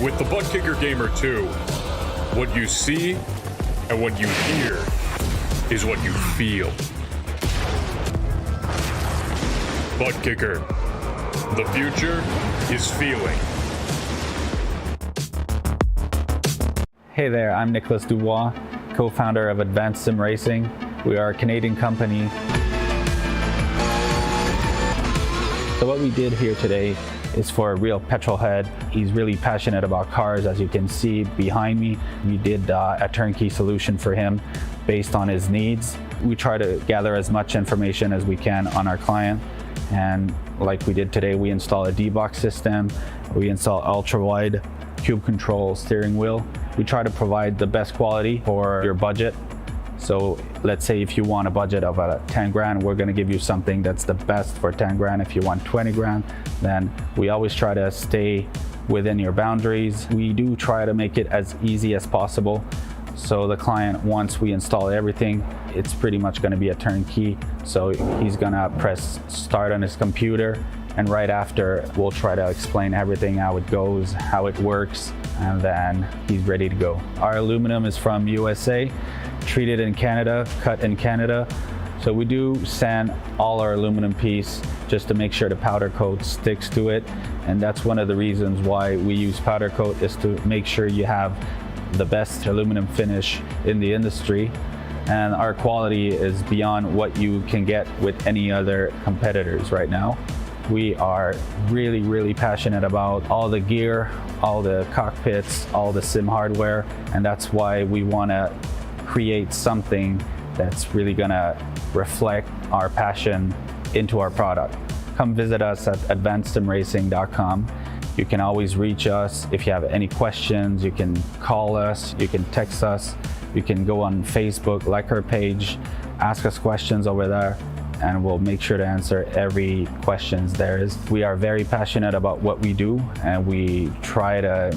With the Butt Kicker Gamer 2, what you see and what you hear is what you feel. Butt Kicker. The future is feeling. Hey there, I'm Nicholas Dubois, co-founder of Advanced Sim Racing. We are a Canadian company. So what we did here today is for a real petrol head. He's really passionate about cars, as you can see behind me. We did a turnkey solution for him based on his needs. We try to gather as much information as we can on our client, and like we did today, we install a D-box system, we install ultra-wide cube control steering wheel. We try to provide the best quality for your budget. So let's say if you want a budget of 10 grand, we're gonna give you something that's the best for 10 grand. If you want 20 grand, then we always try to stay within your boundaries. We do try to make it as easy as possible. So the client, once we install everything, it's pretty much gonna be a turnkey. So he's gonna press start on his computer, and right after, we'll try to explain everything, how it goes, how it works, and then he's ready to go. Our aluminum is from USA, treated in Canada, cut in Canada. So we do sand all our aluminum piece just to make sure the powder coat sticks to it. And that's one of the reasons why we use powder coat, is to make sure you have the best aluminum finish in the industry. And our quality is beyond what you can get with any other competitors right now. We are really, really passionate about all the gear, all the cockpits, all the sim hardware, and that's why we want to create something that's really gonna reflect our passion into our product. Come visit us at advancedsimracing.com. You can always reach us if you have any questions. You can call us, you can text us, you can go on Facebook, like our page, ask us questions over there, and we'll make sure to answer every questions there is. We are very passionate about what we do, and we try to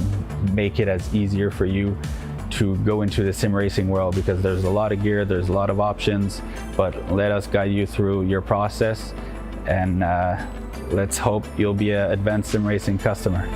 make it as easier for you to go into the sim racing world, because there's a lot of gear, there's a lot of options, but let us guide you through your process, and let's hope you'll be an Advanced Sim Racing customer.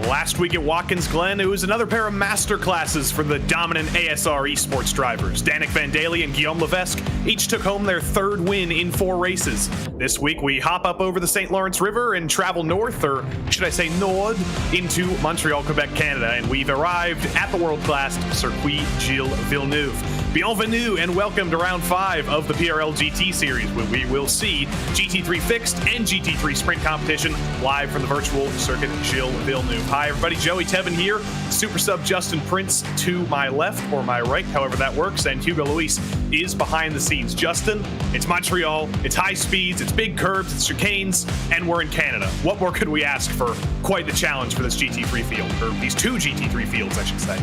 Last week at Watkins Glen, it was another pair of masterclasses for the dominant ASR esports drivers. Danik Van Daly and Guillaume Levesque each took home their third win in 4 races. This week, we hop up over the St. Lawrence River and travel north, or should I say nord, into Montreal, Quebec, Canada, and we've arrived at the world-class Circuit Gilles Villeneuve. Bienvenue and welcome to round 5 of the PRL GT series, where we will see GT3 fixed and GT3 sprint competition live from the virtual Circuit Gilles Villeneuve. Hi everybody, Joey Tevin here, super sub Justin Prince to my left, or my right, however that works, and Hugo Luis is behind the scenes. Justin, it's Montreal, it's high speeds, it's big curves, it's chicanes, and we're in Canada. What more could we ask for? Quite the challenge for this GT3 field, or these 2 GT3 fields, I should say.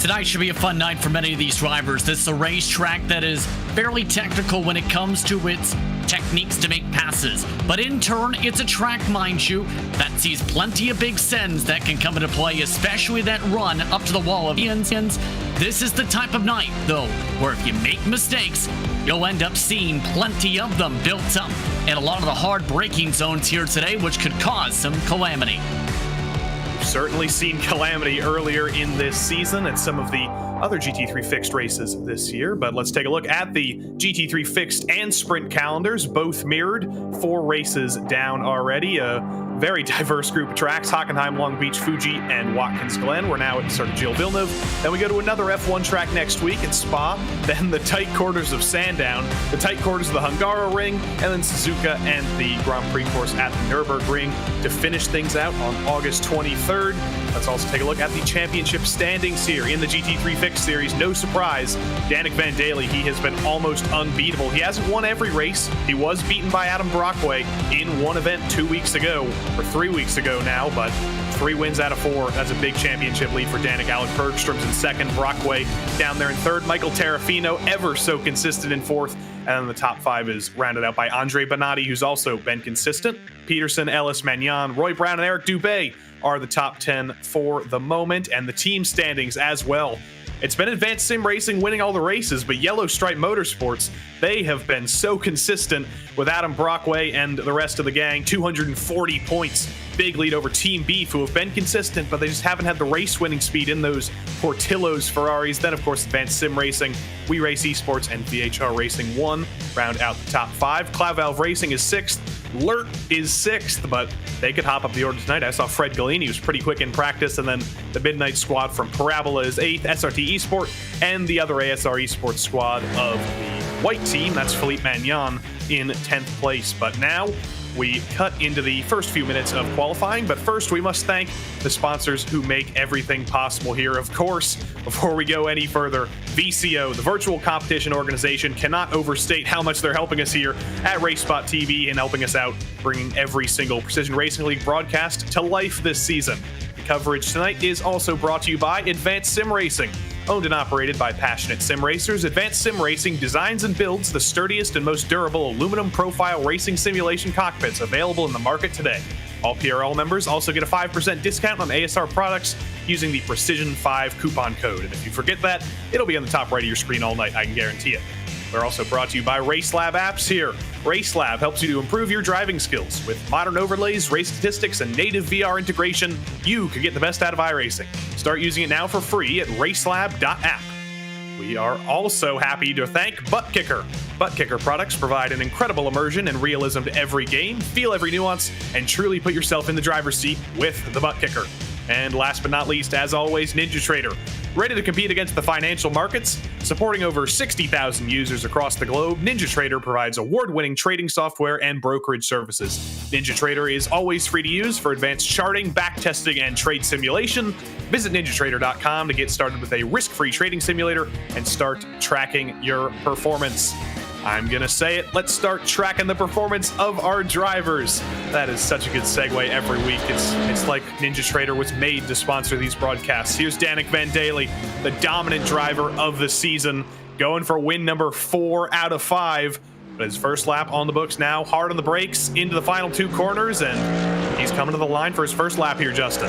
Tonight should be a fun night for many of these drivers. This is a racetrack that is fairly technical when it comes to its techniques to make passes. But in turn, it's a track, mind you, that sees plenty of big sends that can come into play, especially that run up to the wall of Ian's. This is the type of night, though, where if you make mistakes, you'll end up seeing plenty of them built up in a lot of the hard braking zones here today, which could cause some calamity. Certainly seen calamity earlier in this season at some of the other GT3 fixed races this year, but let's take a look at the GT3 fixed and sprint calendars, both mirrored, 4 races down already. Very diverse group of tracks: Hockenheim, Long Beach, Fuji, and Watkins Glen. We're now at Circuit Gilles Villeneuve. Then we go to another F1 track next week at Spa, then the tight quarters of Sandown, the tight quarters of the Hungaroring, and then Suzuka and the Grand Prix course at the Nürburgring to finish things out on August 23rd. Let's also take a look at the championship standings here in the GT3 Fixed Series. No surprise, Danik Van Daly, he has been almost unbeatable. He hasn't won every race. He was beaten by Adam Brockway in one event 2 weeks ago, or 3 weeks ago now, but 3 wins out of 4. That's a big championship lead for Danik. Alec Bergstrom's in second. Brockway down there in third. Michael Terrafino, ever so consistent, in fourth. And then the top 5 is rounded out by Andre Bonatti, who's also been consistent. Peterson, Ellis, Magnan, Roy Brown, and Eric Dubé are the top 10 for the moment, and the team standings as well. It's been Advanced Sim Racing winning all the races, but Yellow Stripe Motorsports, they have been so consistent with Adam Brockway and the rest of the gang. 240 points. Big lead over Team Beef, who have been consistent, but they just haven't had the race-winning speed in those Portillo's Ferraris. Then, of course, Advanced Sim Racing, We Race Esports, and VHR Racing 1 round out the top 5. Cloud Valve Racing is 6th. Lurt is 6th, but they could hop up the order tonight. I saw Fred Galini, who's pretty quick in practice, and then the Midnight Squad from Parabola is 8th, SRT Esport, and the other ASR Esports squad of the white team, that's Philippe Magnan, in 10th place. But now we cut into the first few minutes of qualifying, but first we must thank the sponsors who make everything possible here. Of course, before we go any further, VCO, the virtual competition organization, cannot overstate how much they're helping us here at RaceSpotTV and helping us out, bringing every single Precision Racing League broadcast to life this season. The coverage tonight is also brought to you by Advanced Sim Racing. Owned and operated by passionate sim racers, Advanced Sim Racing designs and builds the sturdiest and most durable aluminum profile racing simulation cockpits available in the market today. All PRL members also get a 5% discount on ASR products using the Precision5 coupon code. And if you forget that, it'll be on the top right of your screen all night, I can guarantee it. We're also brought to you by RaceLab apps here. RaceLab helps you to improve your driving skills. With modern overlays, race statistics, and native VR integration, you can get the best out of iRacing. Start using it now for free at racelab.app. We are also happy to thank ButtKicker. ButtKicker products provide an incredible immersion and realism to every game, feel every nuance, and truly put yourself in the driver's seat with the ButtKicker. And last but not least, as always, NinjaTrader. Ready to compete against the financial markets? Supporting over 60,000 users across the globe, NinjaTrader provides award-winning trading software and brokerage services. NinjaTrader is always free to use for advanced charting, backtesting, and trade simulation. Visit ninjatrader.com to get started with a risk-free trading simulator and start tracking your performance. I'm gonna say it, let's start tracking the performance of our drivers. That is such a good segue every week. It's like NinjaTrader was made to sponsor these broadcasts. Here's Danik Van Daly, the dominant driver of the season, going for win number 4 out of 5. But his first lap on the books now, hard on the brakes, into the final 2 corners, and he's coming to the line for his first lap here, Justin.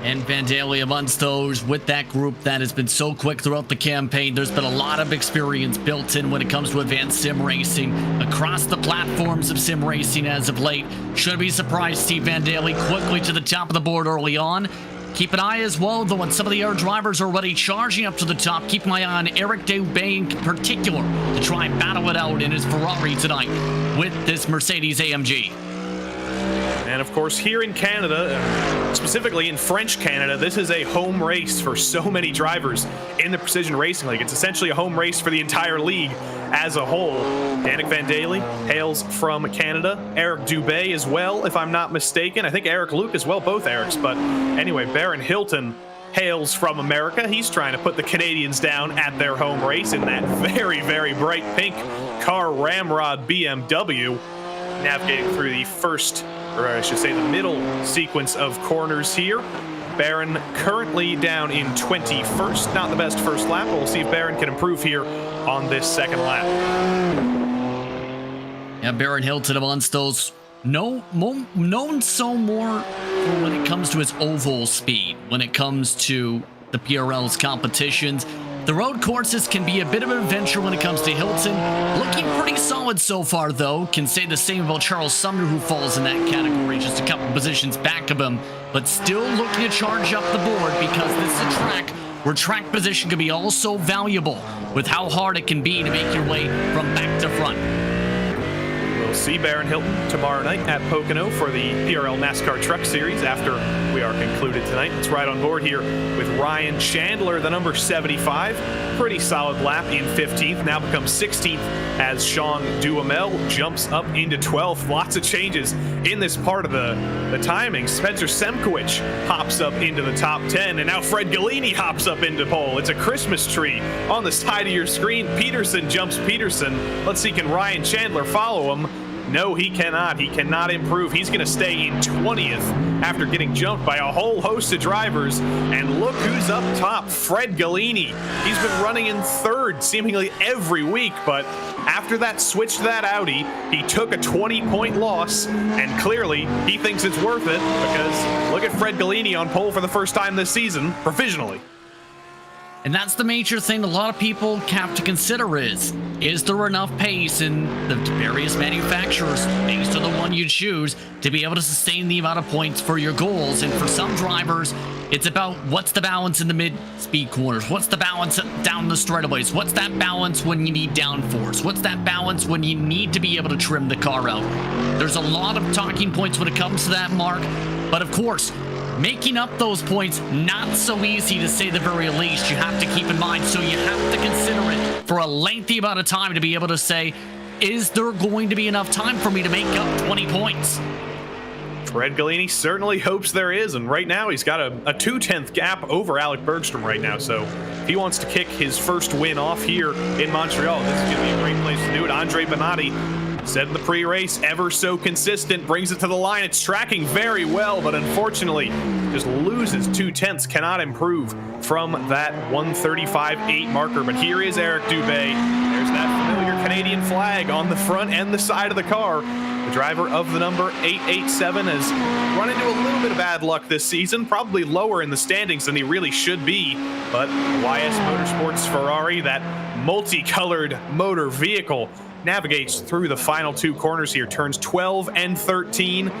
And Van Daly amongst those with that group that has been so quick throughout the campaign. There's been a lot of experience built in when it comes to advanced sim racing across the platforms of sim racing as of late. Shouldn't be surprised to see Van Daly quickly to the top of the board early on. Keep an eye as well, though, on some of the other drivers already charging up to the top. Keep my eye on Eric Dubé in particular to try and battle it out in his Ferrari tonight with this Mercedes AMG. And of course, here in Canada, specifically in French Canada, this is a home race for so many drivers in the Precision Racing League. It's essentially a home race for the entire league as a whole. Danik Van Daly hails from Canada. Eric Dubé as well, if I'm not mistaken. I think Eric Luke as well, both Erics. But anyway, Baron Hilton hails from America. He's trying to put the Canadians down at their home race in that very, very bright pink car Ramrod BMW. Navigating through the first, or I should say the middle sequence of corners here. Baron currently down in 21st. Not the best first lap, but we'll see if Baron can improve here on this second lap. Yeah, Baron Hilton amongst those known so more when it comes to his oval speed, when it comes to the PRL's competitions. The road courses can be a bit of an adventure when it comes to Hilton. Looking pretty solid so far, though. Can say the same about Charles Sumner, who falls in that category, just a couple positions back of him. But still looking to charge up the board because this is a track where track position can be also valuable with how hard it can be to make your way from back to front. We'll see Baron Hilton tomorrow night at Pocono for the PRL NASCAR Truck Series after we are concluded tonight. Let's ride on board here with Ryan Chandler, the number 75. Pretty solid lap in 15th, now becomes 16th as Sean Duhamel jumps up into 12th. Lots of changes in this part of the timing. Spencer Semkowicz hops up into the top 10, and now Fred Galini hops up into pole. It's a Christmas tree on the side of your screen. Peterson jumps Peterson. Let's see, can Ryan Chandler follow him? No, he cannot. He cannot improve. He's going to stay in 20th after getting jumped by a whole host of drivers. And look who's up top, Fred Gallini. He's been running in third seemingly every week, but after that switch to that Audi, he took a 20-point loss, and clearly he thinks it's worth it because look at Fred Gallini on pole for the first time this season, provisionally. And that's the major thing a lot of people have to consider is there enough pace in the various manufacturers based on the one you choose to be able to sustain the amount of points for your goals? And for some drivers, it's about what's the balance in the mid-speed corners? What's the balance down the straightaways? What's that balance when you need downforce? What's that balance when you need to be able to trim the car out? There's a lot of talking points when it comes to that, Mark. But of course, making up those points, not so easy to say the very least. You have to keep in mind, so you have to consider it for a lengthy amount of time to be able to say, is there going to be enough time for me to make up 20 points? Fred Gallini certainly hopes there is, and right now he's got a 2/10 gap over Alec Bergstrom right now, so if he wants to kick his first win off here in Montreal, this is going to be a great place to do it. Andre Bonatti said in the pre-race, ever so consistent, brings it to the line. It's tracking very well, but unfortunately just loses 2/10, cannot improve from that 1:35.8 marker. But here is Eric Dubé. There's that familiar Canadian flag on the front and the side of the car. The driver of the number 887 has run into a little bit of bad luck this season, probably lower in the standings than he really should be. But YS Motorsports Ferrari, that multicolored motor vehicle, navigates through the final two corners here, turns 12 and 13,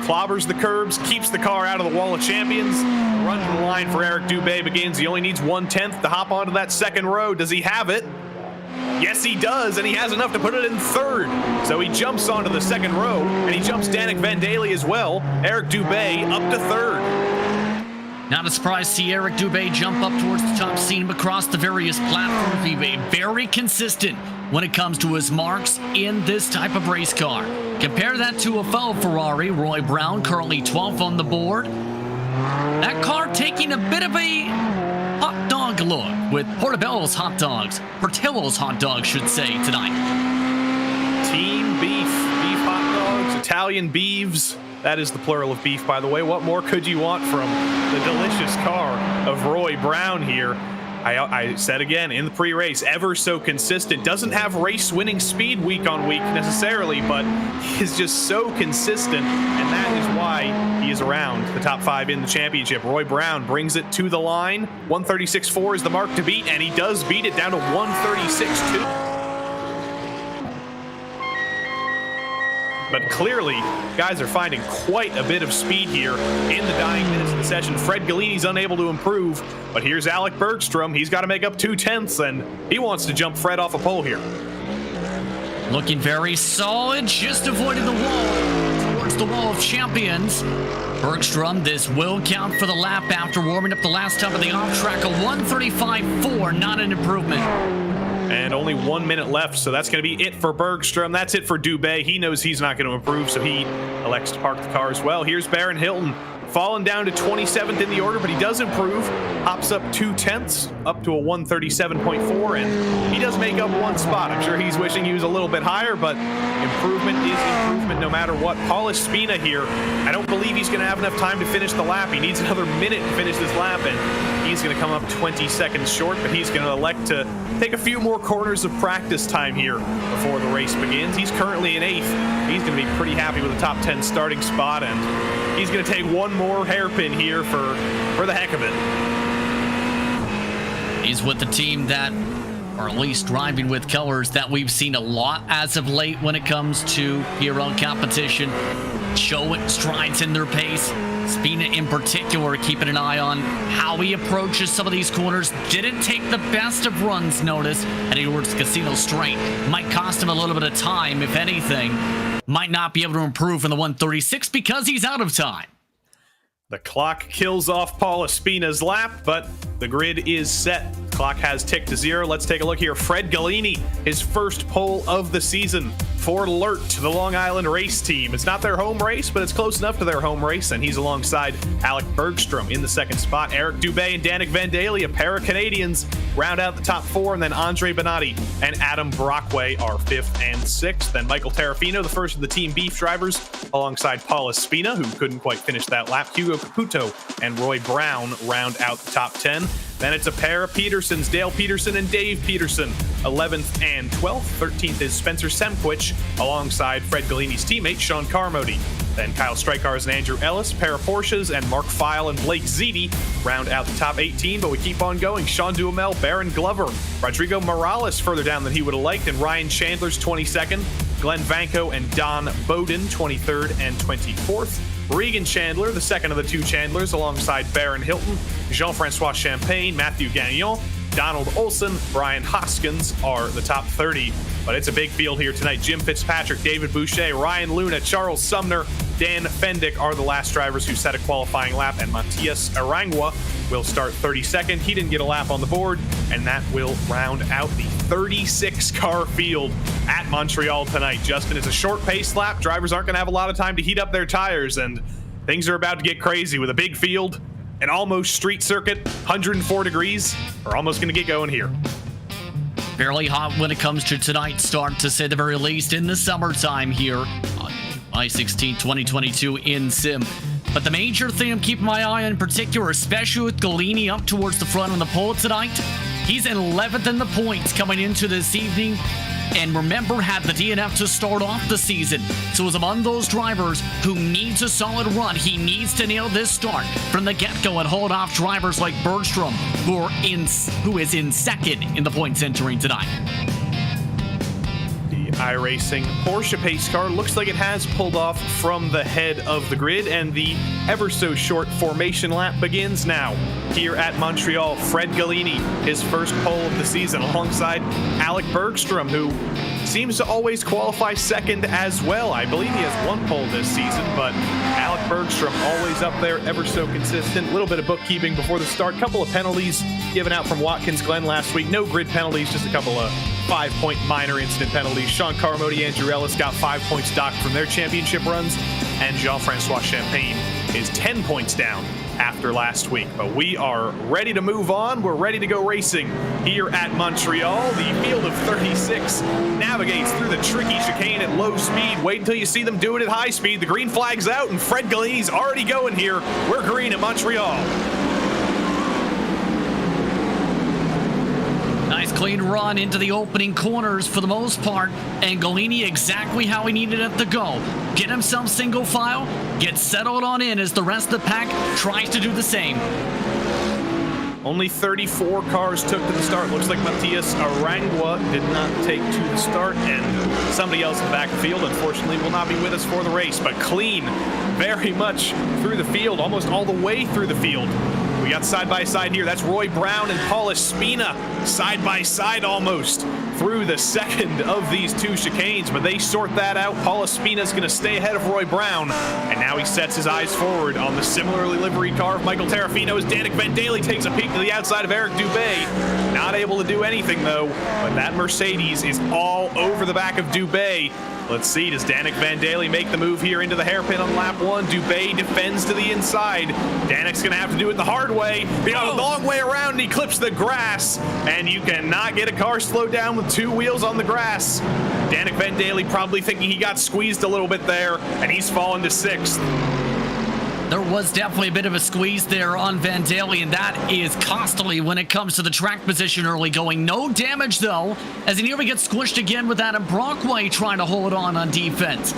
clobbers the curbs, keeps the car out of the wall of champions. Run to the line for Eric Dubé begins. He only needs 1/10 to hop onto that second row. Does he have it? Yes, he does, and he has enough to put it in third. So he jumps onto the second row, and he jumps Danik Vandaly as well. Eric Dubé up to third. Not a surprise to see Eric Dubé jump up towards the top, seeing him across the various platforms. He's very consistent when it comes to his marks in this type of race car. Compare that to a fellow Ferrari, Roy Brown, currently 12th on the board. That car taking a bit of a hot dog look with Portobello's hot dogs, Portillo's hot dogs, should say, tonight. Team beef hot dogs, Italian beeves. That is the plural of beef, by the way. What more could you want from the delicious car of Roy Brown here? I said again in the pre-race, ever so consistent. Doesn't have race-winning speed week on week necessarily, but he's just so consistent, and that is why he is around the top 5 in the championship. Roy Brown brings it to the line. 136.4 is the mark to beat, and he does beat it down to 136.2. But clearly, guys are finding quite a bit of speed here in the dying minutes of the session. Fred Gallini's unable to improve, but here's Alec Bergstrom. He's got to make up 2/10, and he wants to jump Fred off a pole here. Looking very solid, just avoided the wall towards the wall of champions. Bergstrom, this will count for the lap after warming up the last time of the off-track. A 1:35.4, not an improvement. And only 1 minute left, so that's going to be it for Bergstrom. That's it for Dubé. He knows he's not going to improve, so he elects to park the car as well. Here's Baron Hilton, fallen down to 27th in the order, but he does improve. Hops up 2/10, up to a 137.4, and he does make up one spot. I'm sure he's wishing he was a little bit higher, but improvement is improvement no matter what. Paul Espina here, I don't believe he's going to have enough time to finish the lap. He needs another minute to finish this lap, and he's going to come up 20 seconds short, but he's going to elect to take a few more corners of practice time here before the race begins. He's currently in 8th. He's going to be pretty happy with a top 10 starting spot, and he's going to take one more hairpin here for the heck of it. He's with the team that, or at least driving with colors that we've seen a lot as of late when it comes to PRL competition. Showing strides in their pace. Spina in particular, keeping an eye on how he approaches some of these corners. Didn't take the best of runs, notice, heading towards Casino Straight. Might cost him a little bit of time, if anything. Might not be able to improve in the 136 because he's out of time. The clock kills off Paul Espina's lap, but the grid is set. Clock has ticked to 0. Let's take a look here. Fred Gallini, his first pole of the season. for Lurt, the Long Island race team. It's not their home race, but it's close enough to their home race, and he's alongside Alec Bergstrom in the second spot. Eric Dubé and Danik Vandalia, a pair of Canadians, round out the top four, and then Andre Bonatti and Adam Brockway are fifth and sixth. Then Michael Terrafino, the first of the Team Beef drivers, alongside Paul Espina, who couldn't quite finish that lap. Hugo Caputo and Roy Brown round out the top 10. Then it's a pair of Petersons, Dale Peterson and Dave Peterson, 11th and 12th. 13th is Spencer Semkwich, alongside Fred Galini's teammate, Sean Carmody. Then Kyle Strykars and Andrew Ellis, pair of Porsches, and Mark Feil and Blake Ziti round out the top 18, but we keep on going. Sean Duhamel, Baron Glover, Rodrigo Morales further down than he would have liked, and Ryan Chandler's 22nd, Glenn Vanko and Don Bowden, 23rd and 24th. Regan Chandler, the second of the two Chandlers, alongside Baron Hilton, Jean-Francois Champagne, Matthew Gagnon, Donald Olson, Brian Hoskins are the top 30. But it's a big field here tonight. Jim Fitzpatrick, David Boucher, Ryan Luna, Charles Sumner, Dan Fendick are the last drivers who set a qualifying lap, and Matias Arangua will start 32nd. He didn't get a lap on the board, and that will round out the 36-car field at Montreal tonight. Justin, it's a short-paced lap. Drivers aren't going to have a lot of time to heat up their tires, and things are about to get crazy with a big field, an almost street circuit, 104 degrees. We're almost going to get going here. Fairly hot when it comes to tonight's start, to say the very least, in the summertime here on I-16 2022 in Sim. But the major thing I'm keeping my eye on in particular, especially with Galini up towards the front on the pole tonight, he's in 11th in the points coming into this evening. And remember, had the DNF to start off the season. So is among those drivers who needs a solid run. He needs to nail this start from the get-go and hold off drivers like Bergstrom, who is in second in the points entering tonight. The iRacing Porsche pace car looks like it has pulled off from the head of the grid, and the ever so short formation lap begins now here at Montreal. Fred Galini, his first pole of the season, alongside Alec Bergstrom, who seems to always qualify second as well. I believe he has one pole this season, but Alec Bergstrom always up there, ever so consistent. A little bit of bookkeeping before the start. Couple of penalties given out from Watkins Glen last week. No grid penalties, just a couple of 5-point minor incident penalties. Sean Carmody, Andrew Ellis got 5 points docked from their championship runs, and Jean-Francois Champagne is 10 points down after last week. But we are ready to move on. We're ready to go racing here at Montreal. The field of 36 navigates through the tricky chicane at low speed. Wait until you see them do it at high speed. The green flag's out, and Fred Galini's already going here. We're green at Montreal. Nice clean run into the opening corners for the most part, and Galini exactly how he needed it to go. Get himself single file, get settled on in as the rest of the pack tries to do the same. Only 34 cars took to the start. Looks like Matias Arangua did not take to the start, and somebody else in the back of the field, unfortunately, will not be with us for the race. But clean, very much through the field, almost all the way through the field. We got side-by-side here. That's Roy Brown and Paul Espina, side-by-side almost through the second of these two chicanes, but they sort that out. Paul Espina's going to stay ahead of Roy Brown, and now he sets his eyes forward on the similarly liveried car of Michael Terrafino as Danik Vandalia takes a peek to the outside of Eric Dubé. Not able to do anything, though, but that Mercedes is all over the back of Dubé. Let's see, does Danik Vandalia make the move here into the hairpin on lap one? Dubé defends to the inside. Danik's going to have to do it the hard way. He got a long way around, and he clips the grass, and you cannot get a car slowed down with two wheels on the grass. Danik Vandalia probably thinking he got squeezed a little bit there, and he's fallen to sixth. There was definitely a bit of a squeeze there on Vandalia, and that is costly when it comes to the track position early going. No damage, though, as he nearly gets squished again with Adam Brockway trying to hold on defense.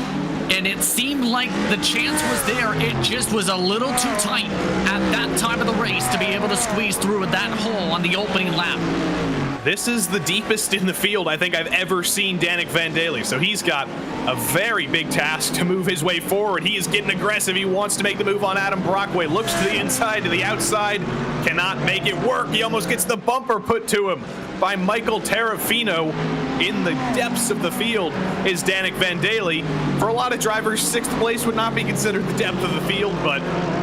And it seemed like the chance was there. It just was a little too tight at that time of the race to be able to squeeze through with that hole on the opening lap. This is the deepest in the field I think I've ever seen Danik Vandalia. So he's got a very big task to move his way forward. He is getting aggressive. He wants to make the move on Adam Brockway. Looks to the inside, to the outside. Cannot make it work. He almost gets the bumper put to him by Michael Terrafino. In the depths of the field is Danik Vandalia. For a lot of drivers, sixth place would not be considered the depth of the field, but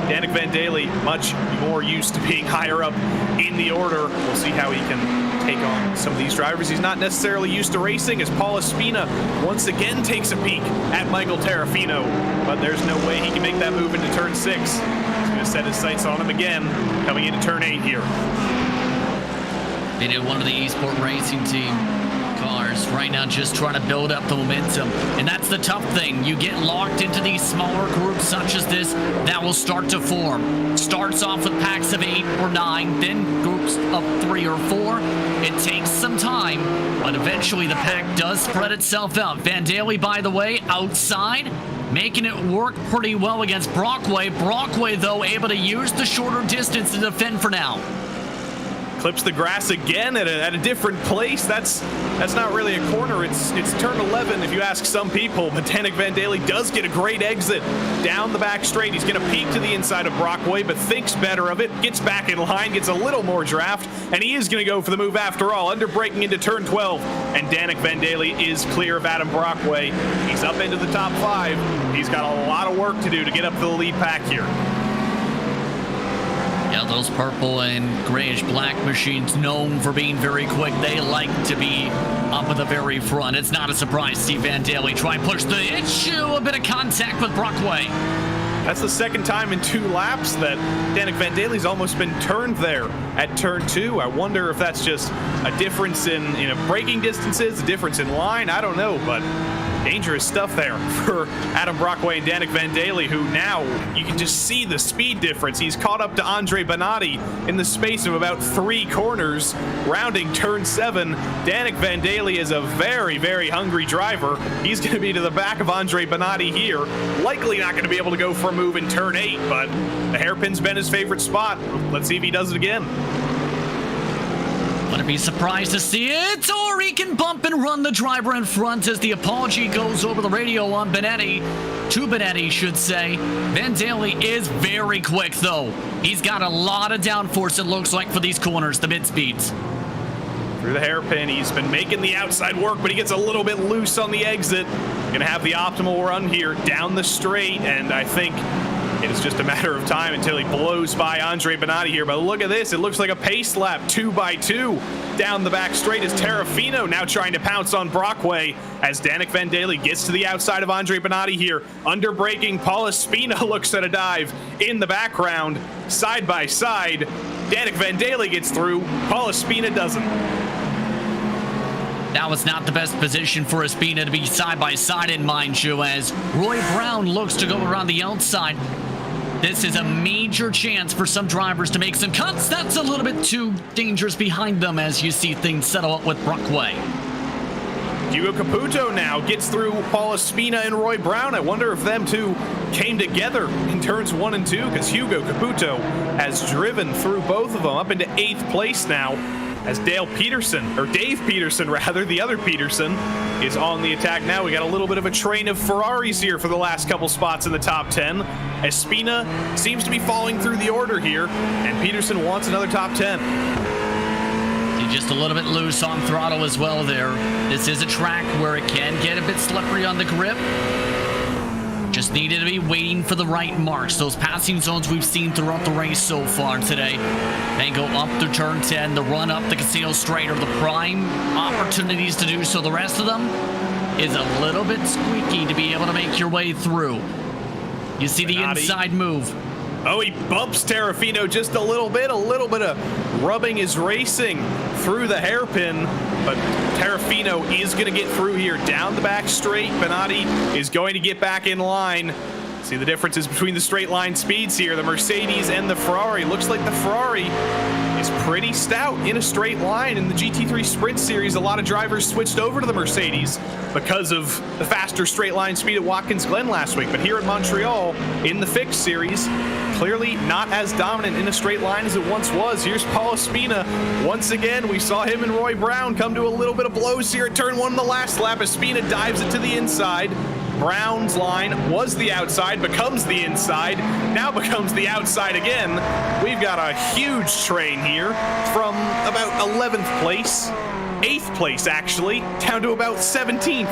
Danik Vandalia much more used to being higher up in the order. We'll see how he can take on some of these drivers he's not necessarily used to racing, as Paul Espina once again takes a peek at Michael Terrafino, but there's no way he can make that move into turn 6. He's going to set his sights on him again, coming into turn 8 here. Been in one of the eSport Racing Team cars right now, just trying to build up the momentum, and that's the tough thing. You get locked into these smaller groups such as this that will start to form. Starts off with packs of 8 or 9, then groups of 3 or 4. It takes some time, but eventually the pack does spread itself out. Vandalia, by the way, outside, making it work pretty well against Brockway. Brockway, though, able to use the shorter distance to defend for now. Clips the grass again at a different place. That's not really a corner. It's turn 11 if you ask some people. But Danik Vandalia does get a great exit down the back straight. He's going to peek to the inside of Brockway, but thinks better of it. Gets back in line, gets a little more draft, and he is going to go for the move after all. Under braking into turn 12, and Danik Vandalia is clear of Adam Brockway. He's up into the top 5. He's got a lot of work to do to get up to the lead pack here. Yeah, those purple and grayish black machines, known for being very quick. They like to be up at the very front. It's not a surprise to see Vandalia try and push the issue. A bit of contact with Brockway. That's the second time in 2 laps that Danik Vandalia's almost been turned there at turn 2. I wonder if that's just a difference in braking distances, a difference in line. I don't know, but dangerous stuff there for Adam Brockway and Danik Vandalia, who now you can just see the speed difference. He's caught up to Andre Bonatti in the space of about 3 corners, rounding turn 7. Danik Vandalia is a very, very hungry driver. He's going to be to the back of Andre Bonatti here. Likely not going to be able to go for a move in turn 8, but the hairpin's been his favorite spot. Let's see if he does it again. Wouldn't be surprised to see it, or he can bump and run the driver in front as the apology goes over the radio on Benetti. To Benetti, should say. Vandalia is very quick, though. He's got a lot of downforce, it looks like, for these corners, the mid speeds. Through the hairpin, he's been making the outside work, but he gets a little bit loose on the exit. Gonna have the optimal run here down the straight, and I think it is just a matter of time until he blows by Andre Bonatti here. But look at this. It looks like a pace lap, 2x2. Down the back straight is Terrafino now trying to pounce on Brockway as Danik Vandalia gets to the outside of Andre Bonatti here. Under braking, Paul Espina looks at a dive in the background. Side by side, Danik Vandalia gets through. Paul Espina doesn't. That was not the best position for Espina to be side by side in, mind you, as Roy Brown looks to go around the outside. This is a major chance for some drivers to make some cuts. That's a little bit too dangerous behind them as you see things settle up with Brockway. Hugo Caputo now gets through Paul Espina and Roy Brown. I wonder if them two came together in turns 1 and 2, because Hugo Caputo has driven through both of them up into 8th place now, as Dave Peterson, the other Peterson, is on the attack now. We got a little bit of a train of Ferraris here for the last couple spots in the top 10. Espina seems to be falling through the order here, and Peterson wants another top 10. Just a little bit loose on throttle as well there. This is a track where it can get a bit slippery on the grip. Just needed to be waiting for the right marks. Those passing zones we've seen throughout the race so far today. Then go up to turn 10, the run up the Casino Straight are the prime opportunities to do so. The rest of them is a little bit squeaky to be able to make your way through. You see the inside move. Oh, he bumps Terrafino just a little bit of rubbing his racing through the hairpin, but Terrafino is going to get through here down the back straight. Bonatti is going to get back in line. See the differences between the straight line speeds here, the Mercedes and the Ferrari. Looks like the Ferrari is pretty stout in a straight line. In the GT3 Sprint Series, a lot of drivers switched over to the Mercedes because of the faster straight line speed at Watkins Glen last week. But here at Montreal, in the Fixed Series, clearly not as dominant in a straight line as it once was. Here's Paul Espina. Once again, we saw him and Roy Brown come to a little bit of blows here at turn 1 in the last lap. Espina dives it to the inside. Brown's line was the outside, becomes the inside, now becomes the outside again. We've got a huge train here from about 11th place, 8th place actually, down to about 17th.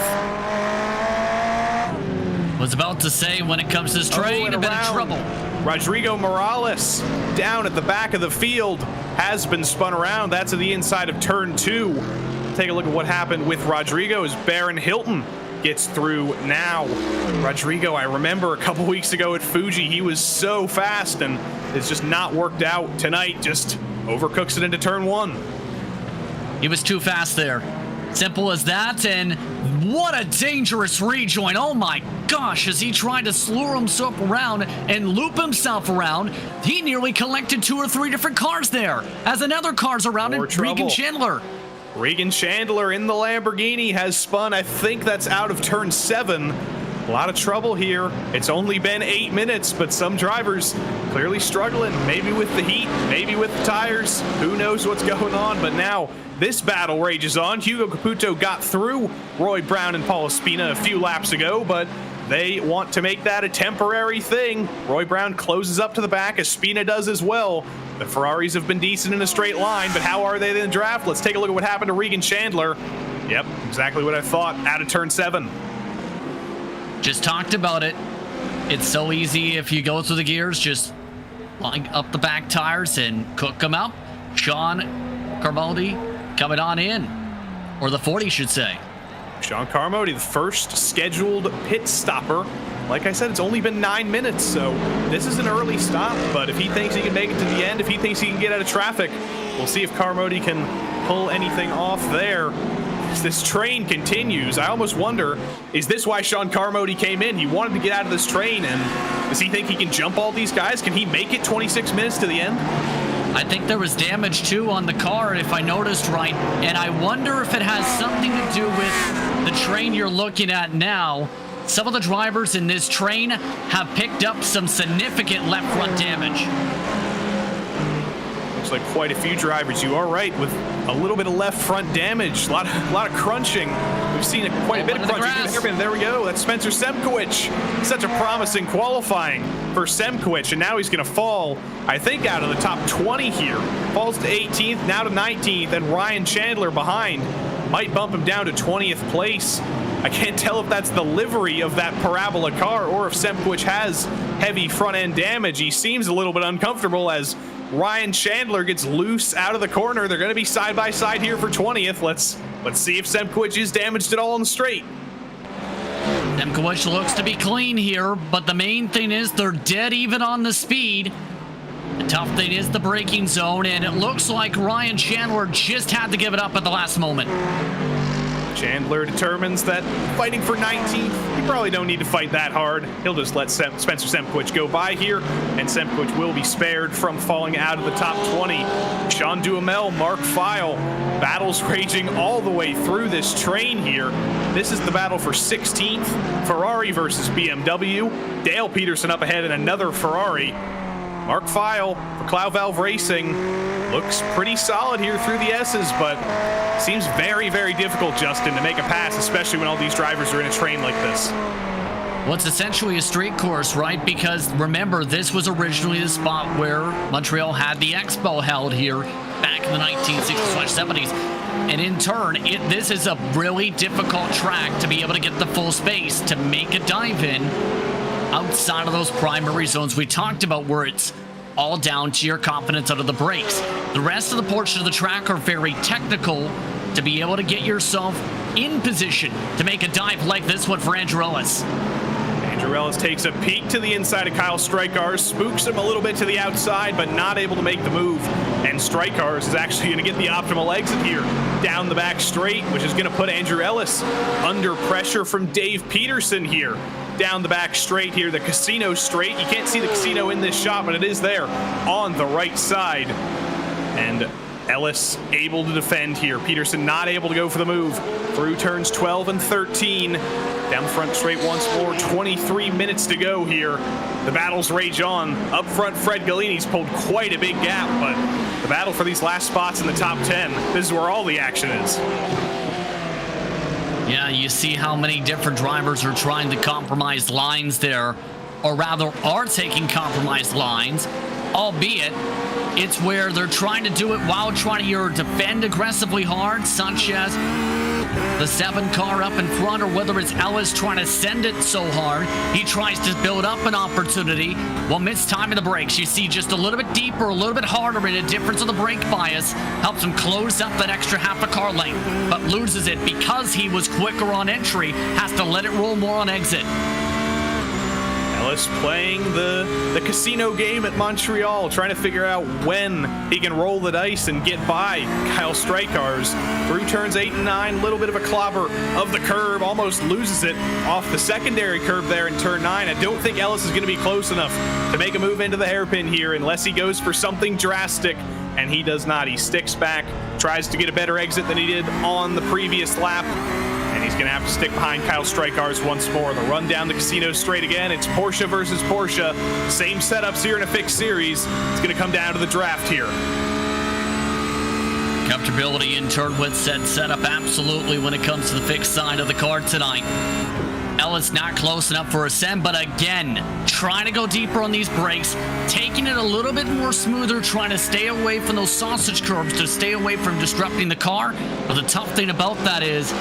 Was about to say, when it comes to this train, a bit of trouble. Rodrigo Morales down at the back of the field has been spun around. That's at the inside of turn 2. Take a look at what happened with Rodrigo as Baron Hilton gets through now. Rodrigo, I remember a couple weeks ago at Fuji, he was so fast, and it's just not worked out tonight. Just overcooks it into turn 1. He was too fast there. Simple as that, and what a dangerous rejoin. Oh my gosh, as he tried to slur himself around and loop himself around, he nearly collected 2 or 3 different cars there. As another car's around More and trouble. Regan Chandler. Regan Chandler in the Lamborghini has spun. I think that's out of turn 7. A lot of trouble here. It's only been 8 minutes, but some drivers clearly struggling. Maybe with the heat, maybe with the tires. Who knows what's going on? But now this battle rages on. Hugo Caputo got through Roy Brown and Paul Espina a few laps ago, but they want to make that a temporary thing. Roy Brown closes up to the back. Espina does as well. The Ferraris have been decent in a straight line, but how are they in the draft? Let's take a look at what happened to Regan Chandler. Yep, exactly what I thought. Out of turn 7. Just talked about it. It's so easy if you go through the gears, just line up the back tires and cook them up. Sean Carmody coming on in, or the 40 should say. Sean Carmody, the first scheduled pit stopper. Like I said, it's only been 9 minutes, so this is an early stop, but if he thinks he can make it to the end, if he thinks he can get out of traffic, we'll see if Carmody can pull anything off there. As this train continues, I almost wonder, is this why Sean Carmody came in? He wanted to get out of this train, and does he think he can jump all these guys? Can he make it 26 minutes to the end? I think there was damage too on the car, if I noticed right, and I wonder if it has something to do with the train you're looking at now. Some of the drivers in this train have picked up some significant left front damage. Looks like quite a few drivers. You are right, with a little bit of left front damage, a lot of crunching. We've seen quite a bit of crunching. There we go. That's Spencer Semkowicz. Such a promising qualifying for Semkowicz, and now he's going to fall, I think, out of the top 20 here. Falls to 18th, now to 19th, and Ryan Chandler behind might bump him down to 20th place. I can't tell if that's the livery of that Parabola car or if Semkowicz has heavy front end damage. He seems a little bit uncomfortable as Ryan Chandler gets loose out of the corner. They're going to be side by side here for 20th. Let's see if Semkowicz is damaged at all on the straight. Semkowicz looks to be clean here, but the main thing is they're dead even on the speed. The tough thing is the braking zone, and it looks like Ryan Chandler just had to give it up at the last moment. Chandler determines that fighting for 19th, you probably don't need to fight that hard. He'll just let Spencer Semkowicz go by here, and Semkowicz will be spared from falling out of the top 20. Sean Duhamel, Mark Feil, battles raging all the way through this train here. This is the battle for 16th, Ferrari versus BMW. Dale Peterson up ahead in another Ferrari. Mark Feil for Cloud Valve Racing looks pretty solid here through the S's, but seems very, very difficult, Justin, to make a pass, especially when all these drivers are in a train like this. Well, it's essentially a street course, right? Because remember, this was originally the spot where Montreal had the Expo held here back in the 1960s/70s. And in turn, this is a really difficult track to be able to get the full space to make a dive in outside of those primary zones we talked about, where it's all down to your confidence out of the brakes. The rest of the portion of the track are very technical to be able to get yourself in position to make a dive like this one for Andrew Ellis. Andrew Ellis takes a peek to the inside of Kyle Strykars, spooks him a little bit to the outside, but not able to make the move. And Strykars is actually going to get the optimal exit here down the back straight, which is going to put Andrew Ellis under pressure from Dave Peterson here. Down the back straight here, the casino straight. You can't see the casino in this shot, but it is there on the right side. And Ellis able to defend here. Peterson not able to go for the move through turns 12 and 13. Down the front straight once more. 23 minutes to go here. The battles rage on. Up front, Fred Gallini's pulled quite a big gap, but the battle for these last spots in the top 10, this is where all the action is. Yeah, you see how many different drivers are trying to compromise lines there, or rather are taking compromised lines, albeit it's where they're trying to do it while trying to defend aggressively hard, such as the 7 car up in front, or whether it's Ellis trying to send it so hard, he tries to build up an opportunity while mistiming the brakes. You see just a little bit deeper, a little bit harder, and a difference of the brake bias helps him close up that extra half a car length, but loses it because he was quicker on entry, has to let it roll more on exit. Ellis playing the casino game at Montreal, trying to figure out when he can roll the dice and get by Kyle Strykars through turns 8 and 9. Little bit of a clobber of the curb, almost loses it off the secondary curb there in turn 9. I don't think Ellis is going to be close enough to make a move into the hairpin here unless he goes for something drastic, and he does not. He sticks back, tries to get a better exit than he did on the previous lap, and he's going to have to stick behind Kyle Strykars once more. The run down the casino straight again. It's Porsche versus Porsche. Same setups here in a fixed series. It's going to come down to the draft here. Comfortability in turn width setup absolutely when it comes to the fixed side of the card tonight. Ellis not close enough for a send, but again, trying to go deeper on these brakes, taking it a little bit more smoother, trying to stay away from those sausage curbs to stay away from disrupting the car. But the tough thing about that is,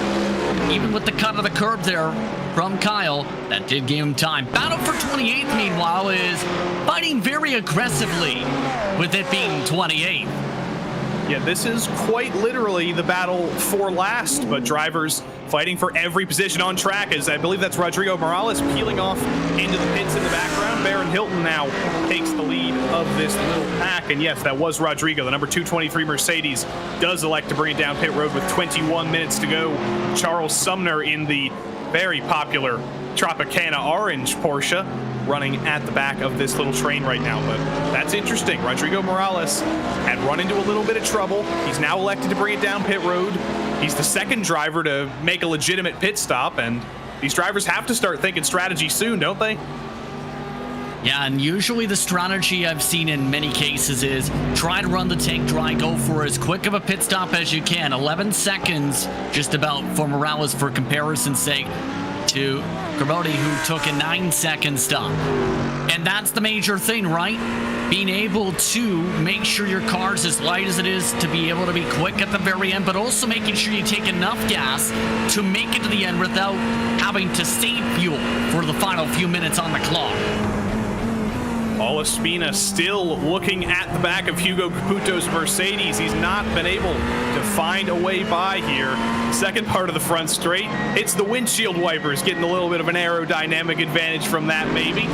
even with the cut of the curb there from Kyle, that did give him time. Battle for 28th, meanwhile, is fighting very aggressively with it being 28th. Yeah, this is quite literally the battle for last, but drivers fighting for every position on track, as I believe that's Rodrigo Morales peeling off into the pits in the background. Baron Hilton now takes the lead of this little pack, and yes, that was Rodrigo. The number 223 Mercedes does elect to bring it down pit road with 21 minutes to go. Charles Sumner in the very popular Tropicana Orange Porsche running at the back of this little train right now. But that's interesting. Rodrigo Morales had run into a little bit of trouble. He's now elected to bring it down pit road. He's the second driver to make a legitimate pit stop, and these drivers have to start thinking strategy soon, don't they? Yeah, and usually the strategy I've seen in many cases is try to run the tank dry, go for as quick of a pit stop as you can. 11 seconds just about for Morales, for comparison's sake, to Grimodi, who took a 9-second stop. And that's the major thing, right? Being able to make sure your car's as light as it is to be able to be quick at the very end, but also making sure you take enough gas to make it to the end without having to save fuel for the final few minutes on the clock. Paul Espina still looking at the back of Hugo Caputo's Mercedes. He's not been able to find a way by here. Second part of the front straight. It's the windshield wipers getting a little bit of an aerodynamic advantage from that, maybe.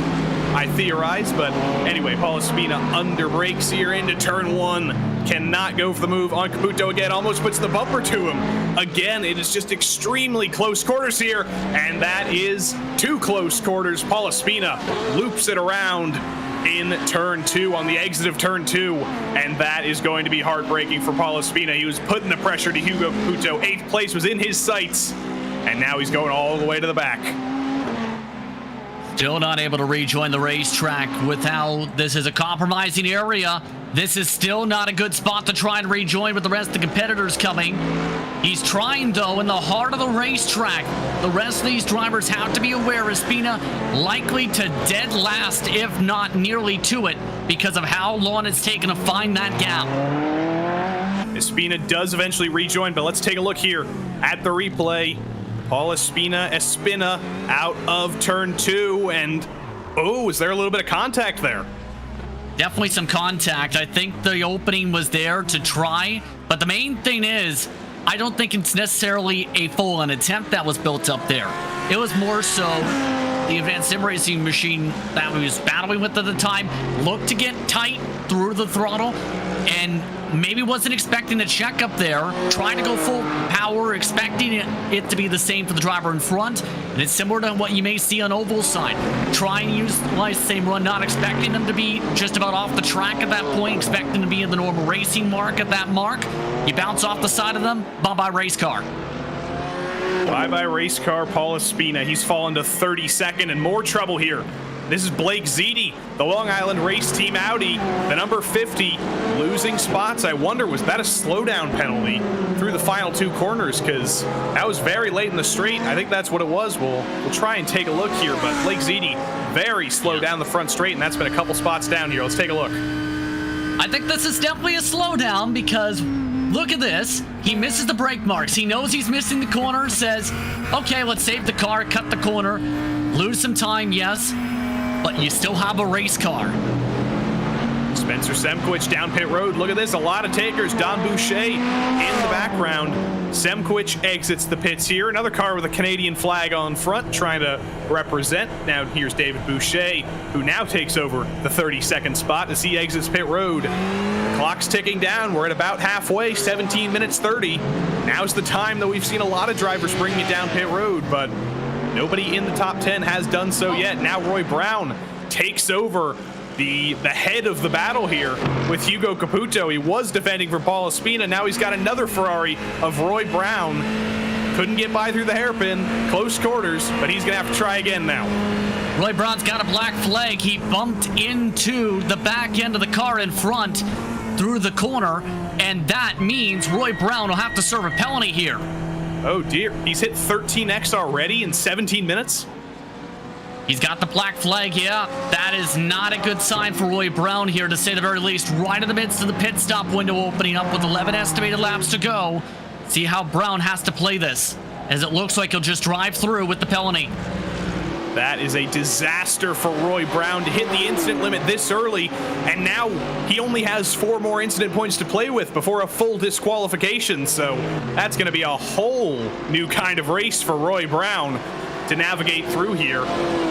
I theorize, but anyway, Paul Espina under brakes here into turn 1. Cannot go for the move on Caputo again. Almost puts the bumper to him. Again, it is just extremely close quarters here, and that is 2 close quarters. Paul Espina loops it around in turn 2 on the exit of turn 2, and that is going to be heartbreaking for Paul Espina. He was putting the pressure to Hugo Caputo. 8th place was in his sights, and now he's going all the way to the back. Still not able to rejoin the racetrack with how this is a compromising area. This is still not a good spot to try and rejoin with the rest of the competitors coming. He's trying, though, in the heart of the racetrack. The rest of these drivers have to be aware Espina likely to dead last, if not nearly to it, because of how long it's taken to find that gap. Espina does eventually rejoin, but let's take a look here at the replay. Paul Espina out of turn 2, and oh, is there a little bit of contact there? Definitely some contact. I think the opening was there to try, but the main thing is, I don't think it's necessarily a full-on attempt that was built up there. It was more so the advanced sim racing machine that we was battling with at the time looked to get tight through the throttle, and maybe wasn't expecting the check up there, trying to go full power, expecting it to be the same for the driver in front, and it's similar to what you may see on Oval's side. Try and utilize the same run, not expecting them to be just about off the track at that point, expecting to be in the normal racing mark at that mark. You bounce off the side of them, bye-bye race car. Bye-bye race car, Paul Espina. He's fallen to 32nd, and more trouble here. This is Blake Ziti, the Long Island Race Team Audi, the number 50, losing spots. I wonder, was that a slowdown penalty through the final 2 corners? Because that was very late in the straight. I think that's what it was. We'll try and take a look here, but Blake Ziti very slow down the front straight, and that's been a couple spots down here. Let's take a look. I think this is definitely a slowdown because look at this. He misses the brake marks. He knows he's missing the corner, says, okay, let's save the car, cut the corner, lose some time, yes, but you still have a race car. Spencer Semkwich down pit road. Look at this, a lot of takers. Don Boucher in the background. Semkwich exits the pits here. Another car with a Canadian flag on front trying to represent. Now here's David Boucher, who now takes over the 32nd spot as he exits pit road. The clock's ticking down. We're at about halfway, 17 minutes 30. Now's the time that we've seen a lot of drivers bringing it down pit road, but nobody in the top 10 has done so yet. Now Roy Brown takes over the head of the battle here with Hugo Caputo. He was defending for Paul Espina. Now he's got another Ferrari of Roy Brown. Couldn't get by through the hairpin. Close quarters, but he's going to have to try again now. Roy Brown's got a black flag. He bumped into the back end of the car in front through the corner, and that means Roy Brown will have to serve a penalty here. Oh dear, he's hit 13X already in 17 minutes? He's got the black flag, yeah. That is not a good sign for Roy Brown here, to say the very least. Right in the midst of the pit stop window opening up with 11 estimated laps to go. See how Brown has to play this, as it looks like he'll just drive through with the penalty. That is a disaster for Roy Brown to hit the incident limit this early, and now he only has 4 more incident points to play with before a full disqualification, so that's going to be a whole new kind of race for Roy Brown to navigate through here.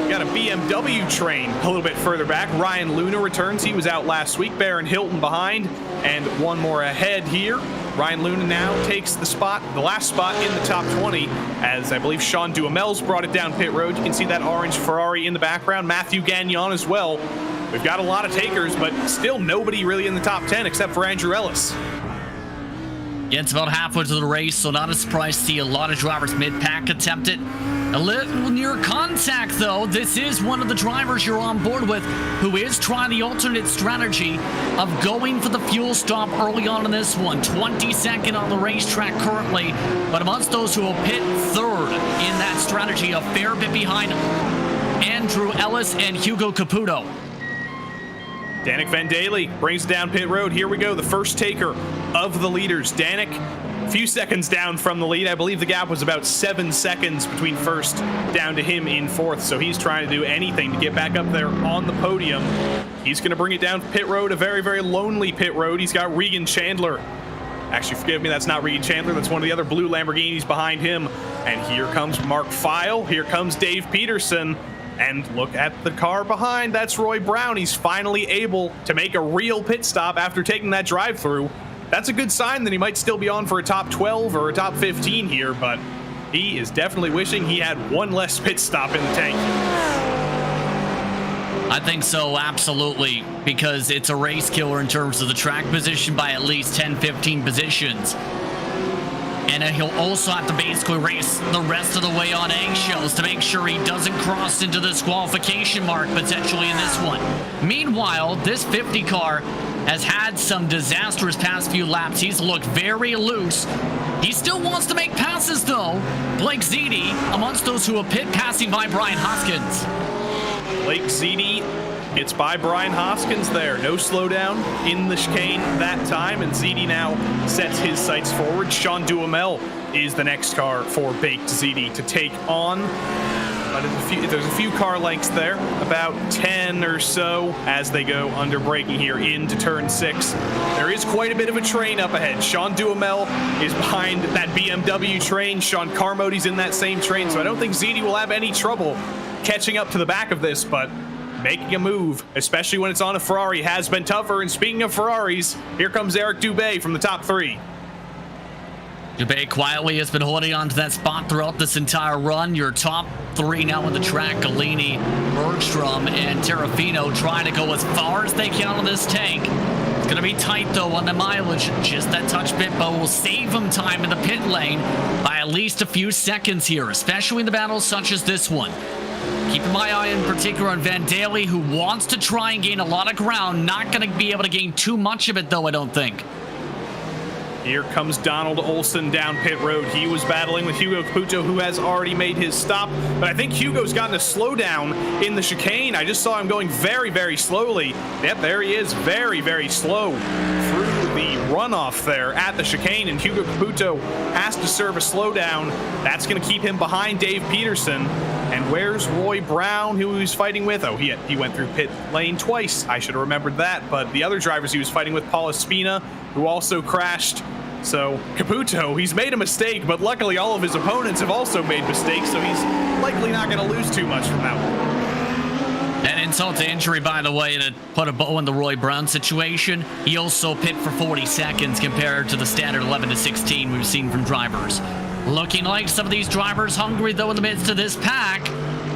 Got a BMW train a little bit further back. Ryan Luna returns. He was out last week. Baron Hilton behind, and one more ahead here. Ryan Luna now takes the last spot in the top 20, as I believe Sean Duhamel's brought it down pit road. You can see that orange Ferrari in the background. Matthew Gagnon as well. We've got a lot of takers, but still nobody really in the top 10 except for Andrew Ellis. Yeah, it's about halfway to the race, so not a surprise to see a lot of drivers mid-pack attempt it. A little near contact, though. This is one of the drivers you're on board with who is trying the alternate strategy of going for the fuel stop early on in this one. 22nd on the racetrack currently, but amongst those who will pit third in that strategy, a fair bit behind Andrew Ellis and Hugo Caputo. Danik Van Daly brings it down pit road. Here we go, the first taker of the leaders. Danik, a few seconds down from the lead. I believe the gap was about 7 seconds between first down to him in fourth, so he's trying to do anything to get back up there on the podium. He's going to bring it down pit road, a very, very lonely pit road. He's got Regan Chandler. Actually, forgive me, that's not Regan Chandler. That's one of the other blue Lamborghinis behind him. And here comes Mark Feil. Here comes Dave Peterson. And look at the car behind. That's Roy Brown. He's finally able to make a real pit stop after taking that drive-through. That's a good sign that he might still be on for a top 12 or a top 15 here, but he is definitely wishing he had one less pit stop in the tank. I think so, absolutely, because it's a race killer in terms of the track position by at least 10-15 positions. And he'll also have to basically race the rest of the way on eggshells to make sure he doesn't cross into this qualification mark potentially in this one. Meanwhile, this 50 car has had some disastrous past few laps. He's looked very loose. He still wants to make passes, though. Blake Ziti amongst those who will pit, passing by Brian Hoskins. Blake Ziti gets by Brian Hoskins there. No slowdown in the chicane that time, and Ziti now sets his sights forward. Sean Duhamel is the next car for Baked Ziti to take on. But there's a few car lengths there, about 10 or so as they go under braking here into turn 6. There is quite a bit of a train up ahead. Sean Duhamel is behind that BMW train. Sean Carmody's in that same train, so I don't think Ziti will have any trouble catching up to the back of this, but making a move, especially when it's on a Ferrari, has been tougher. And speaking of Ferraris, here comes Eric Dubé from the top 3. Dubé quietly has been holding on to that spot throughout this entire run. Your top 3 now on the track, Galini, Bergstrom, and Terrafino trying to go as far as they can on this tank. It's going to be tight, though, on the mileage. Just that touch bit, but will save him time in the pit lane by at least a few seconds here, especially in the battles such as this one. Keeping my eye in particular on Van Daly, who wants to try and gain a lot of ground. Not going to be able to gain too much of it, though, I don't think. Here comes Donald Olson down pit road. He was battling with Hugo Caputo, who has already made his stop. But I think Hugo's gotten a slowdown in the chicane. I just saw him going very, very slowly. Yep, there he is, very, very slow through the runoff there at the chicane. And Hugo Caputo has to serve a slowdown. That's going to keep him behind Dave Peterson. And where's Roy Brown, who he was fighting with? Oh, he went through pit lane twice. I should have remembered that. But the other drivers he was fighting with, Paul Espina, who also crashed. So Caputo, he's made a mistake, but luckily all of his opponents have also made mistakes, so he's likely not going to lose too much from that one. An insult to injury, by the way, to put a bow in the Roy Brown situation. He also pit for 40 seconds compared to the standard 11 to 16 we've seen from drivers. Looking like some of these drivers hungry, though, in the midst of this pack,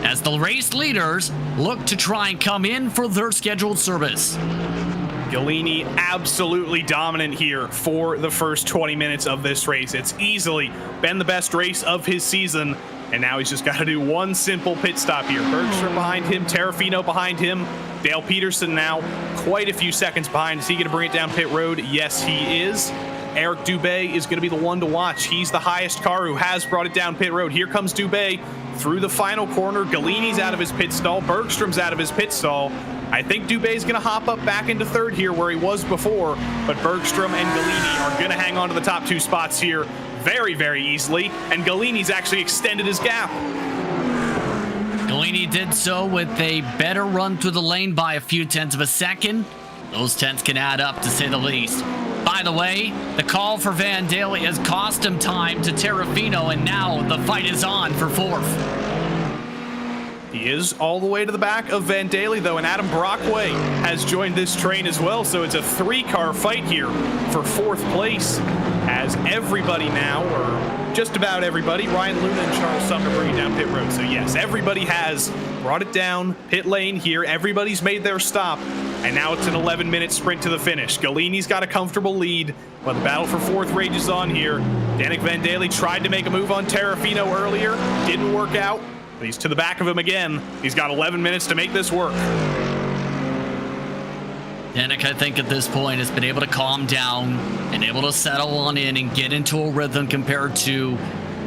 as the race leaders look to try and come in for their scheduled service. Galini absolutely dominant here for the first 20 minutes of this race. It's easily been the best race of his season, and now he's just got to do one simple pit stop here. Bergstrom behind him, Terrafino behind him, Dale Peterson now quite a few seconds behind. Is he going to bring it down pit road? Yes, he is. Eric Dubé is going to be the one to watch. He's the highest car who has brought it down pit road. Here comes Dubé through the final corner. Galini's out of his pit stall. Bergstrom's out of his pit stall. I think Dubé's going to hop up back into third here where he was before, but Bergstrom and Galini are going to hang on to the top two spots here very, very easily, and Galini's actually extended his gap. Galini did so with a better run through the lane by a few tenths of a second. Those tenths can add up, to say the least. By the way, the call for Van Daly has cost him time to Terrafino, and now the fight is on for fourth. He is all the way to the back of Van Daly, though, and Adam Brockway has joined this train as well, so it's a three-car fight here for fourth place, as everybody now, or just about everybody, Ryan Luna and Charles Sumner bringing down pit road. So yes, everybody has brought it down pit lane here. Everybody's made their stop, and now it's an 11-minute sprint to the finish. Galini's got a comfortable lead, but the battle for fourth rages on here. Danik Van Daly tried to make a move on Terrafino earlier, didn't work out. He's to the back of him again. He's got 11 minutes to make this work. Danik, I think at this point, has been able to calm down and able to settle on in and get into a rhythm compared to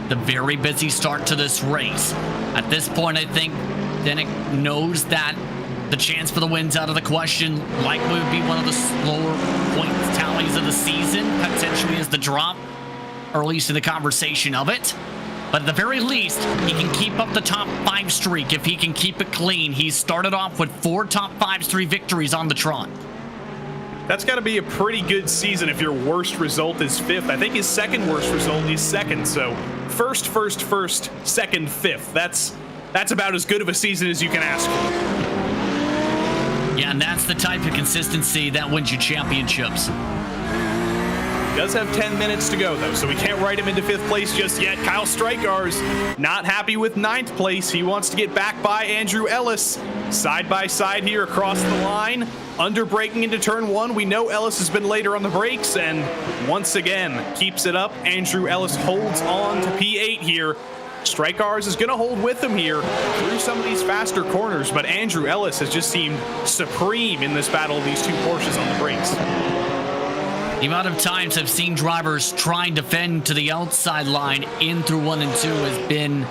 the very busy start to this race. At this point, I think Danik knows that the chance for the win's out of the question. Likely would be one of the slower points tallies of the season, potentially as the drop, or at least in the conversation of it. But at the very least, he can keep up the top 5 streak if he can keep it clean. He's started off with 4 top 5-3 victories on the trot. That's got to be a pretty good season if your worst result is 5th. I think his second worst result is 2nd. So first, second, 5th. That's about as good of a season as you can ask for. Yeah, and that's the type of consistency that wins you championships. Does have 10 minutes to go, though, so we can't write him into 5th place just yet. Kyle Strykar's not happy with 9th place. He wants to get back by Andrew Ellis. Side by side here across the line. Under braking into turn 1. We know Ellis has been later on the brakes, and once again keeps it up. Andrew Ellis holds on to P8 here. Strykar's is going to hold with him here through some of these faster corners, but Andrew Ellis has just seemed supreme in this battle of these two Porsches on the brakes. The amount of times I've seen drivers try and defend to the outside line in through 1 and 2 has been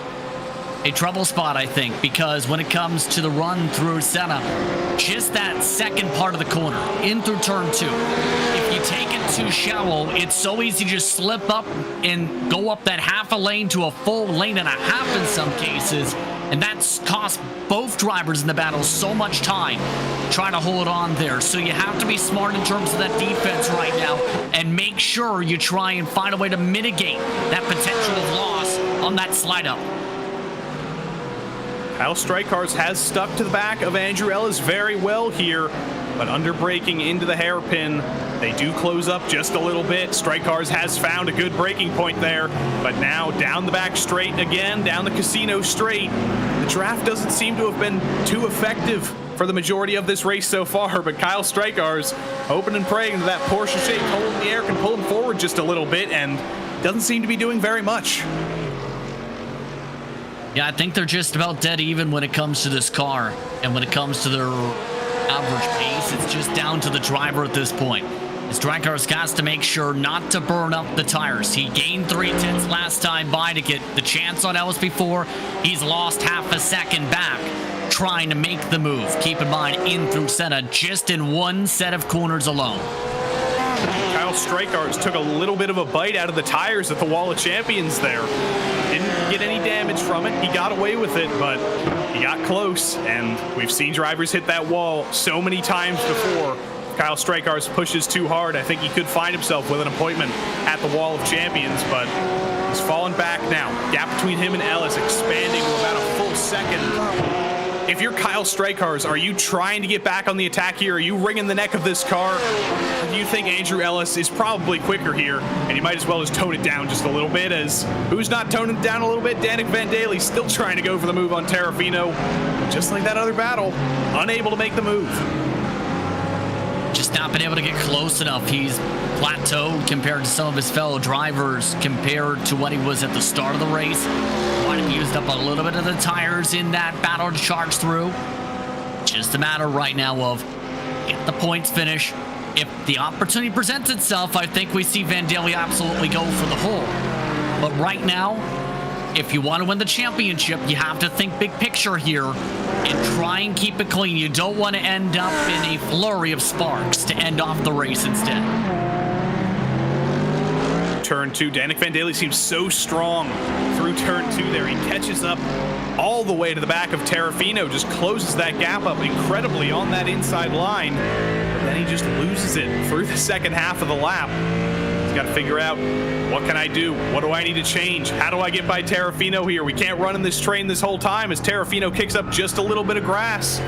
a trouble spot, I think, because when it comes to the run through Senna, just that second part of the corner, in through turn 2, if you take it too shallow, it's so easy to just slip up and go up that half a lane to a full lane and a half in some cases. And that's cost both drivers in the battle so much time trying to hold on there. So you have to be smart in terms of that defense right now and make sure you try and find a way to mitigate that potential of loss on that slide up. Kyle Strykar's has stuck to the back of Andrew Ellis very well here, but under braking into the hairpin, they do close up just a little bit. Strykar's has found a good braking point there, but now down the back straight again, down the casino straight. The draft doesn't seem to have been too effective for the majority of this race so far, but Kyle Strykar's hoping and praying that Porsche-shaped hole in the air can pull him forward just a little bit, and doesn't seem to be doing very much. Yeah, I think they're just about dead even when it comes to this car, and when it comes to their average pace, it's just down to the driver at this point. Striker's has to make sure not to burn up the tires. He gained 3/10 last time by to get the chance on LS4. He's lost half a second back trying to make the move. Keep in mind, in through Senna, just in one set of corners alone. Kyle Streichars took a little bit of a bite out of the tires at the Wall of Champions there. Didn't get any damage from it. He got away with it, but he got close, and we've seen drivers hit that wall so many times before. If Kyle Streichars pushes too hard, I think he could find himself with an appointment at the Wall of Champions, but he's fallen back now. Gap between him and Ellis expanding to about a full second. If you're Kyle Streichars, are you trying to get back on the attack here? Are you wringing the neck of this car? Or do you think Andrew Ellis is probably quicker here, and you might as well just tone it down just a little bit? As who's not toning it down a little bit? Danik Van Daly still trying to go for the move on Terrafino. Just like that other battle, unable to make the move. Just not been able to get close enough. He's plateaued compared to some of his fellow drivers, compared to what he was at the start of the race. Might have used up a little bit of the tires in that battle to charge through. Just a matter right now of get the points finish. If the opportunity presents itself, I think we see Van Daly absolutely go for the hole. But right now, if you want to win the championship, you have to think big picture here and try and keep it clean. You don't want to end up in a flurry of sparks to end off the race instead. Turn 2, Danik Van Daly seems so strong through turn 2 there. He catches up all the way to the back of Terrafino, just closes that gap up incredibly on that inside line, but then he just loses it through the second half of the lap. He's got to figure out, what can I do? What do I need to change? How do I get by Terrafino here? We can't run in this train this whole time as Terrafino kicks up just a little bit of grass.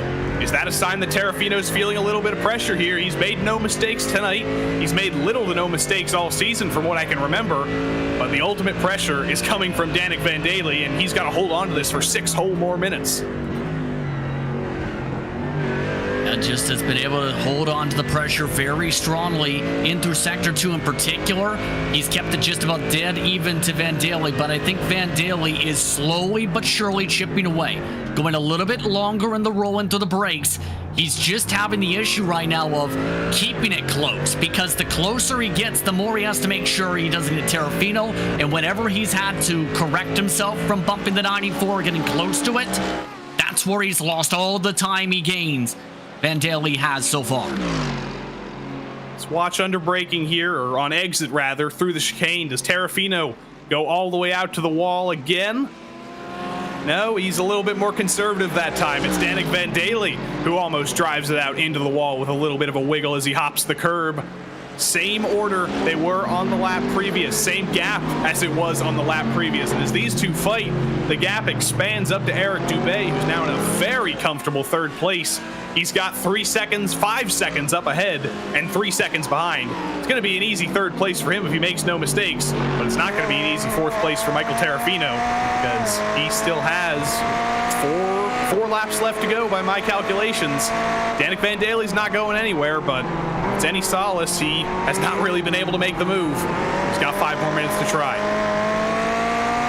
Is that a sign that Terrafino's feeling a little bit of pressure here? He's made no mistakes tonight. He's made little to no mistakes all season from what I can remember. But the ultimate pressure is coming from Danik Van Daly, and he's got to hold on to this for 6 whole more minutes. Just has been able to hold on to the pressure very strongly in through Sector 2 in particular. He's kept it just about dead even to Van Daly, but I think Van Daly is slowly but surely chipping away. Going a little bit longer in the roll into the brakes. He's just having the issue right now of keeping it close, because the closer he gets, the more he has to make sure he doesn't hit Terrafino, and whenever he's had to correct himself from bumping the 94 or getting close to it, that's where he's lost all the time he gains. Van Daly has so far. Let's watch under braking here, or on exit rather, through the chicane. Does Terrafino go all the way out to the wall again? No, he's a little bit more conservative that time. It's Danik Van Daly who almost drives it out into the wall with a little bit of a wiggle as he hops the curb. Same order they were on the lap previous, same gap as it was on the lap previous. And as these two fight, the gap expands up to Eric Dubé, who's now in a very comfortable third place. He's got 3 seconds, 5 seconds up ahead, and 3 seconds behind. It's going to be an easy third place for him if he makes no mistakes, but it's not going to be an easy fourth place for Michael Terrafino, because he still has four laps left to go by my calculations. Danik Van Daly's not going anywhere, but if it's any solace, he has not really been able to make the move. He's got 5 more minutes to try.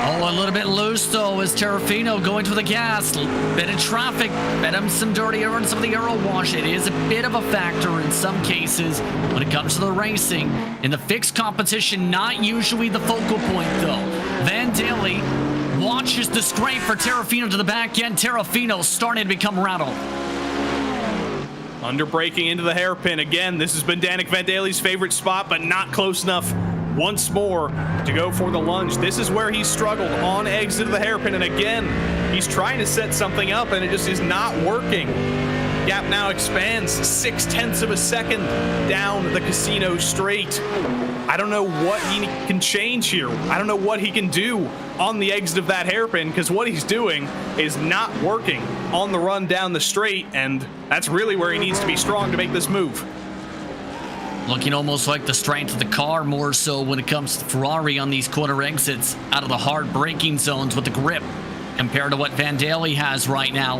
Oh, a little bit loose, though, as Terrafino going to the gas. Bit of traffic, bet him some dirty air and some of the aero wash. It is a bit of a factor in some cases when it comes to the racing. In the fixed competition, not usually the focal point, though. Van Daly watches the scrape for Terrafino to the back end. Terrafino starting to become rattled. Under braking into the hairpin again. This has been Danik Van Daly's favorite spot, but not close enough once more to go for the lunge. This is where he's struggled on exit of the hairpin, and again, he's trying to set something up, and it just is not working. Gap now expands 0.6 of a second down the casino straight. I don't know what he can change here. I don't know what he can do on the exit of that hairpin, because what he's doing is not working on the run down the straight, and that's really where he needs to be strong to make this move. Looking almost like the strength of the car more so when it comes to Ferrari on these corner exits out of the hard braking zones with the grip compared to what Van Daly has right now.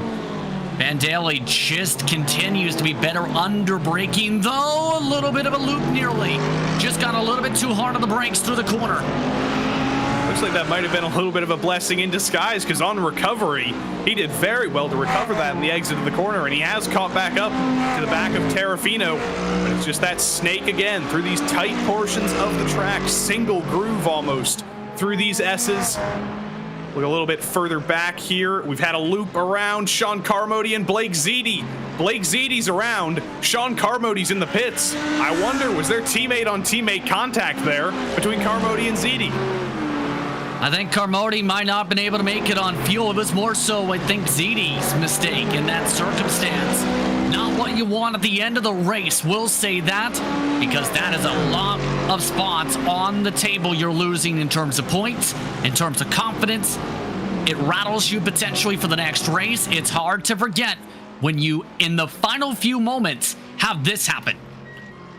Van Daly just continues to be better under braking, though a little bit of a loop nearly. Just got a little bit too hard on the brakes through the corner. 2 Looks like that might have been a little bit of a blessing in disguise, because on recovery, he did very well to recover that in the exit of the corner, and he has caught back up to the back of Terrafino. But it's just that snake again through these tight portions of the track, single groove almost through these S's. Look a little bit further back here. We've had a loop around Sean Carmody and Blake Ziti. Blake Ziti's around. Sean Carmody's in the pits. I wonder, was there teammate-on-teammate contact there between Carmody and Ziti? I think Carmody might not have been able to make it on fuel. It was more so, I think, Ziti's mistake in that circumstance. Not what you want at the end of the race, we'll say that, because that is a lot of spots on the table you're losing in terms of points, in terms of confidence. It rattles you potentially for the next race. It's hard to forget when you, in the final few moments, have this happen.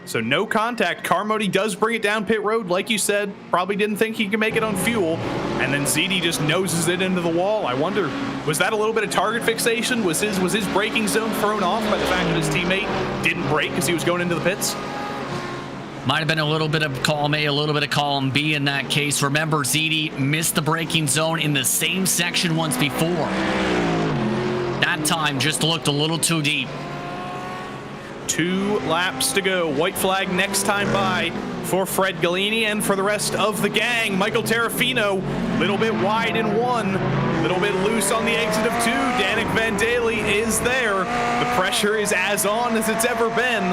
So no contact. Carmody does bring it down pit road, like you said. Probably didn't think he could make it on fuel. And then Ziti just noses it into the wall. I wonder, was that a little bit of target fixation? Was his braking zone thrown off by the fact that his teammate didn't brake as he was going into the pits? Might have been a little bit of column A, a little bit of column B in that case. Remember, Ziti missed the braking zone in the same section once before. That time just looked a little too deep. 2 laps to go. White flag next time by for Fred Gallini and for the rest of the gang. Michael Terrafino, little bit wide in 1, little bit loose on the exit of 2. Danik Van Daly is there. The pressure is as on as it's ever been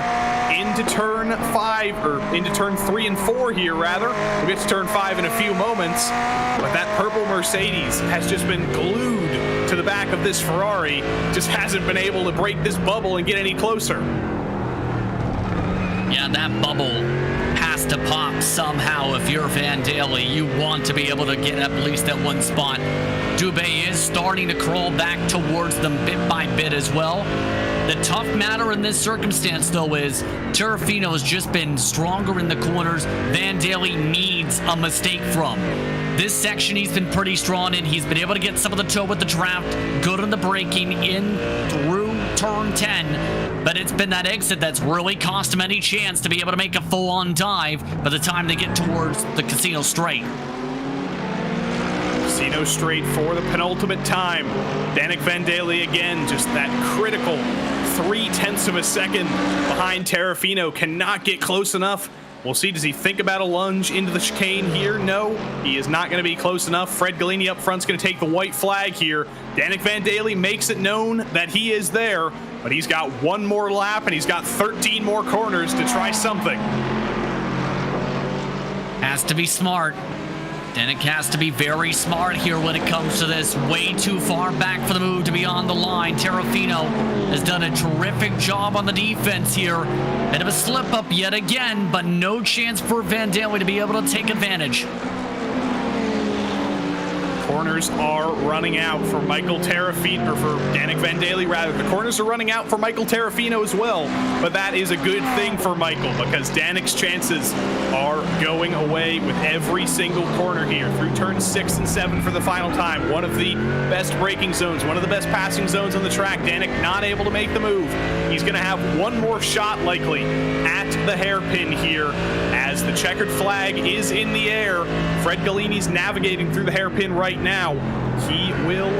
into turn 5, or into turn 3 and 4 here, rather. We'll get to turn 5 in a few moments, but that purple Mercedes has just been glued to the back of this Ferrari, just hasn't been able to break this bubble and get any closer. Yeah, that bubble has to pop somehow. If you're Van Daly, you want to be able to get at least that one spot. Dubé is starting to crawl back towards them bit by bit as well. The tough matter in this circumstance, though, is Terrafino has just been stronger in the corners. Van Daly needs a mistake from. This section he's been pretty strong in. He's been able to get some of the toe with the draft, good on the braking in through turn 10, but it's been that exit that's really cost him any chance to be able to make a full-on dive by the time they get towards the Casino Straight. Casino Straight for the penultimate time. Danik Van Daly again, just that critical 0.3 of a second behind Terrafino, cannot get close enough. We'll see, does he think about a lunge into the chicane here? No, he is not going to be close enough. Fred Gallini up front's going to take the white flag here. Danik Van Daly makes it known that he is there, but he's got 1 more lap and he's got 13 more corners to try something. Has to be smart. Danik has to be very smart here when it comes to this. Way too far back for the move to be on the line. Terrafino has done a terrific job on the defense here. Bit of a slip up yet again, but no chance for Van Daly to be able to take advantage. Corners are running out for Michael Terrafino, or for Danik Van Daly rather. The corners are running out for Michael Terrafino as well, but that is a good thing for Michael because Danik's chances are going away with every single corner here through turns 6 and 7 for the final time. One of the best braking zones, one of the best passing zones on the track. Danik not able to make the move. He's going to have 1 more shot likely at the hairpin here as the checkered flag is in the air. Fred Gallini's navigating through the hairpin right now. He will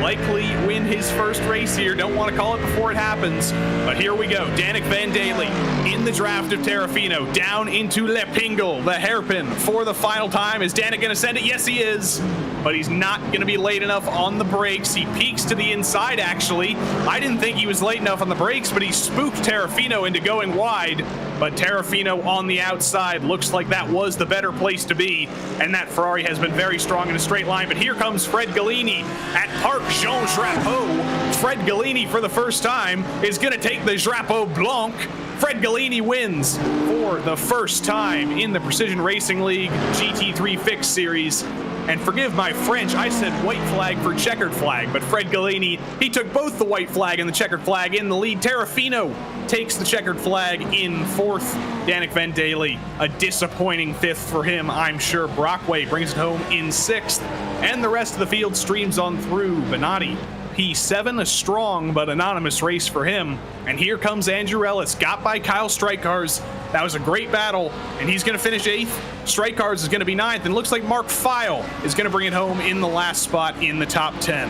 likely win his first race here. Don't want to call it before it happens, but here we go. Danik Van Daly in the draft of Terrafino down into Le Pingle, the hairpin for the final time. Is Danik going to send it? Yes, he is, but he's not going to be late enough on the brakes. He peeks to the inside, actually. I didn't think he was late enough on the brakes, but he spooked Terrafino into going wide. But Terrafino on the outside, looks like that was the better place to be, and that Ferrari has been very strong in a straight line. But here comes Fred Gallini at Parc Jean Drapeau. Fred Gallini, for the first time, is going to take the Drapeau Blanc. Fred Gallini wins for the first time in the Precision Racing League GT3 Fixed Series. And forgive my French, I said white flag for checkered flag, but Fred Gallini, he took both the white flag and the checkered flag in the lead. Terrafino takes the checkered flag in 4th. Danik Van Daly, a disappointing 5th for him, I'm sure. Brockway brings it home in 6th, and the rest of the field streams on through. Benatti, P7, a strong but anonymous race for him. And here comes Andrew Ellis, got by Kyle Strikecars. That was a great battle, and he's going to finish 8th. Strikecars is going to be 9th, and it looks like Mark Feil is going to bring it home in the last spot in the top 10.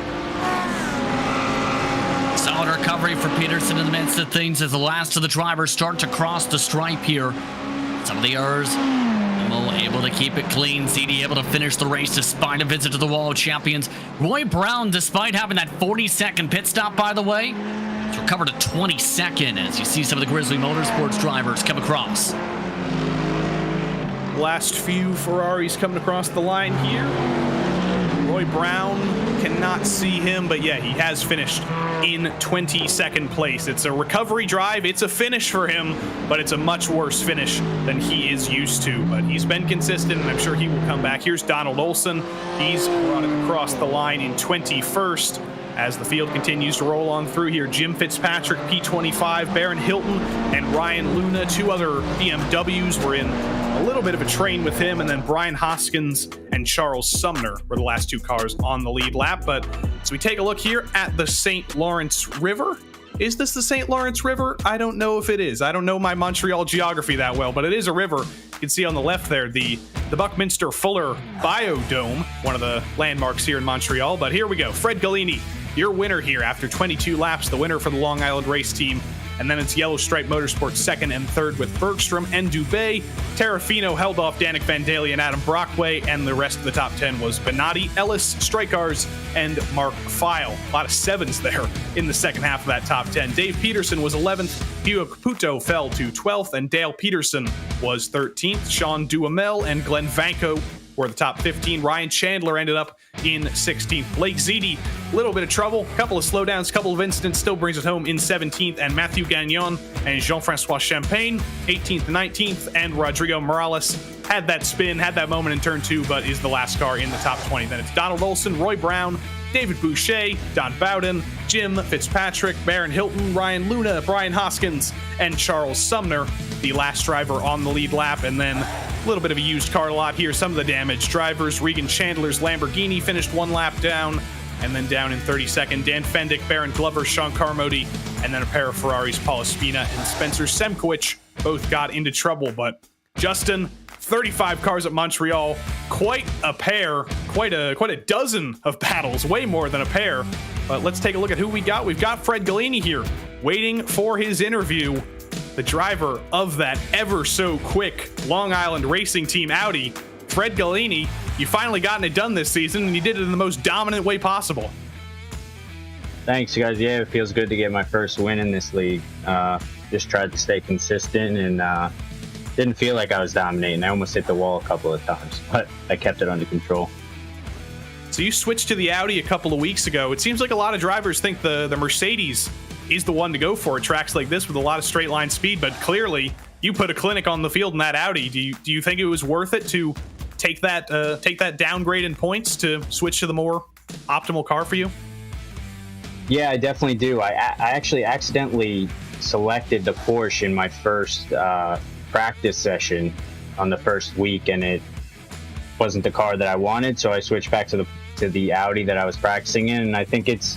Solid recovery for Peterson in the midst of things as the last of the drivers start to cross the stripe here. Some of the errors, able to keep it clean. ZD able to finish the race despite a visit to the wall of champions. Roy Brown, despite having that 40-second pit stop, by the way, has recovered a 22nd as you see some of the Grizzly Motorsports drivers come across. Last few Ferraris coming across the line here. Roy Brown, cannot see him, but yeah, he has finished in 22nd place. It's a recovery drive. It's a finish for him, but it's a much worse finish than he is used to. But he's been consistent, and I'm sure he will come back. Here's Donald Olson. He's brought it across the line in 21st. As the field continues to roll on through here, Jim Fitzpatrick, P25, Baron Hilton, and Ryan Luna, 2 other BMWs were in a little bit of a train with him, and then Brian Hoskins and Charles Sumner were the last 2 cars on the lead lap. But as we take a look here at the St. Lawrence River, is this the St. Lawrence River? I don't know if it is. I don't know my Montreal geography that well, but it is a river. You can see on the left there the Buckminster Fuller Biodome, one of the landmarks here in Montreal. But here we go. Fred Galini, your winner here after 22 laps, the winner for the Long Island race team. And then it's Yellow Stripe Motorsports 2nd and 3rd with Bergstrom and Dubé. Terrafino held off Danik Van Daly and Adam Brockway, and the rest of the top 10 was Benatti, Ellis, Strikecars, and Mark Feil. A lot of 7s there in the second half of that top 10. Dave Peterson was 11th, Hugh Caputo fell to 12th, and Dale Peterson was 13th. Sean Duhamel and Glenn Vanko were the top 15. Ryan Chandler ended up in 16th. Blake Ziti, a little bit of trouble, couple of slowdowns, couple of incidents, still brings it home in 17th. And Matthew Gagnon and Jean-Francois Champagne, 18th and 19th. And Rodrigo Morales had that spin, had that moment in turn 2, but is the last car in the top 20. Then it's Donald Olson, Roy Brown, David Boucher, Don Bowden, Jim Fitzpatrick, Baron Hilton, Ryan Luna, Brian Hoskins, and Charles Sumner, the last driver on the lead lap. And then a little bit of a used car lot here. Some of the damaged drivers. Regan Chandler's Lamborghini finished 1 lap down, and then down in 32nd. Dan Fendick, Baron Glover, Sean Carmody, and then a pair of Ferraris, Paul Espina and Spencer Semkowicz, both got into trouble. But Justin, 35 cars at Montreal, quite a pair, quite a dozen of battles, way more than a pair. But let's take a look at who we got. We've got Fred Galini here, waiting for his interview. The driver of that ever so quick Long Island racing team Audi, Fred Galini. You finally gotten it done this season, and you did it in the most dominant way possible. Thanks, guys. Yeah, it feels good to get my first win in this league. Just tried to stay consistent and didn't feel like I was dominating. I almost hit the wall a couple of times, but I kept it under control. So you switched to the Audi a couple of weeks ago. It seems like a lot of drivers think the Mercedes is the one to go for at tracks like this with a lot of straight line speed, but clearly you put a clinic on the field in that Audi. Do you think it was worth it to take that downgrade in points to switch to the more optimal car for you? Yeah, I definitely do. I actually accidentally selected the Porsche in my first practice session on the first week, and it wasn't the car that I wanted, so I switched back to the Audi that I was practicing in. And I think it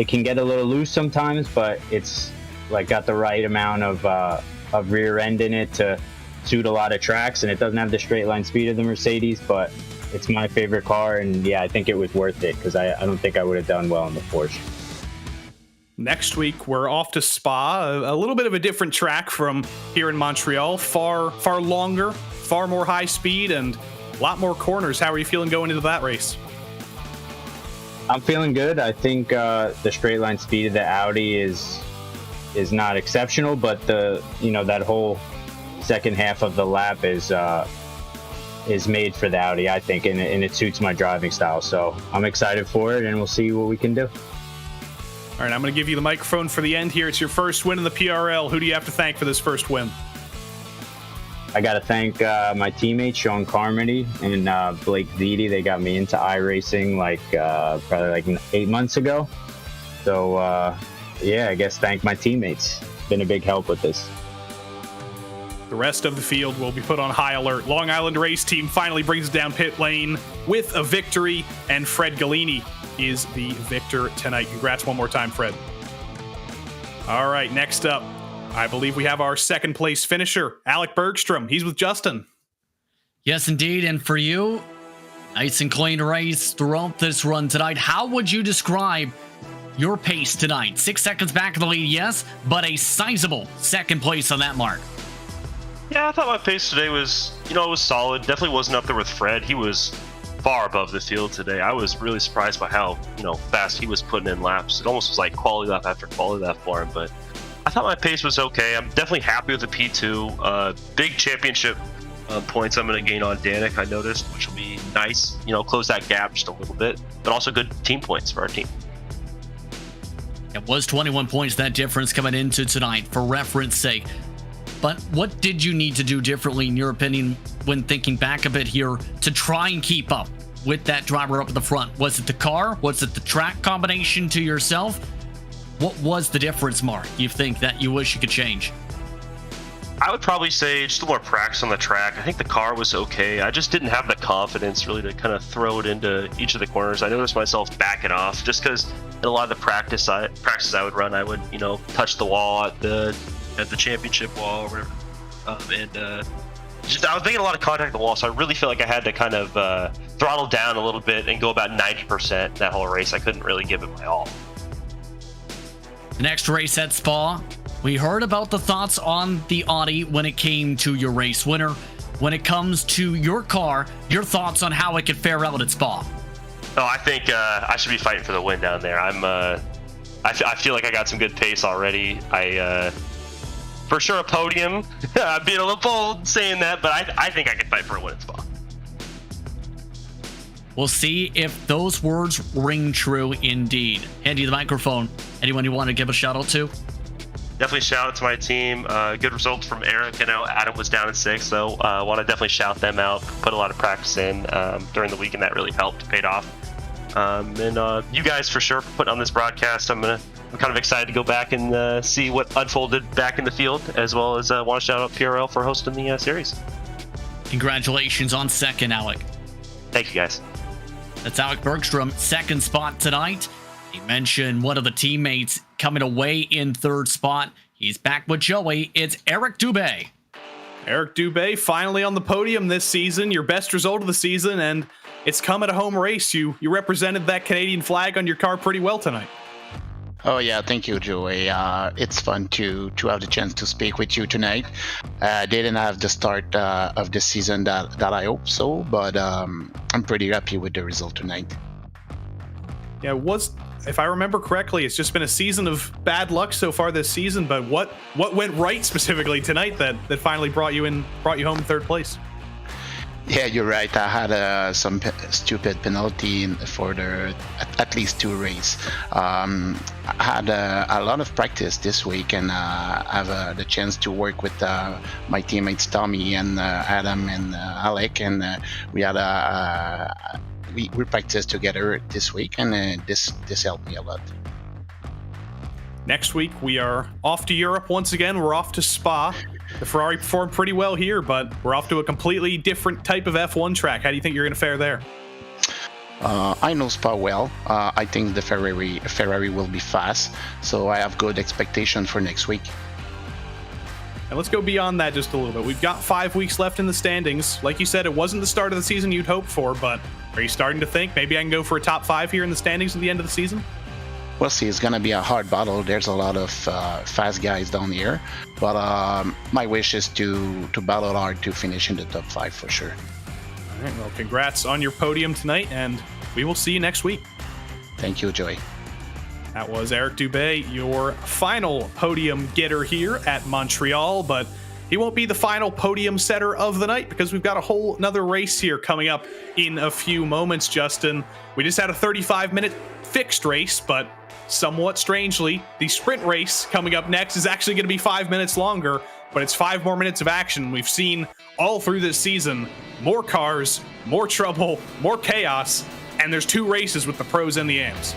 can get a little loose sometimes, but it's like got the right amount of rear end in it to suit a lot of tracks, and it doesn't have the straight line speed of the Mercedes, but it's my favorite car. And yeah, I think it was worth it because I don't think I would have done well in the Porsche. Next week, we're off to Spa, a little bit of a different track from here in Montreal. Far longer, far more high speed, and a lot more corners. How are you feeling going into that race? I'm feeling good. I think the straight line speed of the Audi is not exceptional, but that whole second half of the lap is made for the Audi, I think, and it suits my driving style. So I'm excited for it, and we'll see what we can do. All right, I'm going to give you the microphone for the end here. It's your first win in the PRL. Who do you have to thank for this first win? I got to thank my teammates, Sean Carmody and Blake Ziti. They got me into iRacing probably 8 months ago. So, yeah, I guess thank my teammates. Been a big help with this. The rest of the field will be put on high alert. Long Island race team finally brings it down pit lane with a victory, and Fred Galini is the victor tonight. Congrats one more time, Fred. All right, next up, I believe we have our second place finisher, Alec Bergstrom. He's with Justin. Yes, indeed. And for you, nice and clean race throughout this run tonight. How would you describe your pace tonight? 6 seconds back of the lead, yes, but a sizable second place on that mark. Yeah, I thought my pace today was, it was solid. Definitely wasn't up there with Fred. He was far above the field today. I was really surprised by how, fast he was putting in laps. It almost was like quality lap after quality lap for him, but I thought my pace was okay. I'm definitely happy with the P2. Big championship points I'm going to gain on Danik, I noticed, which will be nice. Close that gap just a little bit, but also good team points for our team. It was 21 points, that difference coming into tonight, for reference sake. But what did you need to do differently, in your opinion, when thinking back a bit here, to try and keep up with that driver up at the front? Was it the car? Was it the track combination to yourself? What was the difference, Mark, you think that you wish you could change? I would probably say just a little more practice on the track. I think the car was okay. I just didn't have the confidence really to kind of throw it into each of the corners. I noticed myself backing off just because in a lot of the practices I would run, I would, touch the wall at the championship wall or whatever. I was making a lot of contact at the wall, so I really feel like I had to kind of throttle down a little bit and go about 90% that whole race. I couldn't really give it my all. The next race at Spa, we heard about the thoughts on the Audi when it came to your race winner. When it comes to your car, your thoughts on how it could fare out at Spa? Oh, I think I should be fighting for the win down there. I feel like I got some good pace already. For sure a podium. I'm being a little bold saying that, but I think I can fight for a win at Spa. We'll see if those words ring true indeed. Hand you the microphone. Anyone you want to give a shout out to? Definitely shout out to my team. Good results from Eric. I know Adam was down in 6th, so I want to definitely shout them out. Put a lot of practice in during the week, and that really helped, paid off. And you guys for sure for putting on this broadcast. I'm kind of excited to go back and see what unfolded back in the field, as well as want to shout out PRL for hosting the series. Congratulations on second, Alec. Thank you, guys. That's Alec Bergstrom, second spot tonight. He mentioned one of the teammates coming away in third spot. He's back with Joey. It's Eric Dubé. Eric Dubé finally on the podium this season, your best result of the season, and it's come at a home race. You represented that Canadian flag on your car pretty well tonight. Oh yeah, thank you, Joey. It's fun to have the chance to speak with you tonight. Didn't have the start of the season that I hope so, but I'm pretty happy with the result tonight. Yeah, if I remember correctly, it's just been a season of bad luck so far this season. But what went right specifically tonight that finally brought you home in third place? Yeah, you're right. I had some stupid penalty for at least 2 races. I had a lot of practice this week, and I have the chance to work with my teammates Tommy and Adam and Alec, and we had we practiced together this week, and this helped me a lot. Next week we are off to Europe once again. We're off to Spa. The Ferrari performed pretty well here, but we're off to a completely different type of F1 track. How do you think you're going to fare there? I know Spa well. I think the Ferrari will be fast, so I have good expectation for next week. And let's go beyond that just a little bit. We've got 5 weeks left in the standings. Like you said, it wasn't the start of the season you'd hoped for, but are you starting to think maybe I can go for a top 5 here in the standings at the end of the season? We'll see. It's going to be a hard battle. There's a lot of fast guys down here, but my wish is to battle hard to finish in the top 5 for sure. All right, well, congrats on your podium tonight, and we will see you next week. Thank you, Joey. That was Eric Dubé, your final podium getter here at Montreal, but he won't be the final podium setter of the night because we've got a whole nother race here coming up in a few moments, Justin. We just had a 35-minute fixed race, but somewhat strangely, the sprint race coming up next is actually going to be 5 minutes longer, but it's 5 more minutes of action. We've seen all through this season more cars, more trouble, more chaos, and there's 2 races with the pros and the AMs.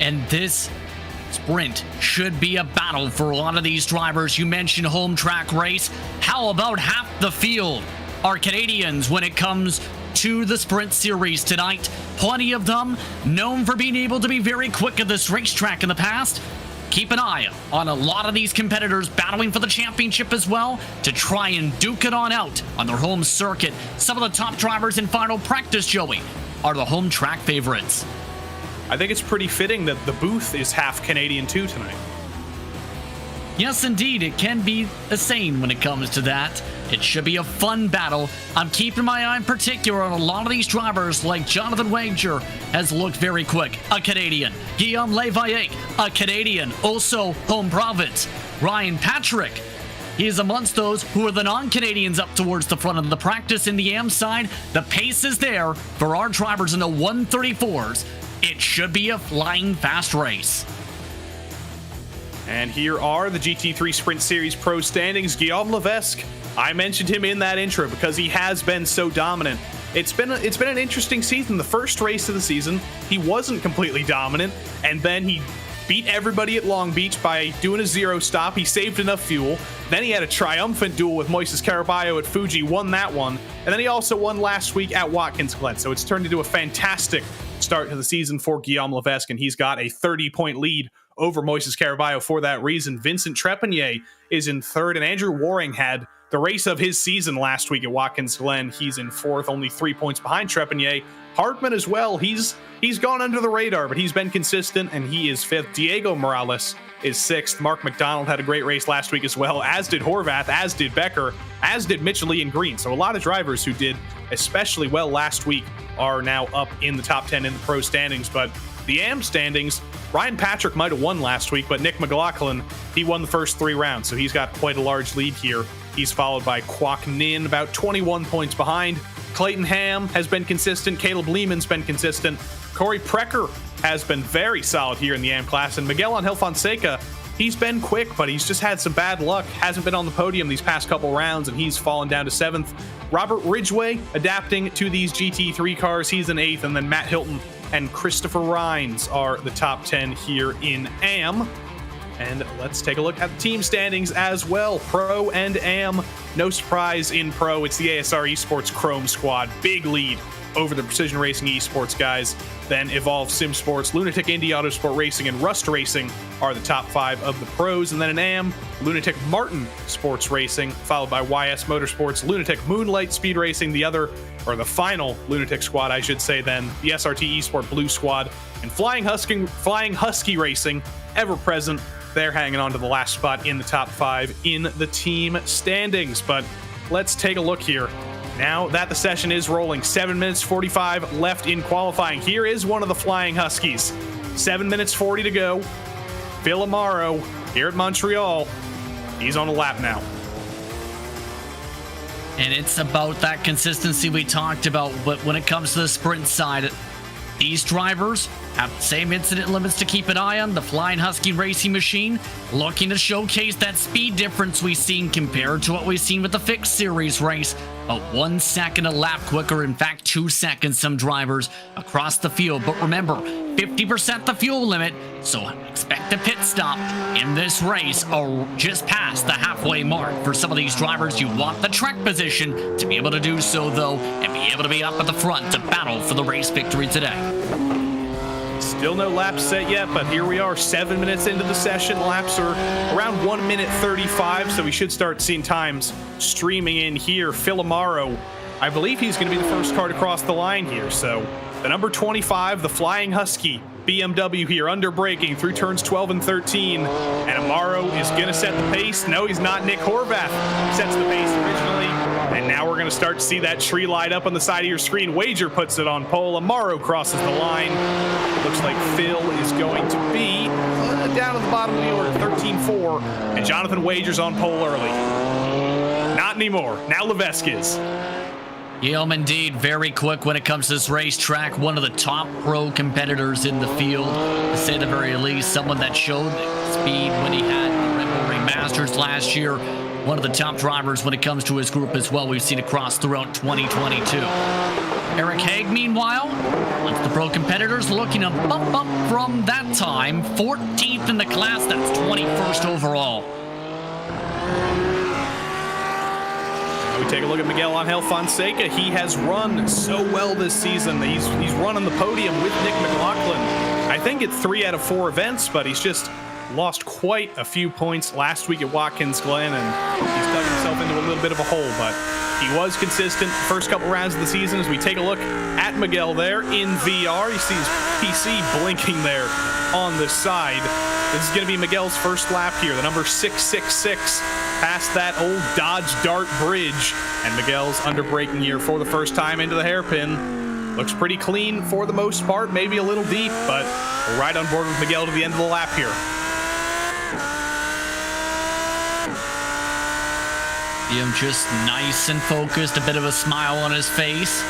And this sprint should be a battle for a lot of these drivers. You mentioned home track race. How about half the field are Canadians when it comes to the Sprint Series tonight. Plenty of them known for being able to be very quick at this racetrack in the past. Keep an eye on a lot of these competitors battling for the championship as well to try and duke it on out on their home circuit. Some of the top drivers in final practice, Joey, are the home track favorites. I think it's pretty fitting that the booth is half Canadian too tonight. Yes, indeed, it can be the same when it comes to that. It should be a fun battle. I'm keeping my eye in particular on a lot of these drivers, like Jonathan Wager has looked very quick, a Canadian. Guillaume Levaillé, a Canadian, also home province. Ryan Patrick, he is amongst those who are the non-Canadians up towards the front of the practice in the AM side. The pace is there for our drivers in the 134s. It should be a flying fast race. And here are the GT3 Sprint Series Pro standings. Guillaume Levesque, I mentioned him in that intro because he has been so dominant. It's been an interesting season. The first race of the season, he wasn't completely dominant, and then he beat everybody at Long Beach by doing a zero stop. He saved enough fuel. Then he had a triumphant duel with Moises Caraballo at Fuji, won that one, and then he also won last week at Watkins Glen. So it's turned into a fantastic start to the season for Guillaume Levesque, and he's got a 30-point lead over Moises Caraballo for that reason. Vincent Trepanier is in third, and Andrew Waring had the race of his season last week at Watkins Glen. He's in fourth, only 3 points behind Trepanier. Hartman as well. He's gone under the radar, but he's been consistent, and he is fifth. Diego Morales is sixth. Mark McDonald had a great race last week as well, as did Horvath, as did Becker, as did Mitchell Ian Green. So a lot of drivers who did especially well last week are now up in the top 10 in the pro standings. But the AM standings, Ryan Patrick might have won last week, but Nick McLaughlin, he won the first 3 rounds, so he's got quite a large lead here. He's followed by Kwok Nin, about 21 points behind. Clayton Ham has been consistent. Caleb Lehman's been consistent. Corey Precker has been very solid here in the AM class. And Miguel Angel Fonseca, he's been quick, but he's just had some bad luck. Hasn't been on the podium these past couple rounds, and he's fallen down to 7th. Robert Ridgway adapting to these GT3 cars. He's in 8th, and then Matt Hilton and Christopher Rhines are the top 10 here in AM. And let's take a look at the team standings as well. Pro and AM. No surprise in Pro. It's the ASR Esports Chrome squad. Big lead over the Precision Racing Esports guys. Then Evolve Sim Sports, Lunatic Indy Autosport Racing, and Rust Racing are the top 5 of the pros. And then in AM, Lunatic Martin Sports Racing, followed by YS Motorsports, Lunatic Moonlight Speed Racing, the final Lunatic squad, I should say, then the SRT Esport Blue squad, and Flying Husky Racing, ever present. They're hanging on to the last spot in the top 5 in the team standings. But let's take a look here. Now that the session is rolling, 7 minutes 45 left in qualifying. Here is one of the Flying Huskies. 7 minutes 40 to go. Phil Amaro here at Montreal. He's on a lap now. And it's about that consistency we talked about, but when it comes to the sprint side, these drivers have the same incident limits to keep an eye on. The Flying Husky Racing Machine looking to showcase that speed difference we've seen compared to what we've seen with the Fixed Series race. About 1 second a lap quicker, in fact 2 seconds some drivers across the field. But remember, 50% the fuel limit, so expect a pit stop in this race or just past the halfway mark. For some of these drivers, you want the track position to be able to do so though, and be able to be up at the front to battle for the race victory today. Still no laps set yet, but here we are 7 minutes into the session. Laps are around 1 minute 35, so we should start seeing times streaming in here. Phil Amaro, I believe he's going to be the first car to cross the line here. So the number 25, the Flying Husky BMW here, under braking through turns 12 and 13. And Amaro is going to set the pace. No, he's not. Nick Horvath sets the pace originally. And now we're going to start to see that tree light up on the side of your screen. Wager puts it on pole. Amaro crosses the line. Looks like Phil is going to be down at the bottom of the order, 13-4. And Jonathan Wager's on pole early. Not anymore. Now Levesque is. Guillaume, indeed, very quick when it comes to this racetrack. One of the top pro competitors in the field, to say the very least. Someone that showed speed when he had the Red Bull Ring Masters last year. One of the top drivers when it comes to his group as well. We've seen across throughout 2022. Eric Haig, meanwhile, with the pro competitors looking to bump up from that time. 14th in the class, that's 21st overall. We take a look at Miguel Angel Fonseca. He has run so well this season. He's run on the podium with Nick McLaughlin. I think it's 3 out of 4 events, but he's just lost quite a few points last week at Watkins Glen, and he's dug himself into a little bit of a hole, but he was consistent first couple rounds of the season. As we take a look at Miguel there in VR, you see his PC blinking there on the side. This is going to be Miguel's first lap here, the number 666, past that old Dodge Dart Bridge, and Miguel's under-braking here for the first time into the hairpin. Looks pretty clean for the most part, maybe a little deep, but we're right on board with Miguel to the end of the lap here. See him just nice and focused, a bit of a smile on his face.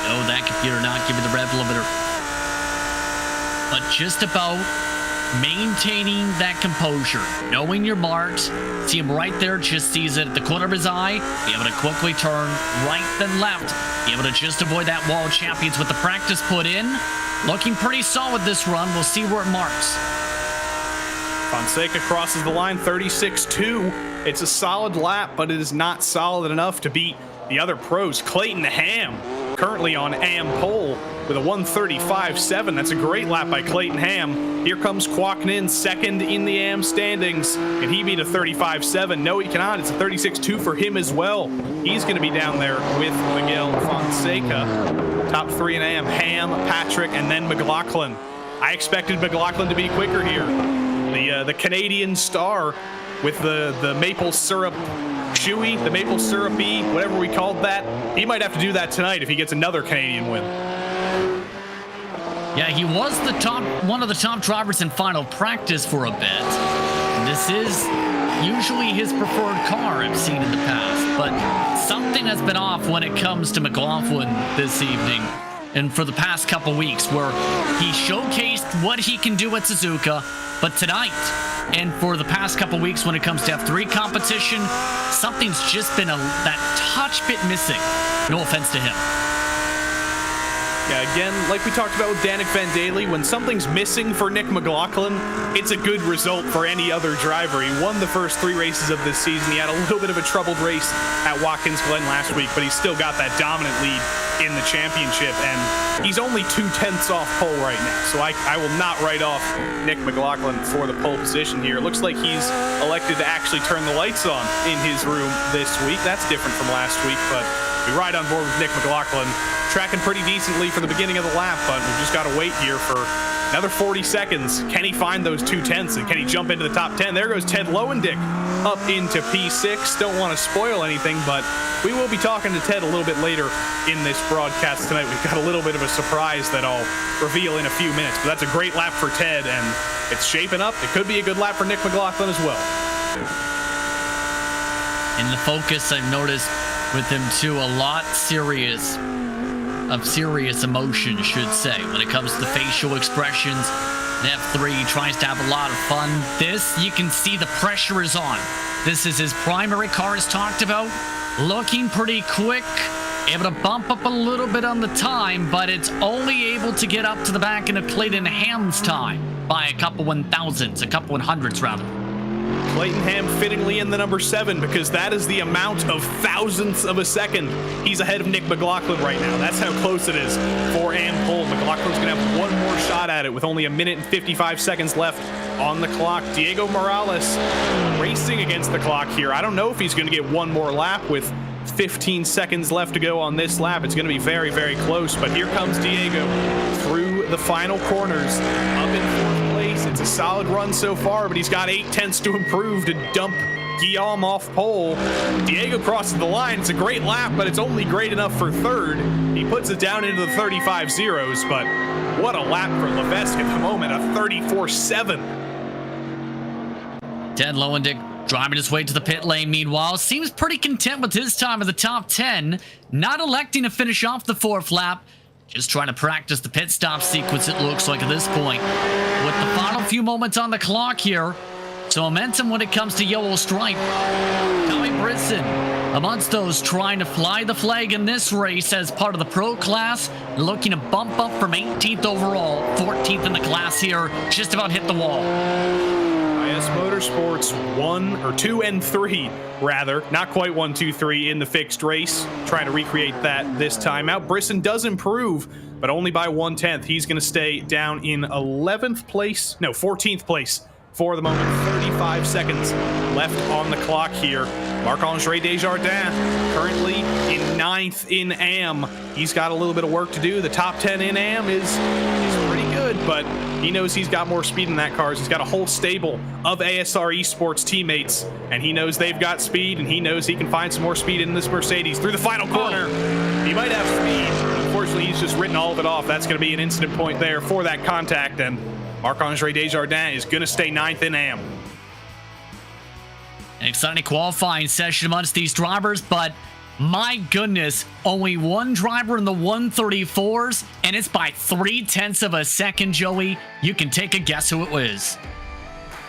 No, that computer not giving the rev limiter. But just about maintaining that composure, knowing your marks. See him right there, just sees it at the corner of his eye, be able to quickly turn right then left, be able to just avoid that wall of champions with the practice put in. Looking pretty solid this run. We'll see where it marks. Fonseca crosses the line 36-2. It's a solid lap, but it is not solid enough to beat the other pros. Clayton Ham currently on AM pole with a 1:35.7. That's a great lap by Clayton Ham. Here comes Kwok Nin, second in the AM standings. Can he beat a 35.7? No, he cannot. It's a 36.2 for him as well. He's going to be down there with Miguel Fonseca. Top 3 in AM, Ham, Patrick, and then McLaughlin. I expected McLaughlin to be quicker here. The Canadian star with the maple syrup chewy, the maple syrupy, whatever we called that. He might have to do that tonight if he gets another Canadian win. Yeah, he was one of the top drivers in final practice for a bit. This is usually his preferred car I've seen in the past, but something has been off when it comes to McLaughlin this evening and for the past couple weeks, where he showcased what he can do at Suzuka, but tonight and for the past couple weeks when it comes to F3 competition, something's just been that touch bit missing. No offense to him. Yeah, again, like we talked about with Danik Van Daly, when something's missing for Nick McLaughlin, it's a good result for any other driver. He won the first 3 races of this season. He had a little bit of a troubled race at Watkins Glen last week, but he's still got that dominant lead in the championship, and he's only 2/10 off pole right now. So I will not write off Nick McLaughlin for the pole position here. It looks like he's elected to actually turn the lights on in his room this week. That's different from last week, but we ride on board with Nick McLaughlin. Tracking pretty decently for the beginning of the lap, but we've just got to wait here for another 40 seconds. Can he find those 2/10s, and can he jump into the top 10? There goes Ted Lowendick up into P6. Don't want to spoil anything, but we will be talking to Ted a little bit later in this broadcast tonight. We've got a little bit of a surprise that I'll reveal in a few minutes, but that's a great lap for Ted, and it's shaping up. It could be a good lap for Nick McLaughlin as well. In the focus, I've noticed with him too, a lot of serious emotion, should say, when it comes to the facial expressions. In F3, he tries to have a lot of fun. This, you can see the pressure is on. This is his primary car, as talked about. Looking pretty quick, able to bump up a little bit on the time, but it's only able to get up to the back end of Clayton Ham's time by a couple 100s rather. Clayton Ham fittingly in the number 7, because that is the amount of thousandths of a second he's ahead of Nick McLaughlin right now. That's how close it is for AM pole. McLaughlin's going to have one more shot at it with only 1 minute and 55 seconds left on the clock. Diego Morales racing against the clock here. I don't know if he's going to get one more lap with 15 seconds left to go on this lap. It's going to be very, very close, but here comes Diego through the final corners, up in 4th place. It's a solid run so far, but he's got 8/10 to improve to dump Guillaume off pole. Diego crosses the line. It's a great lap, but it's only great enough for 3rd. He puts it down into the 35 zeros, but what a lap for Levesque at the moment, a 34.7. Ted Lowendick driving his way to the pit lane, meanwhile, seems pretty content with his time in the top 10, not electing to finish off the 4th lap, just trying to practice the pit stop sequence, it looks like at this point. With the final few moments on the clock here, so momentum when it comes to yellow stripe. Tommy Brisson amongst those trying to fly the flag in this race as part of the pro class, looking to bump up from 18th overall, 14th in the class here, just about hit the wall. IS Motor Motorsports 2 and 3, rather. Not quite 1, 2, 3 in the fixed race. Trying to recreate that this time out. Brisson does improve, but only by 1/10. He's going to stay down in 14th place for the moment. 35 seconds left on the clock here. Marc-Andre Desjardins currently in 9th in AM. He's got a little bit of work to do. The top 10 in AM is pretty good, but he knows he's got more speed in that car. He's got a whole stable of ASR Esports teammates, and he knows they've got speed, and he knows he can find some more speed in this Mercedes. Through the final corner, he might have speed. Unfortunately, he's just written all of it off. That's going to be an incident point there for that contact, and Marc-Andre Desjardins is going to stay 9th in AM. An exciting qualifying session amongst these drivers, but my goodness, only one driver in the 134s, and it's by 0.3 of a second, Joey. You can take a guess who it was.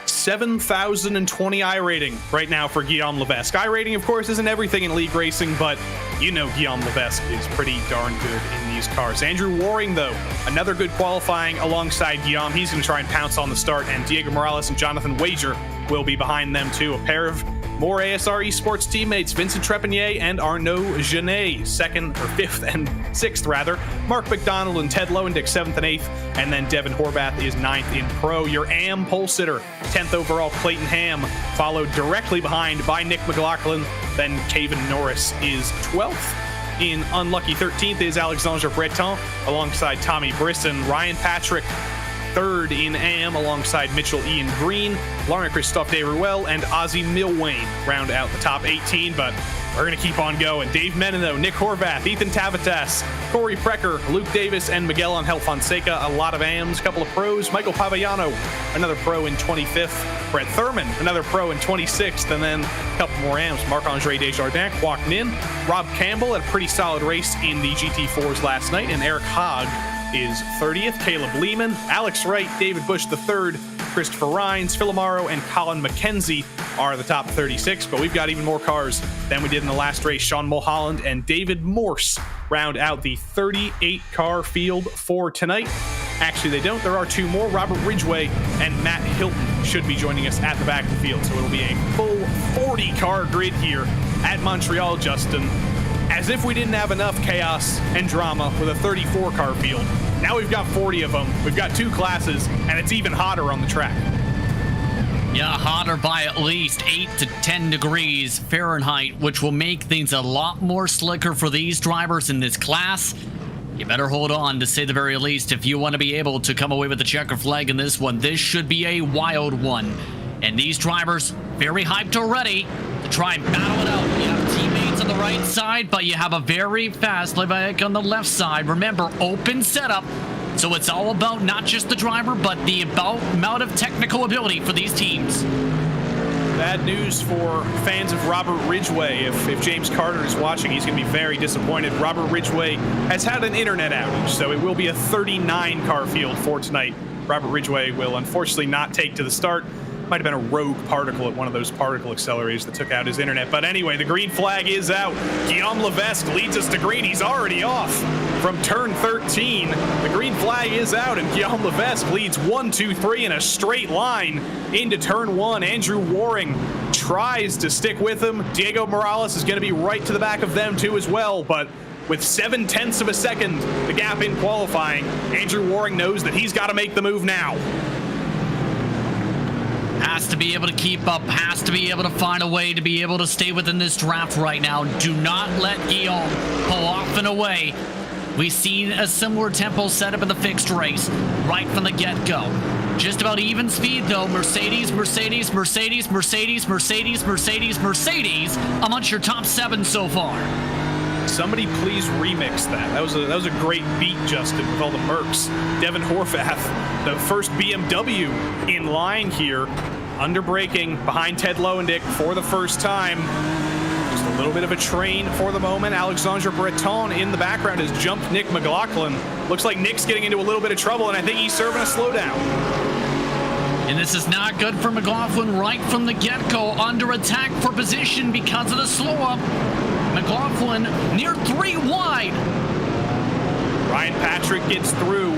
7,020 iRating right now for Guillaume Levesque. iRating, of course, isn't everything in league racing, but you know Guillaume Levesque is pretty darn good in these cars. Andrew Waring, though, another good qualifying alongside Guillaume. He's going to try and pounce on the start, and Diego Morales and Jonathan Wager will be behind them, too. A pair of more ASR Esports teammates, Vincent Trepanier and Arnaud Genet, 5th and 6th, rather. Mark McDonald and Ted Lowendick, 7th and 8th. And then Devin Horvath is 9th in Pro. Your AM pole sitter, 10th overall, Clayton Ham, followed directly behind by Nick McLaughlin. Then Caven Norris is 12th. In unlucky 13th is Alexandre Breton alongside Tommy Brisson. Ryan Patrick, 3rd in AM alongside Mitchell Ian Green. Lauren Christophe Desruelle and Ozzy Milwain round out the top 18, but we're going to keep on going. Dave Menino, Nick Horvath, Ethan Tavetas, Corey Precker, Luke Davis, and Miguel Angel Fonseca. A lot of AMs, a couple of pros. Michael Paviano, another pro in 25th. Brett Thurman, another pro in 26th. And then a couple more AMs. Marc-Andre Desjardins, Kwok Nin. Rob Campbell had a pretty solid race in the GT4s last night. And Eric Haag is 30th. Caleb Lehman, Alex Wright, David Bush III, Christopher Rhines, Phil Amaro, and Colin McKenzie are the top 36, but we've got even more cars than we did in the last race. Sean Mulholland and David Morse round out the 38-car field for tonight. Actually, they don't. There are two more. Robert Ridgway and Matt Hilton should be joining us at the back of the field, so it'll be a full 40-car grid here at Montreal, Justin. As if we didn't have enough chaos and drama with a 34-car field. Now we've got 40 of them. We've got two classes, and it's even hotter on the track. Yeah, hotter by at least 8 to 10 degrees Fahrenheit, which will make things a lot more slicker for these drivers in this class. You better hold on, to say the very least, if you want to be able to come away with the checker flag in this one. This should be a wild one. And these drivers, very hyped already to try and battle it out. You have teammates on the right side, but you have a very fast Levac on the left side. Remember, open setup. So it's all about not just the driver, but the amount of technical ability for these teams. Bad news for fans of Robert Ridgway. If James Carter is watching, he's going to be very disappointed. Robert Ridgway has had an internet outage, so it will be a 39-car field for tonight. Robert Ridgway will unfortunately not take to the start. Might have been a rogue particle at one of those particle accelerators that took out his internet. But anyway, the green flag is out. Guillaume Levesque leads us to green. He's already off from turn 13. The green flag is out, and Guillaume Levesque leads 1, 2, 3 in a straight line into turn 1. Andrew Waring tries to stick with him. Diego Morales is going to be right to the back of them too as well, but with 0.7 of a second, the gap in qualifying, Andrew Waring knows that he's got to make the move now. Has to be able to keep up, has to be able to find a way to be able to stay within this draft right now. Do not let Guillaume pull off and away. We've seen a similar tempo setup in the fixed race right from the get-go. Just about even speed, though. Mercedes, Mercedes, Mercedes, Mercedes, Mercedes, Mercedes, Mercedes amongst your top 7 so far. Somebody please remix that. That was a great beat, Justin, with all the Mercs. Devin Horvath, the first BMW in line here, under braking behind Ted Lowendick for the first time. Just a little bit of a train for the moment. Alexandre Breton in the background has jumped Nick McLaughlin. Looks like Nick's getting into a little bit of trouble, and I think he's serving a slowdown. And this is not good for McLaughlin right from the get-go. Under attack for position because of the slow-up. McLaughlin near 3 wide. Ryan Patrick gets through.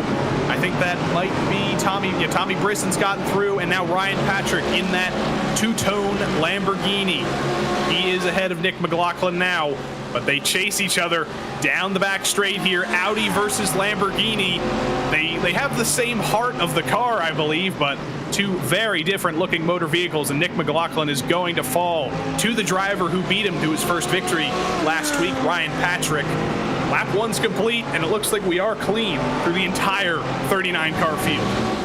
I think that might be Tommy. Yeah, Tommy Brisson's gotten through, and now Ryan Patrick in that two-tone Lamborghini. He is ahead of Nick McLaughlin now, but they chase each other down the back straight here. Audi versus Lamborghini. They have the same heart of the car, I believe, but two very different looking motor vehicles, and Nick McLaughlin is going to fall to the driver who beat him to his first victory last week, Ryan Patrick. Lap 1's complete, and it looks like we are clean through the entire 39-car field.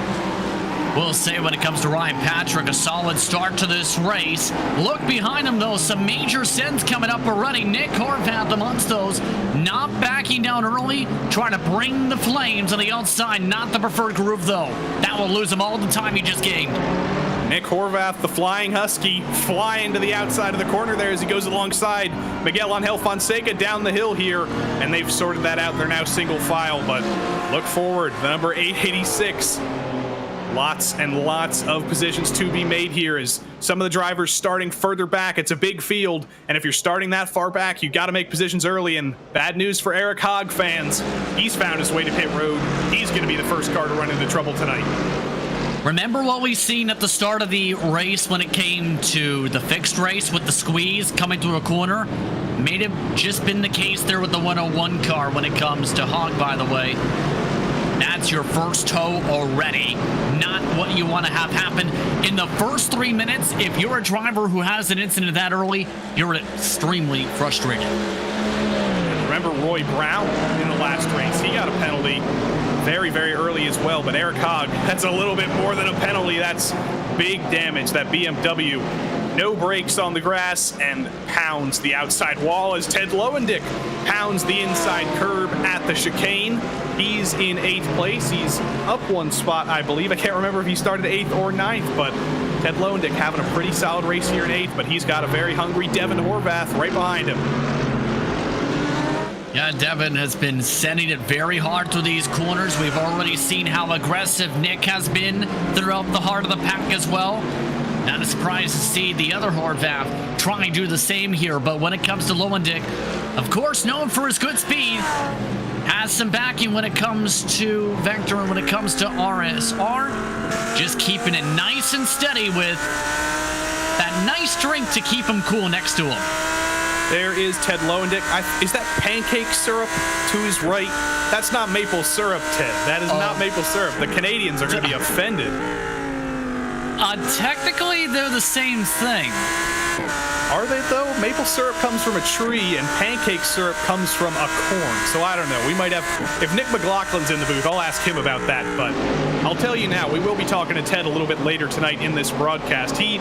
We'll say when it comes to Ryan Patrick, a solid start to this race. Look behind him, though, some major sends coming up already. Nick Horvath amongst those, not backing down early, trying to bring the flames on the outside, not the preferred groove, though. That will lose him all the time he just gained. Nick Horvath, the Flying Husky, flying to the outside of the corner there as he goes alongside Miguel Angel Fonseca down the hill here, and they've sorted that out. They're now single file, but look forward, the number 886. Lots and lots of positions to be made here as some of the drivers starting further back. It's a big field, and if you're starting that far back, you got to make positions early, and bad news for Eric Haag fans. He's found his way to pit road. He's going to be the first car to run into trouble tonight. Remember what we've seen at the start of the race when it came to the fixed race with the squeeze coming through a corner? May have just been the case there with the 101 car when it comes to Haag, by the way. That's your first tow already. Not what you want to have happen in the first 3 minutes. If you're a driver who has an incident that early, you're extremely frustrated. Remember Roy Brown in the last race? He got a penalty very, very early as well. But Eric Haag, that's a little bit more than a penalty. That's big damage. That BMW, no brakes on the grass and pounds the outside wall as Ted Lowendick pounds the inside curb at the chicane. He's in 8th place. He's up one spot, I believe. I can't remember if he started 8th or 9th, but Ted Lowendick having a pretty solid race here in 8th, but he's got a very hungry Devin Horvath right behind him. Yeah, Devin has been sending it very hard through these corners. We've already seen how aggressive Nick has been throughout the heart of the pack as well. Not a surprise to see the other Horvath trying to do the same here, but when it comes to Lowendick, of course, known for his good speed, has some backing when it comes to Vector and when it comes to RSR. Just keeping it nice and steady with that nice drink to keep him cool next to him. There is Ted Lowendick. Is that pancake syrup to his right? That's not maple syrup, Ted. That is not maple syrup. The Canadians are going to be offended. Technically, they're the same thing. Are they, though? Maple syrup comes from a tree, and pancake syrup comes from a corn. So I don't know. We might have... If Nick McLaughlin's in the booth, I'll ask him about that. But I'll tell you now, we will be talking to Ted a little bit later tonight in this broadcast. He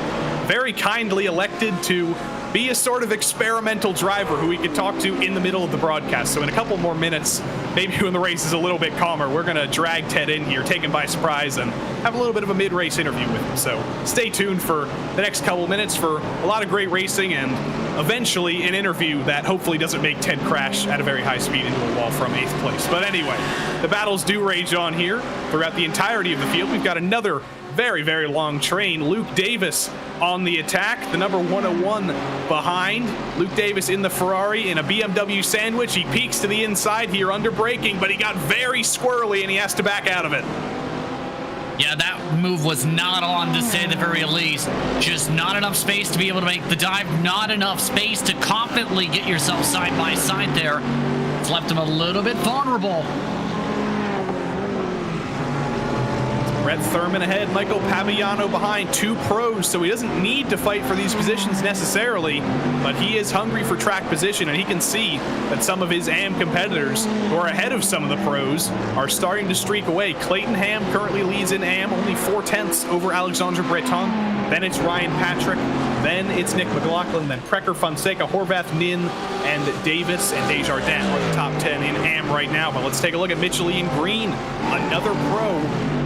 very kindly elected to be a sort of experimental driver who we could talk to in the middle of the broadcast. So in a couple more minutes, maybe when the race is a little bit calmer, we're going to drag Ted in here, take him by surprise, and have a little bit of a mid-race interview with him. So stay tuned for the next couple minutes for a lot of great racing and eventually an interview that hopefully doesn't make Ted crash at a very high speed into a wall from 8th place. But anyway, the battles do rage on here throughout the entirety of the field. We've got another very, very long train. Luke Davis on the attack, the number 101 behind. Luke Davis in the Ferrari in a BMW sandwich. He peeks to the inside here under braking, but he got very squirrely and he has to back out of it. Yeah, that move was not on, to say the very least. Just not enough space to be able to make the dive, not enough space to confidently get yourself side by side there. It's left him a little bit vulnerable. Brett Thurman ahead, Michael Paviano behind, 2 pros, so he doesn't need to fight for these positions necessarily, but he is hungry for track position, and he can see that some of his AM competitors who are ahead of some of the pros are starting to streak away. Clayton Ham currently leads in AM, only 4/10 over Alexandre Breton. Then it's Ryan Patrick, then it's Nick McLaughlin, then Precker, Fonseca, Horvath, Nin, and Davis and Desjardins are the top 10 in AM right now. But let's take a look at Micheline Green, another pro,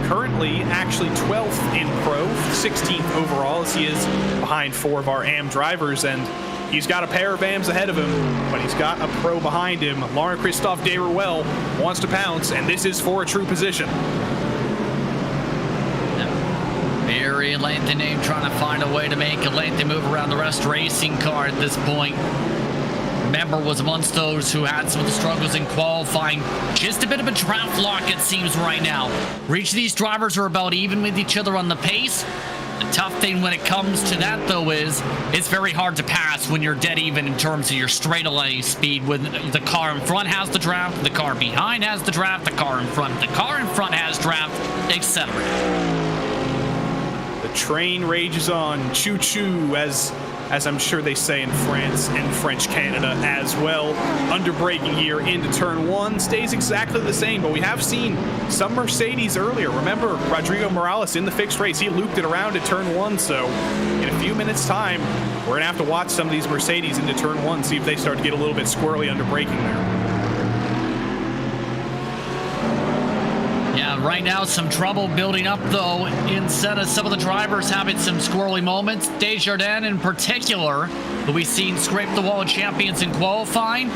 currently actually 12th in pro, 16th overall, as he is behind 4 of our AM drivers, and he's got a pair of AMs ahead of him, but he's got a pro behind him. Laurent Christophe Deruel wants to pounce, and this is for a true position. Very lengthy name, trying to find a way to make a lengthy move around the rest racing car at this point. remember, was amongst those who had some of the struggles in qualifying. Just a bit of a draft lock, it seems, right now. Each of these drivers are about even with each other on the pace. The tough thing when it comes to that, though, is it's very hard to pass when you're dead even in terms of your straightaway speed. When the car in front has the draft, the car behind has the draft, the car in front has draft, etc. The train rages on, choo-choo, as I'm sure they say in France and French Canada as well. Under braking gear into turn 1 stays exactly the same, but we have seen some Mercedes earlier. Remember, Rodrigo Morales in the fixed race, he looped it around at turn 1, so in a few minutes' time, we're going to have to watch some of these Mercedes into turn 1, see if they start to get a little bit squirrely under braking there. Yeah, right now some trouble building up, though, instead of some of the drivers having some squirrely moments. Desjardins in particular, who we've seen scrape the wall of champions in qualifying,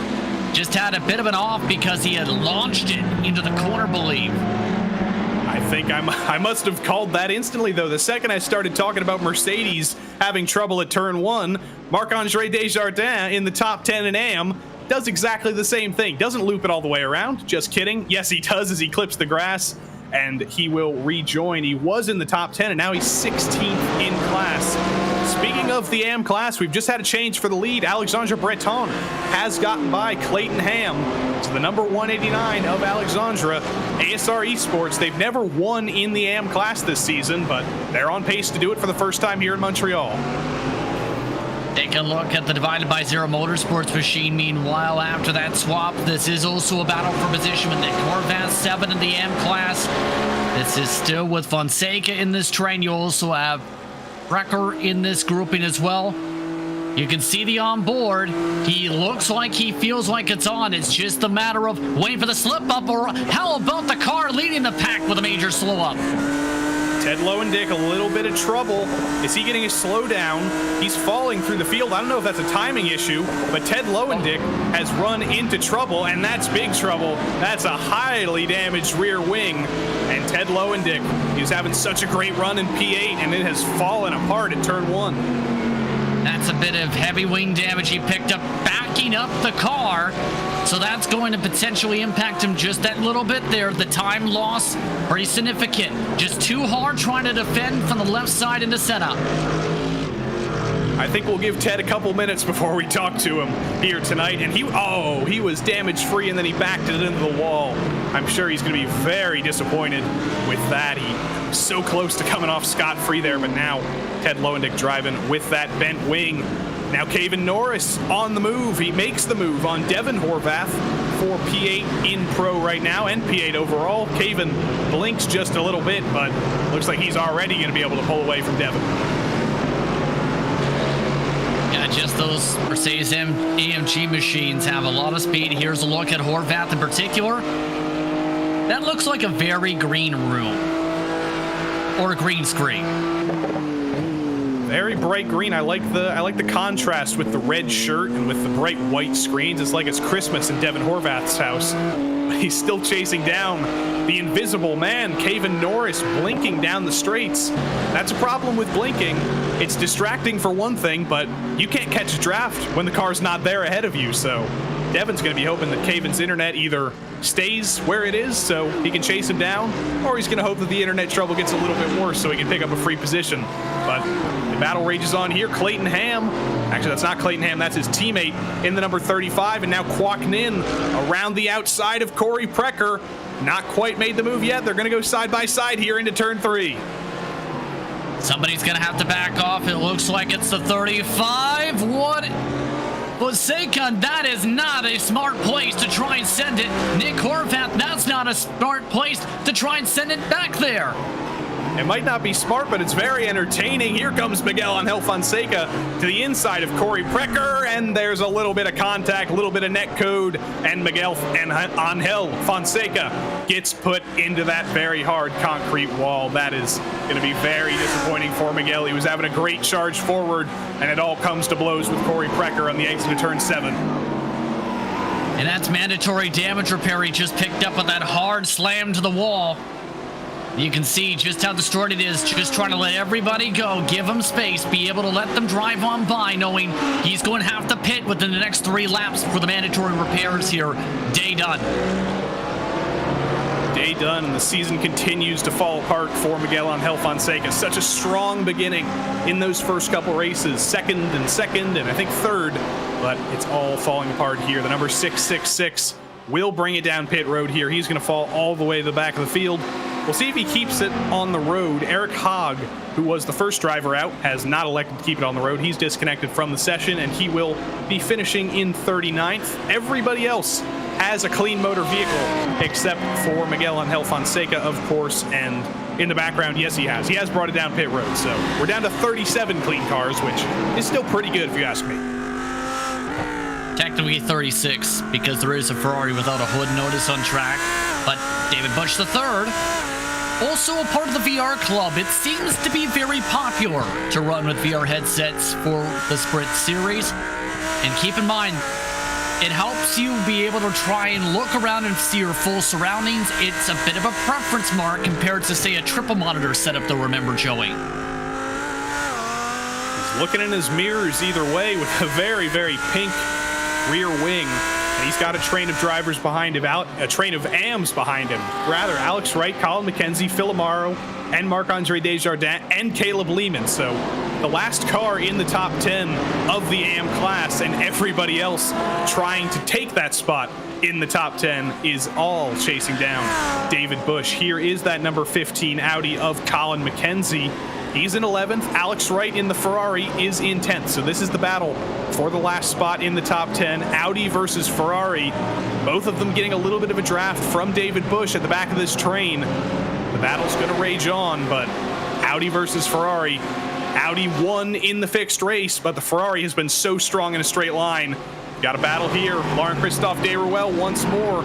just had a bit of an off because he had launched it into the corner, believe. I think I must have called that instantly, though. The second I started talking about Mercedes having trouble at turn 1, Marc-Andre Desjardins in the top 10 in AM does exactly the same thing. Doesn't loop it all the way around. Just kidding. Yes, he does as he clips the grass, and he will rejoin. He was in the top 10, and now he's 16th in class. Speaking of the AM class, we've just had a change for the lead. Alexandre Breton has gotten by Clayton Ham to the number 189 of Alexandre. ASR Esports, they've never won in the AM class this season, but they're on pace to do it for the first time here in Montreal. Take a look at the Divided by Zero Motorsports machine. Meanwhile, after that swap, this is also a battle for position with Nick Horvath, 7 in the M class. This is still with Fonseca in this train. You also have Brecker in this grouping as well. You can see the onboard. He looks like he feels like it's on. It's just a matter of waiting for the slip up, or how about the car leading the pack with a major slow up? Ted Lowendick, a little bit of trouble. Is he getting a slowdown? He's falling through the field. I don't know if that's a timing issue, but Ted Lowendick has run into trouble, and that's big trouble. That's a highly damaged rear wing. And Ted Lowendick, he was having such a great run in P8, and it has fallen apart at turn 1. That's a bit of heavy wing damage he picked up backing up the car. So that's going to potentially impact him just that little bit there. The time loss, pretty significant. Just too hard trying to defend from the left side into setup. I think we'll give Ted a couple minutes before we talk to him here tonight. And he was damage free, and then he backed it into the wall. I'm sure he's going to be very disappointed with that. He was so close to coming off scot-free there, but now Ted Lowendick driving with that bent wing. Now Kevin Norris on the move. He makes the move on Devin Horvath for P8 in Pro right now, and P8 overall. Kevin blinks just a little bit, but looks like he's already going to be able to pull away from Devin. Yeah, just those Mercedes AMG machines have a lot of speed. Here's a look at Horvath in particular. That looks like a very green room, or a green screen. Very bright green. I like the contrast with the red shirt and with the bright white screens. It's like it's Christmas in Devin Horvath's house. But he's still chasing down the invisible man, Kevin Norris, blinking down the straights. That's a problem with blinking. It's distracting for one thing, but you can't catch a draft when the car's not there ahead of you. So Devin's going to be hoping that Kevin's internet either stays where it is so he can chase him down, or he's going to hope that the internet trouble gets a little bit worse so he can pick up a free position. But the battle rages on here. Clayton Ham, actually that's not Clayton Ham, that's his teammate in the number 35, and now Kwok Nin around the outside of Corey Precker. Not quite made the move yet. They're going to go side by side here into turn 3. Somebody's going to have to back off. It looks like it's the 35. What? Fonseca, that is not a smart place to try and send it. Nick Horvath, that's not a smart place to try and send it back there. It might not be smart, but it's very entertaining. Here comes Miguel Angel Fonseca to the inside of Corey Precker, and there's a little bit of contact, a little bit of net code, and Miguel Angel Fonseca gets put into that very hard concrete wall. That is going to be very disappointing for Miguel. He was having a great charge forward, and it all comes to blows with Corey Precker on the exit of turn 7. And that's mandatory damage repair he just picked up with that hard slam to the wall. You can see just how destroyed it is, just trying to let everybody go, give him space, be able to let them drive on by, knowing he's going to have to pit within the next 3 laps for the mandatory repairs here. Day done. Day done, and the season continues to fall apart for Miguel Angel Fonseca. Such a strong beginning in those first couple races, second, and I think third, but it's all falling apart here. The number 666 will bring it down pit road here. He's going to fall all the way to the back of the field. We'll see if he keeps it on the road. Eric Haag, who was the first driver out, has not elected to keep it on the road. He's disconnected from the session, and he will be finishing in 39th. Everybody else has a clean motor vehicle, except for Miguel Angel Fonseca, of course, and in the background, yes, he has. He has brought it down pit road, so we're down to 37 clean cars, which is still pretty good if you ask me. Technically 36, because there is a Ferrari without a hood notice on track, but David Busch III, also a part of the VR club. It seems to be very popular to run with VR headsets for the Sprint Series. And keep in mind, it helps you be able to try and look around and see your full surroundings. It's a bit of a preference mark compared to, say, a triple monitor setup, though, remember, Joey. He's looking in his mirrors either way with a very, very pink rear wing. And he's got a train of drivers behind him, a train of AMs behind him. Rather, Alex Wright, Colin McKenzie, Phil Amaro, and Marc-Andre Desjardins, and Caleb Lehman. So the last car in the top 10 of the AM class, and everybody else trying to take that spot in the top 10 is all chasing down David Busch. Here is that number 15 Audi of Colin McKenzie. He's in 11th. Alex Wright in the Ferrari is in 10th. So this is the battle for the last spot in the top 10. Audi versus Ferrari. Both of them getting a little bit of a draft from David Busch at the back of this train. The battle's going to rage on, but Audi versus Ferrari. Audi won in the fixed race, but the Ferrari has been so strong in a straight line. Got a battle here. Laurent-Christophe Desruelle once more.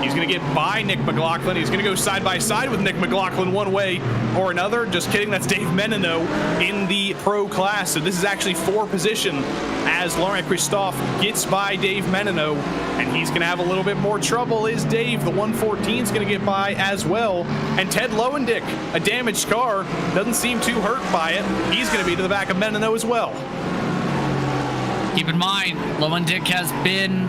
He's going to get by Nick McLaughlin. He's going to go side by side with Nick McLaughlin one way or another. Just kidding. That's Dave Menino in the pro class. So this is actually 4 position as Laurent-Christophe gets by Dave Menino. And he's going to have a little bit more trouble is Dave. The 114 is going to get by as well. And Ted Lowendick, a damaged car, doesn't seem too hurt by it. He's going to be to the back of Menino as well. Keep in mind, Lowendick has been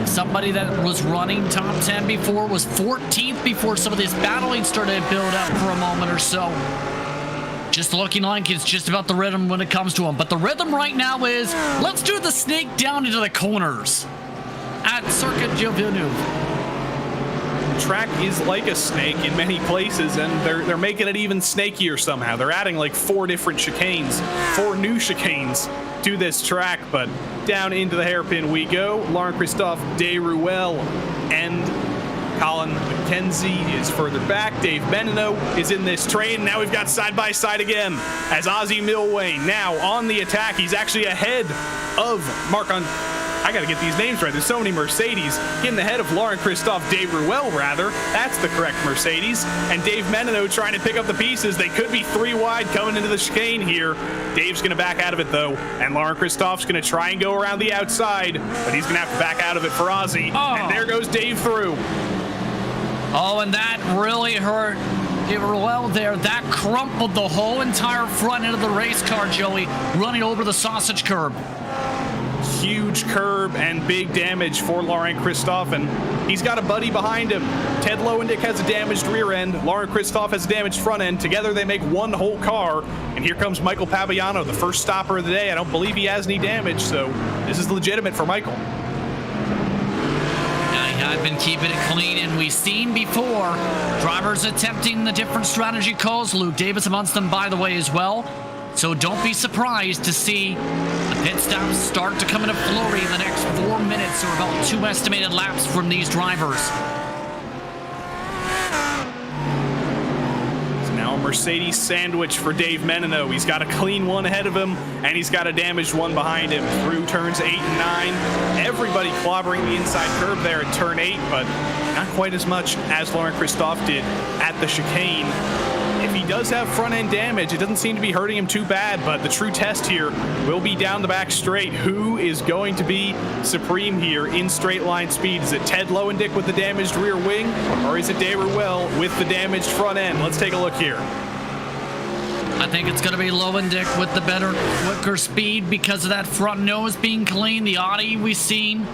somebody that was running top 10 before, was 14th before some of this battling started to build up for a moment or so. Just looking like it's just about the rhythm when it comes to him. But the rhythm right now is, let's do the snake down into the corners at Circuit Gilles Villeneuve. Track is like a snake in many places, and they're making it even snakier somehow. They're adding like 4 different chicanes, 4 new chicanes to this track, but down into the hairpin we go. Laurent-Christophe Desruelle and Colin McKenzie is further back. Dave Menino is in this train. Now we've got side by side again as Ozzie Milway now on the attack. He's actually ahead of I gotta get these names right. There's so many Mercedes. Getting ahead of Laurent-Christophe Desruelle, rather. That's the correct Mercedes. And Dave Menino trying to pick up the pieces. They could be 3 wide coming into the chicane here. Dave's gonna back out of it though. And Laurent-Christophe's gonna try and go around the outside, but he's gonna have to back out of it for Ozzie. Oh. And there goes Dave through. Oh, and that really hurt Desruelle there. That crumpled the whole entire front end of the race car, Joey, running over the sausage curb. Huge curb and big damage for Laurent-Christophe, and he's got a buddy behind him. Ted Lowendick has a damaged rear end. Laurent-Christophe has a damaged front end. Together they make one whole car, and here comes Michael Pabiano, the first stopper of the day. I don't believe he has any damage, so this is legitimate for Michael. I've been keeping it clean, and we've seen before drivers attempting the different strategy calls. Luke Davis amongst them, by the way, as well. So don't be surprised to see the pit stops start to come in a flurry in the next 4 minutes, or about 2 estimated laps from these drivers. It's now a Mercedes sandwich for Dave Menino. He's got a clean one ahead of him, and he's got a damaged one behind him through turns 8 and 9. Everybody clobbering the inside curve there at turn 8, but not quite as much as Laurent-Christophe did at the chicane. If he does have front end damage. It doesn't seem to be hurting him too bad, but the true test here will be down the back straight. Who is going to be supreme here in straight line speed? Is it Ted Lowendick with the damaged rear wing, or is it Dave Ruel with the damaged front end? Let's take a look here. I think it's going to be Lowendick with the better, quicker speed because of that front nose being clean. The Audi we've seen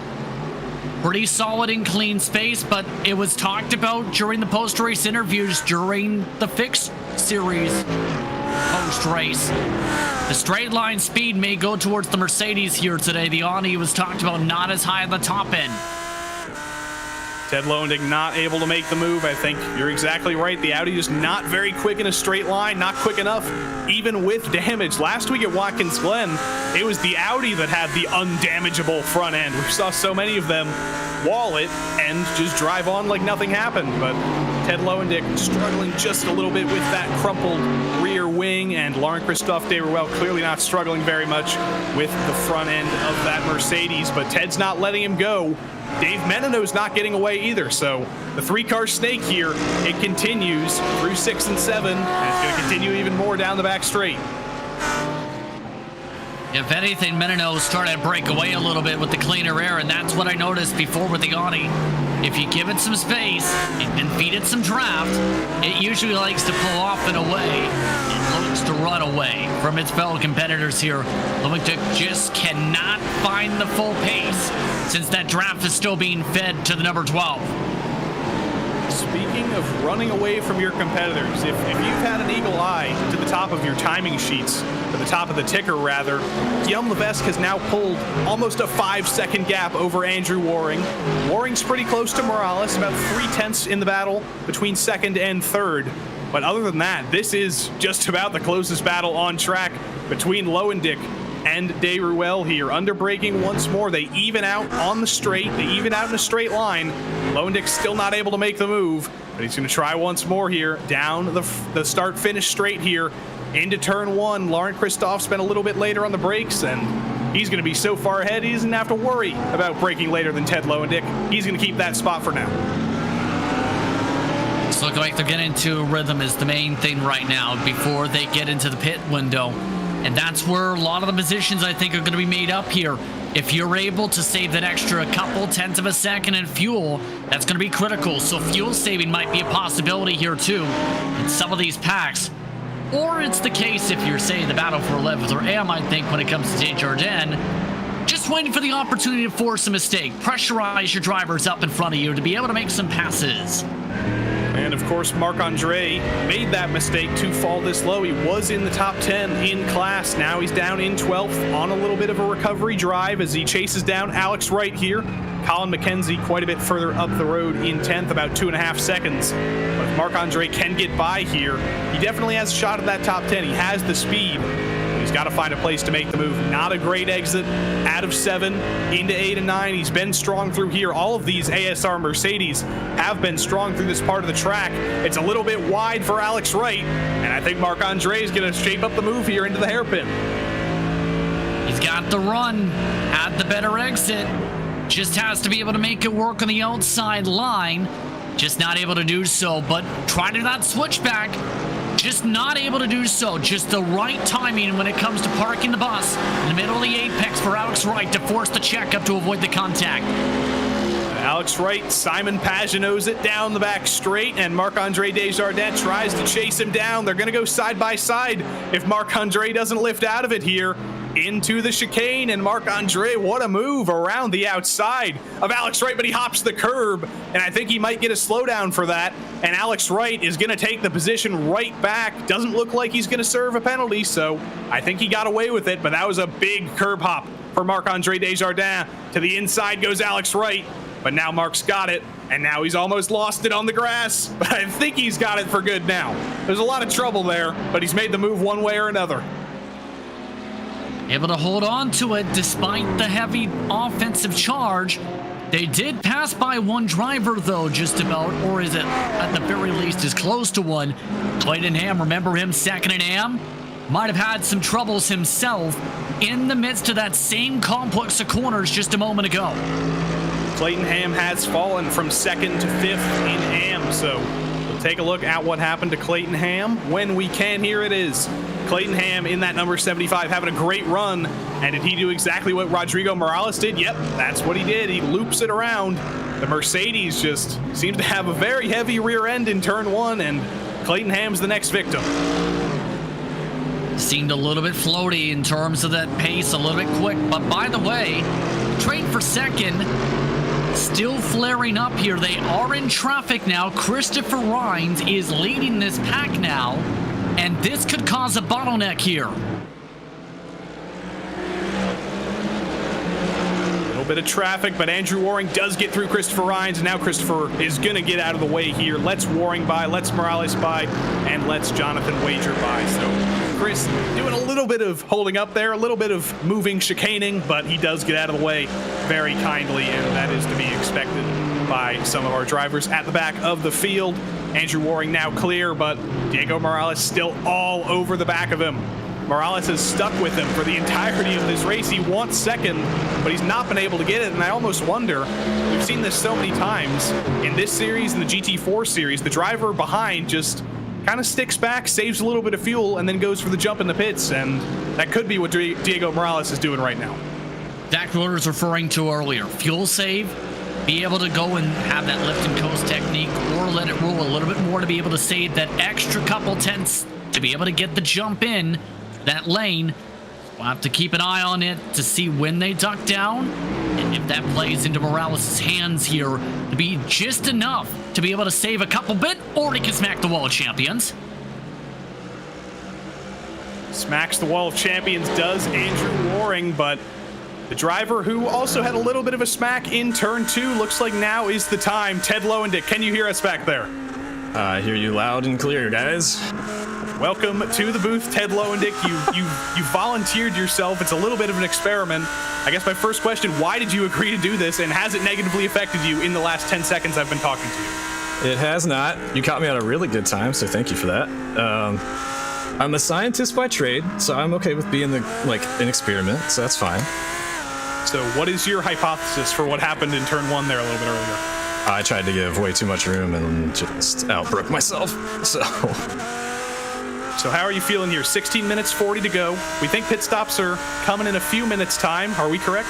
pretty solid in clean space, but it was talked about during the post-race interviews during the fixed series post-race. The straight line speed may go towards the Mercedes here today. The Audi was talked about not as high at the top end. Ted Lowendick not able to make the move. I think you're exactly right. The Audi is not very quick in a straight line, not quick enough, even with damage. Last week at Watkins Glen, it was the Audi that had the undamageable front end. We saw so many of them wall it and just drive on like nothing happened. But Ted Lowendick struggling just a little bit with that crumpled rear wing, and Laurent-Christophe Desruel clearly not struggling very much with the front end of that Mercedes, but Ted's not letting him go. Dave Menino's not getting away either, so the three-car snake here, it continues through 6 and 7, and it's going to continue even more down the back straight. If anything, Menino started to break away a little bit with the cleaner air, and that's what I noticed before with the Audi. If you give it some space and feed it some draft, it usually likes to pull off and away. It looks to run away from its fellow competitors here. Lowendick just cannot find the full pace since that draft is still being fed to the number 12. Speaking of running away from your competitors, if you've had an eagle eye to the top of your timing sheets, to the top of the ticker rather, Guillaume Levesque has now pulled almost a 5-second gap over Andrew Waring. Waring's pretty close to Morales, about 3/10 in the battle between second and third. But other than that, this is just about the closest battle on track between Lowendick and Dave Ruel here. Under braking once more. They even out on the straight. They even out in a straight line. Lowendick's still not able to make the move, but he's going to try once more here. Down the start-finish straight here into turn 1. Laurent-Christophe spent a little bit later on the brakes, and he's going to be so far ahead he doesn't have to worry about braking later than Ted Lowendick. He's going to keep that spot for now. It's looking like they're getting into a rhythm is the main thing right now before they get into the pit window. And that's where a lot of the positions I think are going to be made up here. If you're able to save that extra couple tenths of a second in fuel, that's going to be critical. So fuel saving might be a possibility here too in some of these packs. Or it's the case if you're, say, the battle for 11th or AM, I think, when it comes to Desjardins, just waiting for the opportunity to force a mistake. Pressurize your drivers up in front of you to be able to make some passes. And of course, Marc-Andre made that mistake to fall this low. He was in the top 10 in class. Now he's down in 12th on a little bit of a recovery drive as he chases down Alex Wright here. Colin McKenzie quite a bit further up the road in 10th, about 2.5 seconds. But if Marc-Andre can get by here, he definitely has a shot at that top 10. He has the speed. He's got to find a place to make the move. Not a great exit out of 7 into 8 and 9. He's been strong through here. All of these ASR Mercedes have been strong through this part of the track. It's a little bit wide for Alex Wright, and I think Marc-Andre is going to shape up the move here into the hairpin. He's got the run at the better exit. Just has to be able to make it work on the outside line. Just not able to do so, but try to not switch back. Just not able to do so. Just the right timing when it comes to parking the bus in the middle of the apex for Alex Wright to force the checkup to avoid the contact. Alex Wright, Simon Pagenaud's it down the back straight, and Marc-Andre Desjardins tries to chase him down. They're going to go side by side if Marc-Andre doesn't lift out of it here. Into the chicane, and Marc-Andre, what a move around the outside of Alex Wright, but he hops the curb, and I think he might get a slowdown for that, and Alex Wright is going to take the position right back. Doesn't look like he's going to serve a penalty, so I think he got away with it, but that was a big curb hop for Marc-Andre Desjardins. To the inside goes Alex Wright, but now Marc's got it, and now he's almost lost it on the grass, but I think he's got it for good now. There's a lot of trouble there, but he's made the move one way or another. Able to hold on to it despite the heavy offensive charge. They did pass by one driver, though, just about, or is it at the very least as close to one. Clayton Ham, remember him second in AM? Might have had some troubles himself in the midst of that same complex of corners just a moment ago. Clayton Ham has fallen from 2nd to 5th in AM, so take a look at what happened to Clayton Ham. When we can, here it is. Clayton Ham in that number 75 having a great run. And did he do exactly what Rodrigo Morales did? Yep, that's what he did. He loops it around. The Mercedes just seems to have a very heavy rear end in turn 1, and Clayton Ham's the next victim. Seemed a little bit floaty in terms of that pace, a little bit quick. But by the way, trade for second, still flaring up here. They are in traffic now. Christopher Rhines is leading this pack now, and this could cause a bottleneck here. Bit of traffic, but Andrew Waring does get through Christopher Rhines, and now Christopher is going to get out of the way here. Let's Waring by, let's Morales by, and let's Jonathan Wager by. So Chris doing a little bit of holding up there, a little bit of moving, chicaning, but he does get out of the way very kindly, and that is to be expected by some of our drivers at the back of the field. Andrew Waring now clear, but Diego Morales still all over the back of him. Morales has stuck with him for the entirety of this race. He wants second, but he's not been able to get it, and I almost wonder, we've seen this so many times in this series and the GT4 series, the driver behind just kind of sticks back, saves a little bit of fuel, and then goes for the jump in the pits, and that could be what Diego Morales is doing right now. Dak Rotter's referring to earlier. Fuel save, be able to go and have that lift and coast technique, or let it roll a little bit more to be able to save that extra couple tenths to be able to get the jump in that lane. We'll have to keep an eye on it to see when they duck down, and if that plays into Morales' hands here to be just enough to be able to save a couple bit, or he can smack the wall of champions. Smacks the wall of champions does Andrew Waring, but the driver who also had a little bit of a smack in turn 2 looks like now is the time. Ted Lowendick, can you hear us back there? I hear you loud and clear, guys. Welcome to the booth, Ted Lowendick. You volunteered yourself. It's a little bit of an experiment. I guess my first question, why did you agree to do this, and has it negatively affected you in the last 10 seconds I've been talking to you? It has not. You caught me at a really good time, so thank you for that. I'm a scientist by trade, so I'm okay with being an experiment, so that's fine. So what is your hypothesis for what happened in turn 1 there a little bit earlier? I tried to give way too much room and just outbroke myself, so... So how are you feeling here? 16 minutes, 40 to go. We think pit stops are coming in a few minutes' time. Are we correct?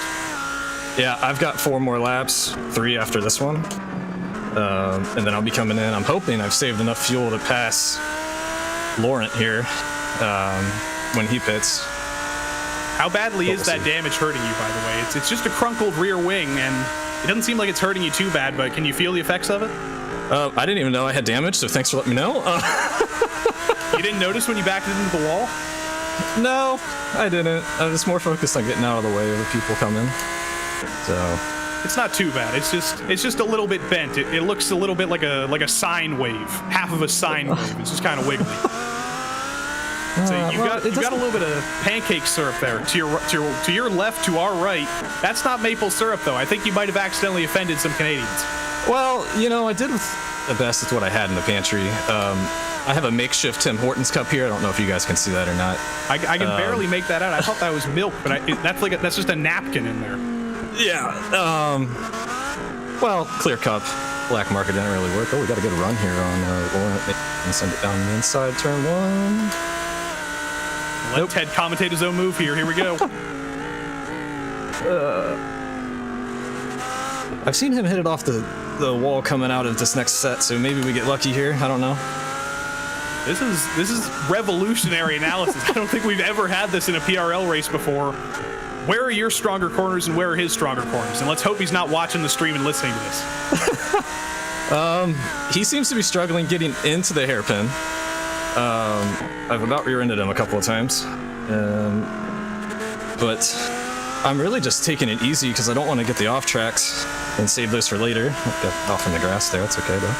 Yeah, I've got 4 more laps, 3 after this one. And then I'll be coming in. I'm hoping I've saved enough fuel to pass Laurent here when he pits. How badly is that damage hurting you, by the way? It's just a crunkled rear wing, and it doesn't seem like it's hurting you too bad, but can you feel the effects of it? I didn't even know I had damage, so thanks for letting me know. You didn't notice when you backed it into the wall? No, I didn't. I was more focused on getting out of the way of the people coming. So it's not too bad. It's just a little bit bent. It looks a little bit like a sine wave, half of a sine wave. It's just kind of wiggly. So you got a little bit of pancake syrup there to your left, to our right. That's not maple syrup though. I think you might have accidentally offended some Canadians. Well, I did the best with what I had in the pantry. I have a makeshift Tim Hortons cup here. I don't know if you guys can see that or not. I can barely make that out. I thought that was milk, but that's just a napkin in there. Yeah. Well, clear cup. Black market didn't really work. Oh, we got a good run here on Laurent. And send it down the inside, turn 1. Let Ted commentate his own move here. Here we go. I've seen him hit it off the wall coming out of this next set, so maybe we get lucky here. I don't know. This is revolutionary analysis. I don't think we've ever had this in a PRL race before. Where are your stronger corners and where are his stronger corners? And let's hope he's not watching the stream and listening to this. He seems to be struggling getting into the hairpin. I've about rear-ended him a couple of times. But I'm really just taking it easy because I don't want to get the off tracks and save those for later. Got off in the grass there. That's okay though.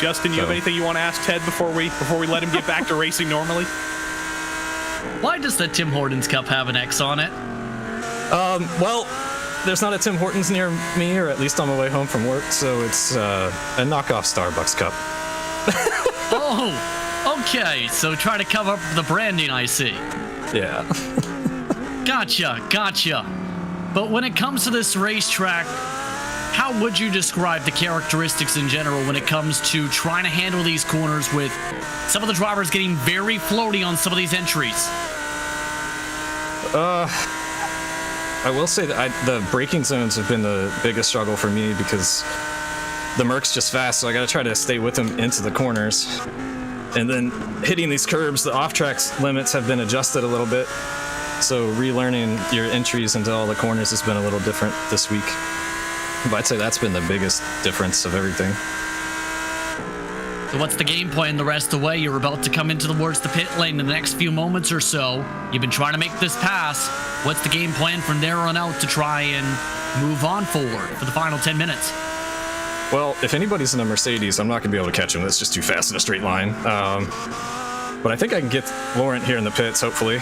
Justin, you have anything you want to ask Ted before we let him get back to racing normally? Why does the Tim Hortons cup have an X on it? Well, there's not a Tim Hortons near me, or at least on my way home from work, so it's a knockoff Starbucks cup. Oh, okay. So try to cover up the branding, I see. Yeah. Gotcha. But when it comes to this racetrack, how would you describe the characteristics in general when it comes to trying to handle these corners with some of the drivers getting very floaty on some of these entries? I will say that the braking zones have been the biggest struggle for me because the Merc's just fast, so I got to try to stay with him into the corners. And then hitting these curbs, the off-track limits have been adjusted a little bit. So relearning your entries into all the corners has been a little different this week. But I'd say that's been the biggest difference of everything. So what's the game plan the rest of the way? You're about to come into towards the pit lane in the next few moments or so. You've been trying to make this pass. What's the game plan from there on out to try and move on forward for the final 10 minutes? Well, if anybody's in a Mercedes, I'm not going to be able to catch him. It's just too fast in a straight line. But I think I can get Laurent here in the pits, hopefully.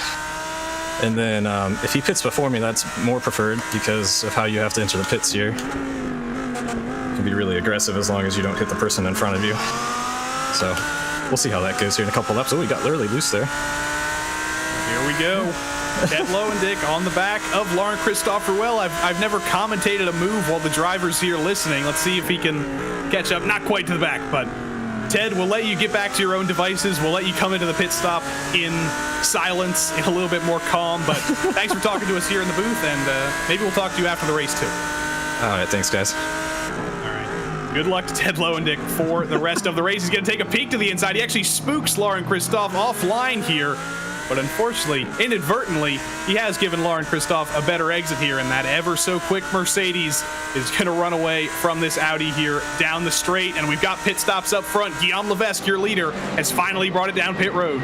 And then if he pits before me, that's more preferred because of how you have to enter the pits here. You can be really aggressive as long as you don't hit the person in front of you. So we'll see how that goes here in a couple laps. Oh, we got literally loose there. Here we go. Ted Lowendick on the back of Laurent Christophe Ruel. I've never commentated a move while the driver's here listening. Let's see if he can catch up. Not quite to the back, but Ted, we'll let you get back to your own devices. We'll let you come into the pit stop in silence, in a little bit more calm. But thanks for talking to us here in the booth, and maybe we'll talk to you after the race, too. All right, thanks, guys. All right. Good luck to Ted Lowendick for the rest of the race. He's going to take a peek to the inside. He actually spooks Laurent Christophe offline here. But unfortunately, inadvertently, he has given Laurent Christophe a better exit here, and that ever-so-quick Mercedes is going to run away from this Audi here down the straight. And we've got pit stops up front. Guillaume Levesque, your leader, has finally brought it down pit road.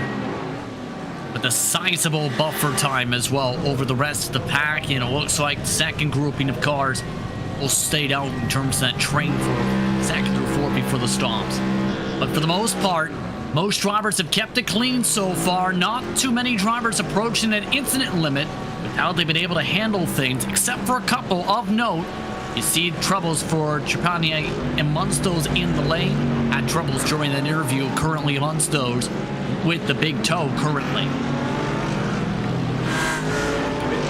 With a sizable buffer time as well over the rest of the pack, and it looks like the second grouping of cars will stay down in terms of that train for second through fourth before the stops. But for the most part, most drivers have kept it clean so far. Not too many drivers approaching that incident limit with how they've been able to handle things, except for a couple of note. You see troubles for Trepanier and Munstos in the lane. Had troubles during that interview currently amongst those with the big toe currently.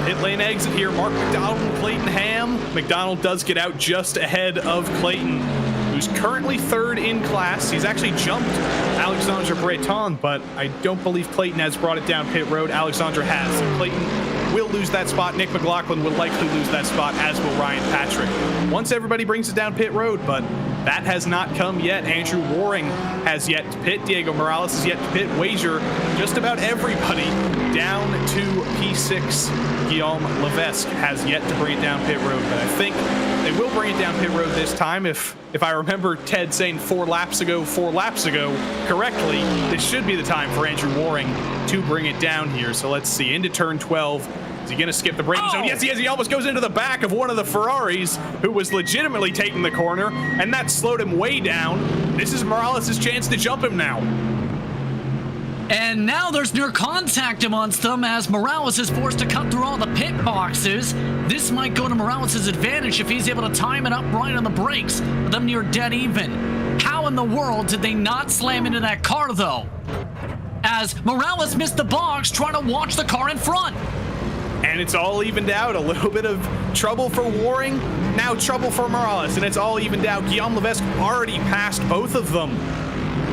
Pit lane exit here. Mark McDonald and Clayton Ham. McDonald does get out just ahead of Clayton, who's currently third in class. He's actually jumped Alexandre Breton, but I don't believe Clayton has brought it down pit road. Alexandre has. So Clayton will lose that spot. Nick McLaughlin will likely lose that spot, as will Ryan Patrick. Once everybody brings it down pit road, but that has not come yet. Andrew Waring has yet to pit. Diego Morales has yet to pit. Wager, just about everybody down to P6. Guillaume Levesque has yet to bring it down pit road, but I think they will bring it down pit road this time. If I remember Ted saying 4 laps ago correctly, this should be the time for Andrew Waring to bring it down here. So let's see, into turn 12. Is he going to skip the braking zone? Yes, he is. He almost goes into the back of one of the Ferraris, who was legitimately taking the corner, and that slowed him way down. This is Morales' chance to jump him now. And now there's near contact amongst them as Morales is forced to cut through all the pit boxes. This might go to Morales' advantage if he's able to time it up right on the brakes, with them near dead even. How in the world did they not slam into that car, though? As Morales missed the box trying to watch the car in front. And it's all evened out. A little bit of trouble for Waring, now trouble for Morales, and it's all evened out. Guillaume Levesque already passed both of them.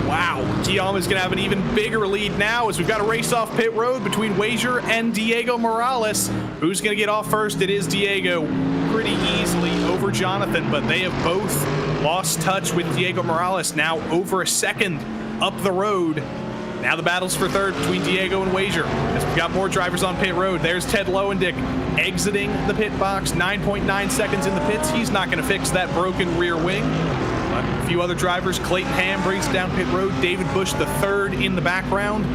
Wow, Guillaume is going to have an even bigger lead now as we've got a race off pit road between Wager and Diego Morales. Who's going to get off first? It is Diego, pretty easily over Jonathan, but they have both lost touch with Diego Morales, now over a second up the road. Now the battle's for third between Diego and Wager as we've got more drivers on pit road. There's Ted Lowendick exiting the pit box, 9.9 seconds in the pits. He's not going to fix that broken rear wing. But a few other drivers, Clayton Ham brings it down pit road. David Bush, the third in the background.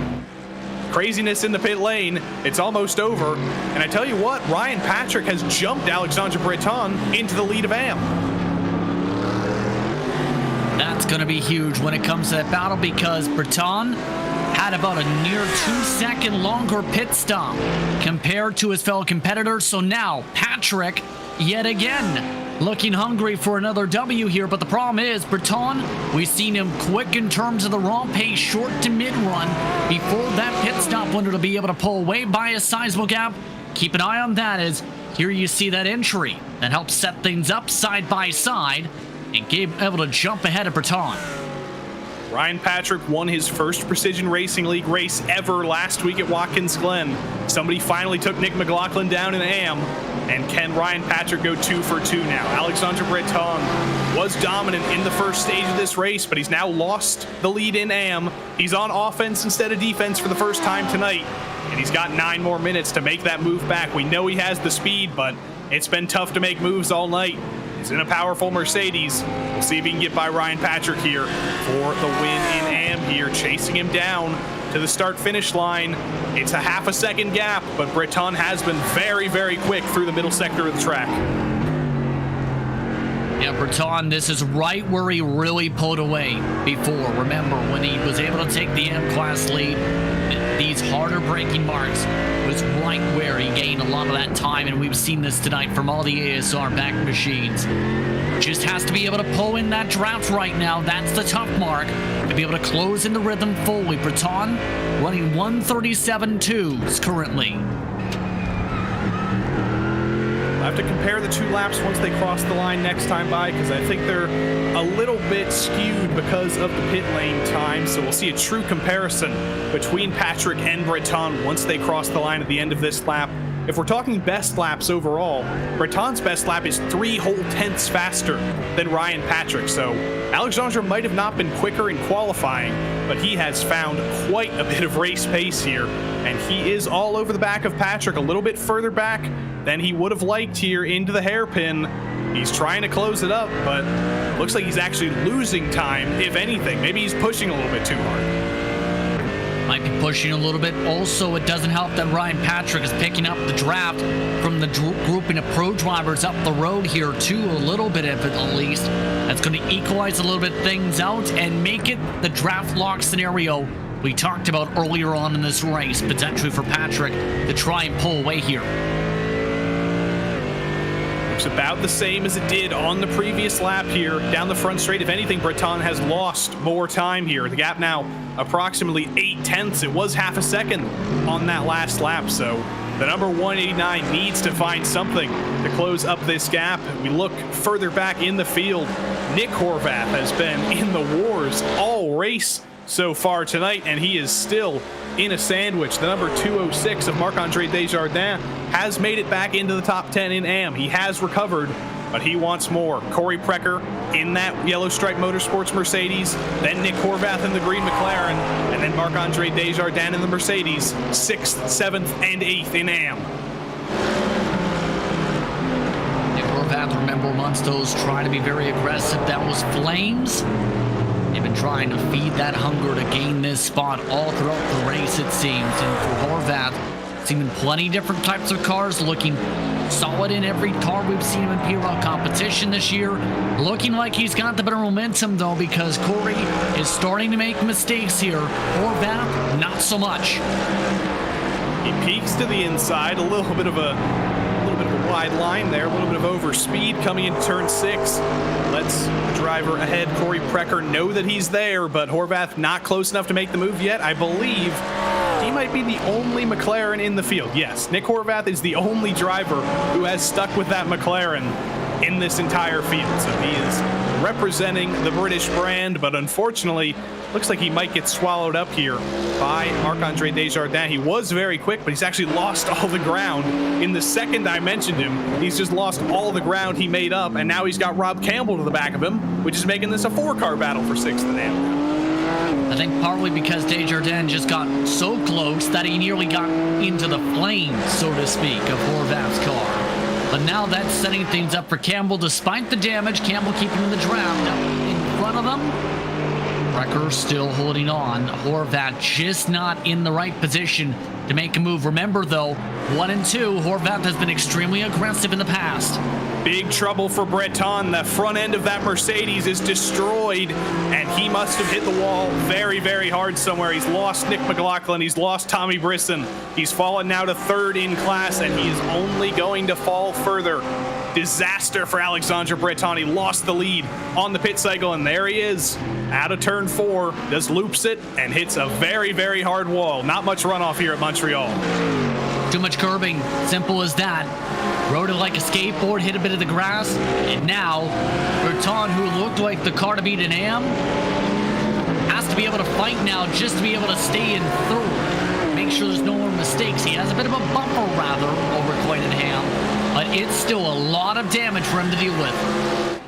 Craziness in the pit lane. It's almost over. And I tell you what, Ryan Patrick has jumped Alexandre Breton into the lead of Am. That's going to be huge when it comes to that battle because Breton had about a near 2-second longer pit stop compared to his fellow competitors. So now Patrick, yet again, looking hungry for another W here. But the problem is Breton, we've seen him quick in terms of the raw pace, short to mid-run before that pit stop window to be able to pull away by a sizable gap. Keep an eye on that as here you see that entry that helps set things up side by side and able to jump ahead of Breton. Ryan Patrick won his first Precision Racing League race ever last week at Watkins Glen. Somebody finally took Nick McLaughlin down in AM, and can Ryan Patrick go 2 for 2 now? Alexandre Breton was dominant in the first stage of this race, but he's now lost the lead in AM. He's on offense instead of defense for the first time tonight, and he's got 9 more minutes to make that move back. We know he has the speed, but it's been tough to make moves all night. He's in a powerful Mercedes. We'll see if he can get by Ryan Patrick here for the win in AM here, chasing him down to the start-finish line. It's a half a second gap, but Breton has been very, very quick through the middle sector of the track. Yeah, Breton, this is right where he really pulled away before. Remember, when he was able to take the M-Class lead, these harder braking marks was right where he gained a lot of that time, and we've seen this tonight from all the ASR back machines. Just has to be able to pull in that draft right now. That's the tough mark, to be able to close in the rhythm fully. Breton running 137.2s currently. I have to compare the 2 laps once they cross the line next time by, because I think they're a little bit skewed because of the pit lane time. So we'll see a true comparison between Patrick and Breton once they cross the line at the end of this lap. If we're talking best laps overall, Breton's best lap is 3 whole tenths faster than Ryan Patrick. So Alexandre might have not been quicker in qualifying, but he has found quite a bit of race pace here, and he is all over the back of Patrick, a little bit further back than he would have liked here into the hairpin. He's trying to close it up, but looks like he's actually losing time, if anything. Maybe he's pushing a little bit too hard. Might be pushing a little bit. Also, it doesn't help that Ryan Patrick is picking up the draft from the grouping of pro drivers up the road here, too, a little bit of it at least. That's going to equalize a little bit things out and make it the draft lock scenario we talked about earlier on in this race, potentially for Patrick to try and pull away here. Looks about the same as it did on the previous lap here down the front straight. If anything, Breton has lost more time here. The gap now approximately 8 tenths. It was half a second on that last lap, so the number 189 needs to find something to close up this gap. We look further back in the field. Nick Horvath has been in the wars all race so far tonight, and he is still in a sandwich. The number 206 of Marc-Andre Desjardins has made it back into the top 10 in AM. He has recovered, but he wants more. Corey Precker in that yellow stripe motorsports Mercedes, then Nick Horvath in the green McLaren, and then Marc-Andre Desjardins in the Mercedes, 6th, 7th, and 8th in AM. Nick Horvath, remember, amongst those trying to be very aggressive, that was Flames. They've been trying to feed that hunger to gain this spot all throughout the race, it seems. And for Horvath, seen in plenty different types of cars, looking solid in every car we've seen him in PRL competition this year. Looking like he's got the better momentum, though, because Corey is starting to make mistakes here. Horvath, not so much. He peaks to the inside, a little bit of a wide line there, a little bit of overspeed coming into turn 6. Lets the driver ahead, Corey Precker, know that he's there, but Horvath not close enough to make the move yet. I believe he might be the only McLaren in the field. Yes, Nick Horvath is the only driver who has stuck with that McLaren in this entire field. So he is representing the British brand, but unfortunately, looks like he might get swallowed up here by Marc-Andre Desjardins. He was very quick, but he's actually lost all the ground. In the second I mentioned him, he's just lost all the ground he made up, and now he's got Rob Campbell to the back of him, which is making this a 4-car battle for 6th and AM. I think partly because Desjardins just got so close that he nearly got into the flames, so to speak, of Horvath's car. But now that's setting things up for Campbell. Despite the damage, Campbell keeping in the draft. Now in front of them, Precker still holding on. Horvath just not in the right position to make a move. Remember, though, 1 and 2, Horvath has been extremely aggressive in the past. Big trouble for Breton. The front end of that Mercedes is destroyed, and he must have hit the wall very, very hard somewhere. He's lost Nick McLaughlin. He's lost Tommy Brisson. He's fallen now to 3rd in class, and he is only going to fall further. Disaster for Alexandre Breton. He lost the lead on the pit cycle, and there he is out of turn 4. Just loops it and hits a very, very hard wall. Not much runoff here at Montreal. Too much curbing. Simple as that. rode it like a skateboard, hit a bit of the grass, and now Breton, who looked like the car to beat an AM, has to be able to fight now just to be able to stay in third. Make sure there's no more mistakes. He has a bit of a bumper, rather, over Clayton Ham, but it's still a lot of damage for him to deal with.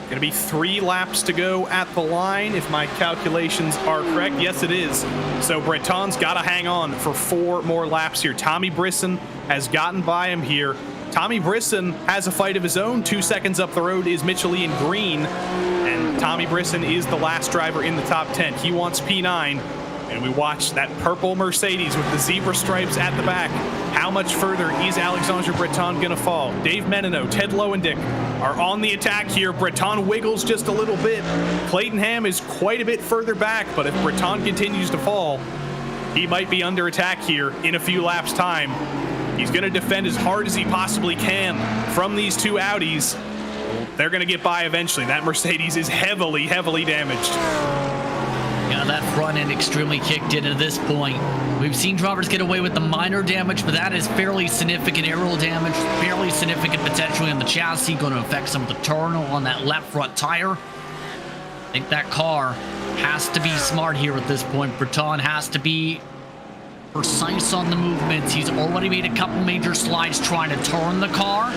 Gonna be 3 laps to go at the line, if my calculations are correct. Yes, it is. So Breton's gotta hang on for 4 more laps here. Tommy Brisson has gotten by him here. Tommy Brisson has a fight of his own. 2 seconds up the road is Mitchell Ian Green, and Tommy Brisson is the last driver in the top 10. He wants P9, and we watch that purple Mercedes with the zebra stripes at the back. How much further is Alexandre Breton gonna fall? Dave Menino, Ted Lowendick are on the attack here. Breton wiggles just a little bit. Clayton Ham is quite a bit further back, but if Breton continues to fall, he might be under attack here in a few laps' time. He's gonna defend as hard as he possibly can from these 2 Audis. They're gonna get by eventually. That Mercedes is heavily, heavily damaged. Yeah, that front end extremely kicked in at this point. We've seen drivers get away with the minor damage, but that is fairly significant aerial damage, fairly significant potentially on the chassis, going to affect some of the turn on that left front tire. I think that car has to be smart here at this point. Breton has to be precise on the movements. He's already made a couple major slides trying to turn the car.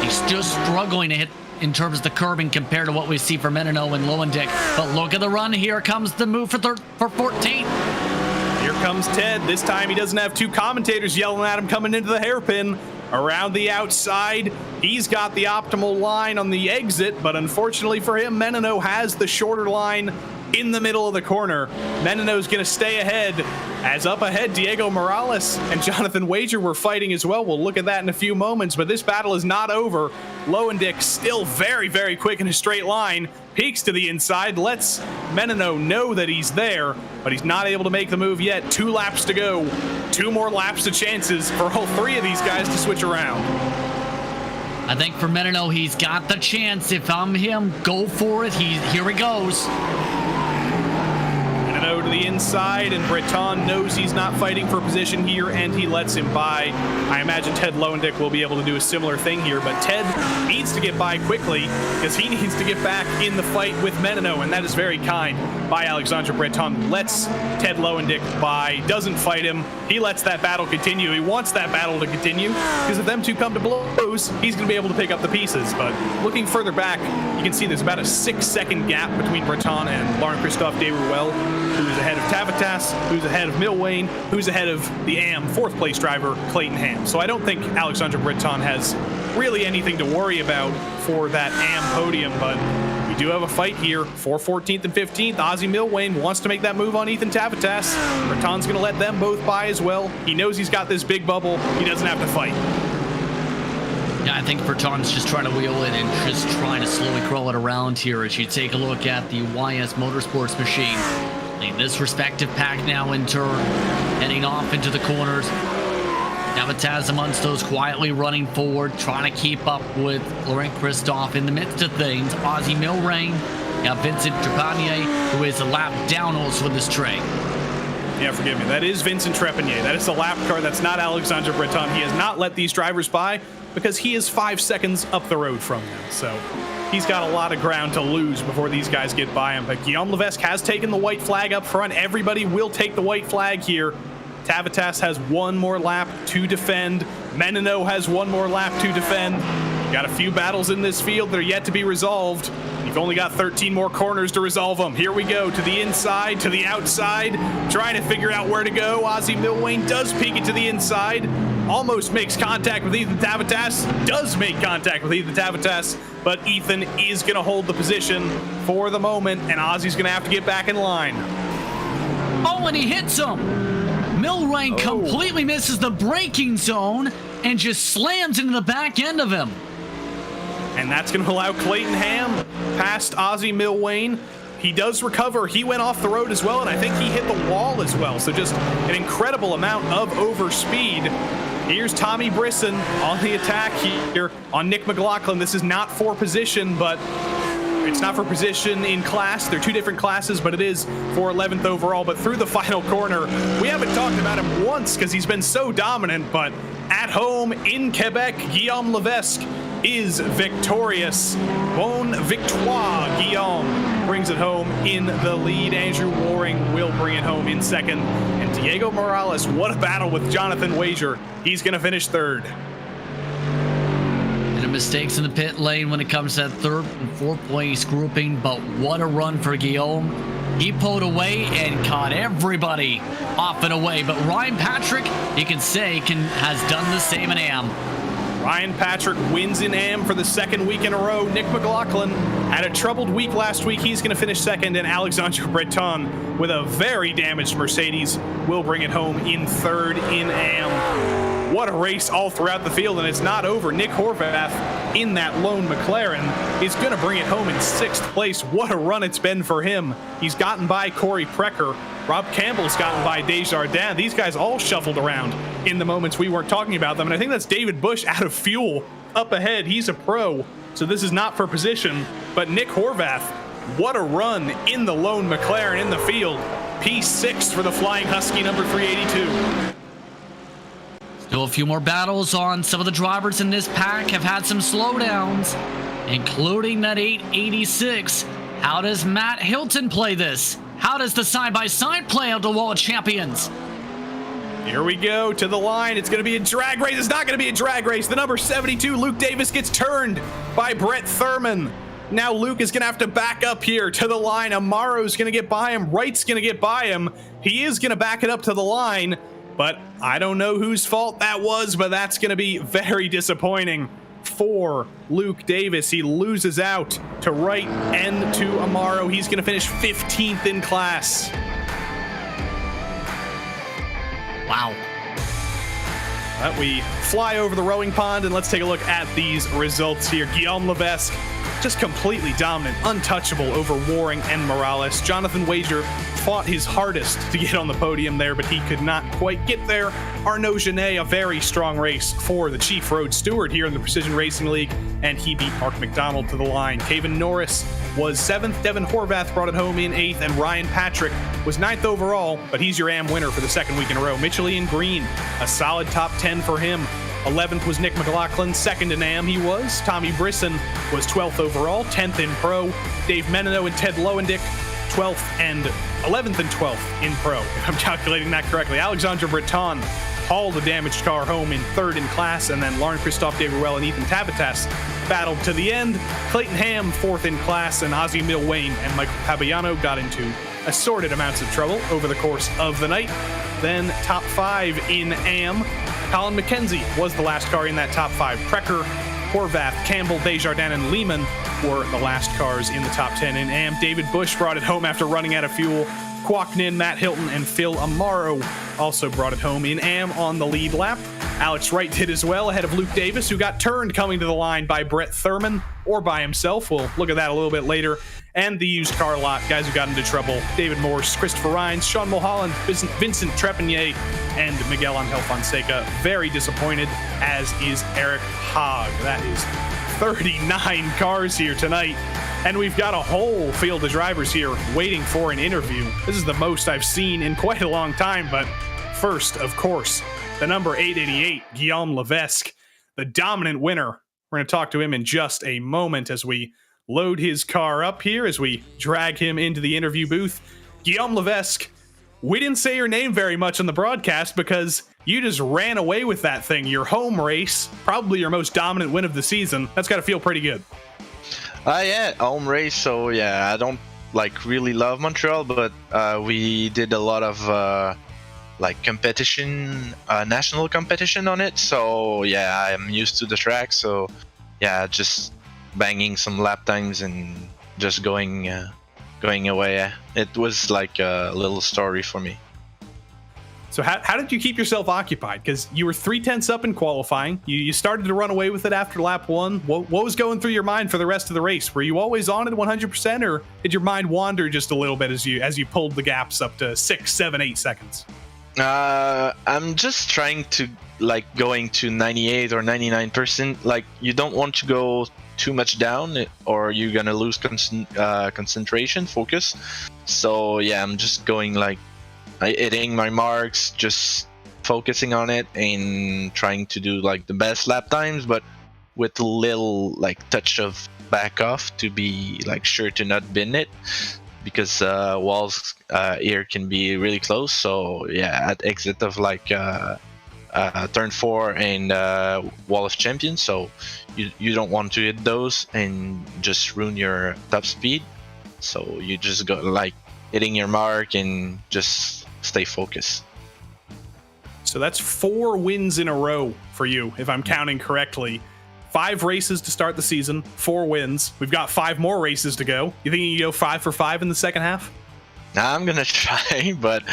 He's just struggling to hit in terms of the curbing compared to what we see for Menino and Lowendick. But look at the run. Here comes the move for 14th. Here comes Ted. This time he doesn't have 2 commentators yelling at him coming into the hairpin. Around the outside, he's got the optimal line on the exit, but unfortunately for him, Menino has the shorter line in the middle of the corner. Menino's going to stay ahead. As up ahead, Diego Morales and Jonathan Wager were fighting as well. We'll look at that in a few moments, but this battle is not over. Lowendick still very, very quick in a straight line. Peeks to the inside, lets Menino know that he's there, but he's not able to make the move yet. 2 laps to go. 2 more laps of chances for all 3 of these guys to switch around. I think for Menino, he's got the chance. If I'm him, go for it. Here he goes. Menino to the inside, and Breton knows he's not fighting for position here, and he lets him by. I imagine Ted Lowendick will be able to do a similar thing here, but Ted needs to get by quickly because he needs to get back in the fight with Menino, and that is very kind by Alexandre Breton. Lets Ted Lowendick by, doesn't fight him. He lets that battle continue. He wants that battle to continue because if them 2 come to blows, he's going to be able to pick up the pieces. But looking further back, you can see there's about a 6-second gap between Breton and Lauren Christophe Desruelles, who's ahead of Tavitas, who's ahead of Milwain, who's ahead of the AM 4th place driver, Clayton Ham. So I don't think Alexandre Breton has really anything to worry about for that AM podium, but we do have a fight here for 14th and 15th. Ozzy Milwain wants to make that move on Ethan Tavitas. Breton's going to let them both by as well. He knows he's got this big bubble. He doesn't have to fight. Yeah, I think Breton's just trying to wheel it and just trying to slowly crawl it around here. As you take a look at the YS Motorsports machine, in this respective pack now in turn, heading off into the corners. Tavitas amongst those quietly running forward, trying to keep up with Laurent Christophe in the midst of things. Ozzy Milwain, got Vincent Trepanier, who is a lap down also in this train. Yeah, forgive me. That is Vincent Trepanier. That is the lap car. That's not Alexandre Breton. He has not let these drivers by because he is 5 seconds up the road from them. So he's got a lot of ground to lose before these guys get by him. But Guillaume Levesque has taken the white flag up front. Everybody will take the white flag here. Tavitas has 1 more lap to defend. Menino has 1 more lap to defend. Got a few battles in this field that are yet to be resolved. You've only got 13 more corners to resolve them. Here we go, to the inside, to the outside, trying to figure out where to go. Ozzy Milwain does peek it to the inside, almost makes contact with Ethan Tavitas, does make contact with Ethan Tavitas, but Ethan is going to hold the position for the moment, and Ozzy's going to have to get back in line. Oh, and he hits him. Milwain completely misses the braking zone and just slams into the back end of him. And that's going to allow Clayton Ham past Ozzy Milwain. He does recover. He went off the road as well, and I think he hit the wall as well. So just an incredible amount of overspeed. Here's Tommy Brisson on the attack here on Nick McLaughlin. This is not for position, but it's not for position in class. They're 2 different classes, but it is for 11th overall. But through the final corner, we haven't talked about him once because he's been so dominant, but at home in Quebec, Guillaume Levesque is victorious. Bonne victoire, Guillaume brings it home in the lead. Andrew Waring will bring it home in second. And Diego Morales, what a battle with Jonathan Wager. He's going to finish third. Mistakes in the pit lane when it comes to that third and fourth place grouping, but what a run for Guillaume. He pulled away and caught everybody off and away, but Ryan Patrick, you can say, has done the same in AM. Ryan Patrick wins in AM for the second week in a row. Nick McLaughlin had a troubled week last week. He's going to finish second, and Alexandre Breton with a very damaged Mercedes will bring it home in third in AM. What a race all throughout the field, and it's not over. Nick Horvath in that lone McLaren is going to bring it home in sixth place. What a run it's been for him. He's gotten by Corey Precker. Rob Campbell's gotten by Desjardins. These guys all shuffled around in the moments we weren't talking about them, and I think that's David Bush out of fuel up ahead. He's a pro, so this is not for position, but Nick Horvath, what a run in the lone McLaren in the field. P6 for the Flying Husky number 382. Still a few more battles on. Some of the drivers in this pack have had some slowdowns, including that 886. How does Matt Hilton play this? How does the side-by-side play out the Wall of Champions? Here we go to the line. It's going to be a drag race. It's not going to be a drag race. The number 72, Luke Davis, gets turned by Brett Thurman. Now Luke is going to have to back up here to the line. Amaro's going to get by him. Wright's going to get by him. He is going to back it up to the line. But I don't know whose fault that was, but that's going to be very disappointing for Luke Davis. He loses out to Wright and to Amaro. He's going to finish 15th in class. Wow. But we fly over the rowing pond, and let's take a look at these results here. Guillaume Levesque, just completely dominant, untouchable over Waring and Morales. Jonathan Wager fought his hardest to get on the podium there, but he could not quite get there. Arnaud Genet, a very strong race for the Chief Road Steward here in the Precision Racing League, and he beat Mark McDonald to the line. Taven Norris was 7th. Devin Horvath brought it home in 8th, and Ryan Patrick was 9th overall, but he's your AM winner for the second week in a row. Mitchell Ian Green, a solid top 10 for him. 11th was Nick McLaughlin. 2nd in AM he was. Tommy Brisson was 12th overall, 10th in pro. Dave Menino and Ted Lowendick, 12th and 11th and 12th in pro, if I'm calculating that correctly. Alexandre Breton hauled the damaged car home in 3rd in class, and then Lauren Christophe de Ruel and Ethan Tabatas battled to the end. Clayton Ham, 4th in class, and Ozzie Milwayne and Michael Pabiano got into assorted amounts of trouble over the course of the night. Then top 5 in AM. Colin McKenzie was the last car in that top 5. Precker, Horvath, Campbell, Desjardins, and Lehman were the last cars in the top 10 in AM. David Bush brought it home after running out of fuel. Kwok Nin, Matt Hilton, and Phil Amaro also brought it home in AM on the lead lap. Alex Wright did as well, ahead of Luke Davis, who got turned coming to the line by Brett Thurman, or by himself. We'll look at that a little bit later. And the used car lot, guys who got into trouble: David Morse, Christopher Rhines, Sean Mulholland, Vincent Trepanier, and Miguel Angel Fonseca. Very disappointed, as is Eric Haag. That is 39 cars here tonight, and we've got a whole field of drivers here waiting for an interview. This is the most I've seen in quite a long time, but first, of course, the number 888, Guillaume Levesque, the dominant winner. We're going to talk to him in just a moment as we load his car up here, as we drag him into the interview booth. Guillaume Levesque, we didn't say your name very much on the broadcast because you just ran away with that thing. Your home race, probably your most dominant win of the season. That's got to feel pretty good. Yeah, home race. So yeah, I don't really love Montreal, but we did a lot of competition, national competition on it. So yeah, I'm used to the track. So yeah, just banging some lap times and just going away. It was like a little story for me. So how did you keep yourself occupied? Because you were 3/10 up in qualifying. You started to run away with it after lap 1. What was going through your mind for the rest of the race? Were you always on it 100%, or did your mind wander just a little bit as you pulled the gaps up to 6, 7, 8 seconds? I'm just trying to going to 98 or 99%. You don't want to go too much down, or you're gonna lose concentration, focus. So yeah, I'm just going hitting my marks, just focusing on it and trying to do like the best lap times, but with a little like touch of back off to be like sure to not bin it, because walls here can be really close. So yeah, at exit of like turn 4 and wall of champions, so you don't want to hit those and just ruin your top speed. So you just go like hitting your mark and just stay focused. So that's 4 wins in a row for you, if I'm counting correctly. 5 races to start the season, 4 wins. We've got 5 more races to go. You think you can go 5 for 5 in the second half? I'm gonna try, but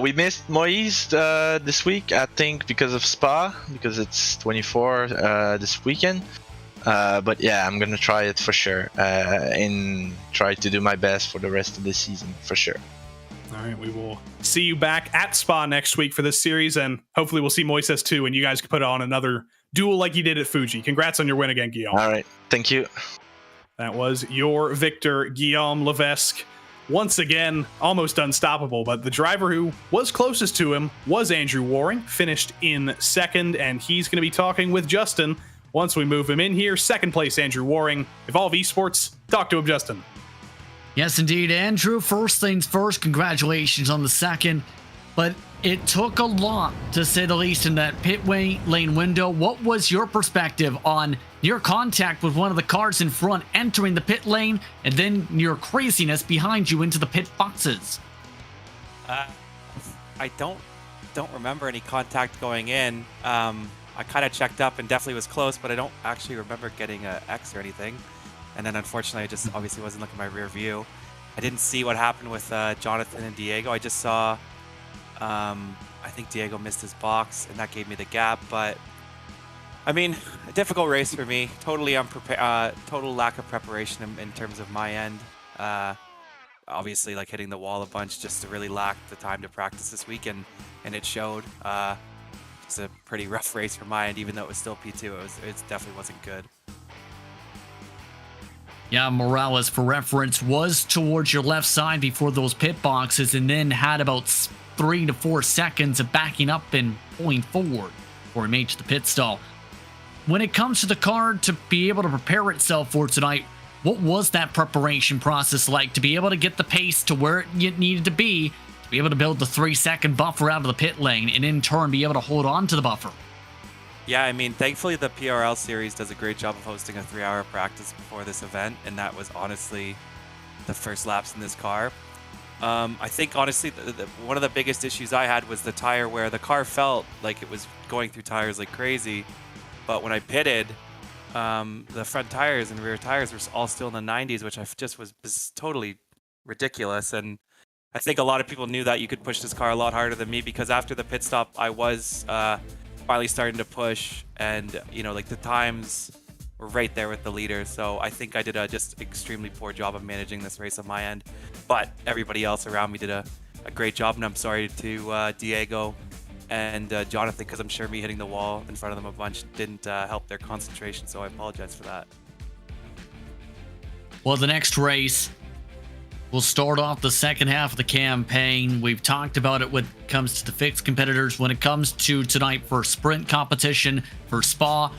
we missed Moise this week, I think, because of Spa, because it's 24 this weekend. But yeah, I'm gonna try it for sure, and try to do my best for the rest of the season for sure. All right, we will see you back at Spa next week for this series, and hopefully we'll see Moises too, and you guys can put on another duel like you did at Fuji. Congrats on your win again, Guillaume. All right, thank you. That was your victor, Guillaume Levesque. Once again, almost unstoppable, but the driver who was closest to him was Andrew Waring, finished in second, and he's going to be talking with Justin once we move him in here. Second place, Andrew Waring. Evolve Esports, talk to him, Justin. Yes, indeed, Andrew. First things first, congratulations on the second. But it took a lot, to say the least, in that pit lane window. What was your perspective on your contact with one of the cars in front entering the pit lane, and then your craziness behind you into the pit boxes? I don't remember any contact going in. I kind of checked up and definitely was close, but I don't actually remember getting an X or anything. And then unfortunately, I just obviously wasn't looking at my rear view. I didn't see what happened with Jonathan and Diego. I just saw, I think Diego missed his box, and that gave me the gap. But I mean, a difficult race for me. Totally unprepared. Total lack of preparation in terms of my end. Obviously, like hitting the wall a bunch, just to really lack the time to practice this week, and it showed. It's a pretty rough race for my end, even though it was still P2. It definitely wasn't good. Yeah, Morales, for reference, was towards your left side before those pit boxes, and then had about 3 to 4 seconds of backing up and pulling forward before he made to the pit stall. When it comes to the car to be able to prepare itself for tonight, what was that preparation process like to be able to get the pace to where it needed to be able to build the 3-second buffer out of the pit lane, and in turn be able to hold on to the buffer? Yeah, I mean, thankfully the PRL series does a great job of hosting a 3-hour practice before this event, and that was honestly the first laps in this car. I think honestly one of the biggest issues I had was the tire, where the car felt like it was going through tires like crazy, but when I pitted, the front tires and rear tires were all still in the 90s, which I just was totally ridiculous. And I think a lot of people knew that you could push this car a lot harder than me, because after the pit stop I was finally starting to push, and you know, like the times were right there with the leader. So I think I did a just extremely poor job of managing this race on my end, but everybody else around me did a great job, and I'm sorry to Diego and Jonathan, because I'm sure me hitting the wall in front of them a bunch didn't help their concentration, so I apologize for that. Well, the next race will start off the second half of the campaign. We've talked about it when it comes to the fixed competitors. When it comes to tonight for sprint competition for Spa,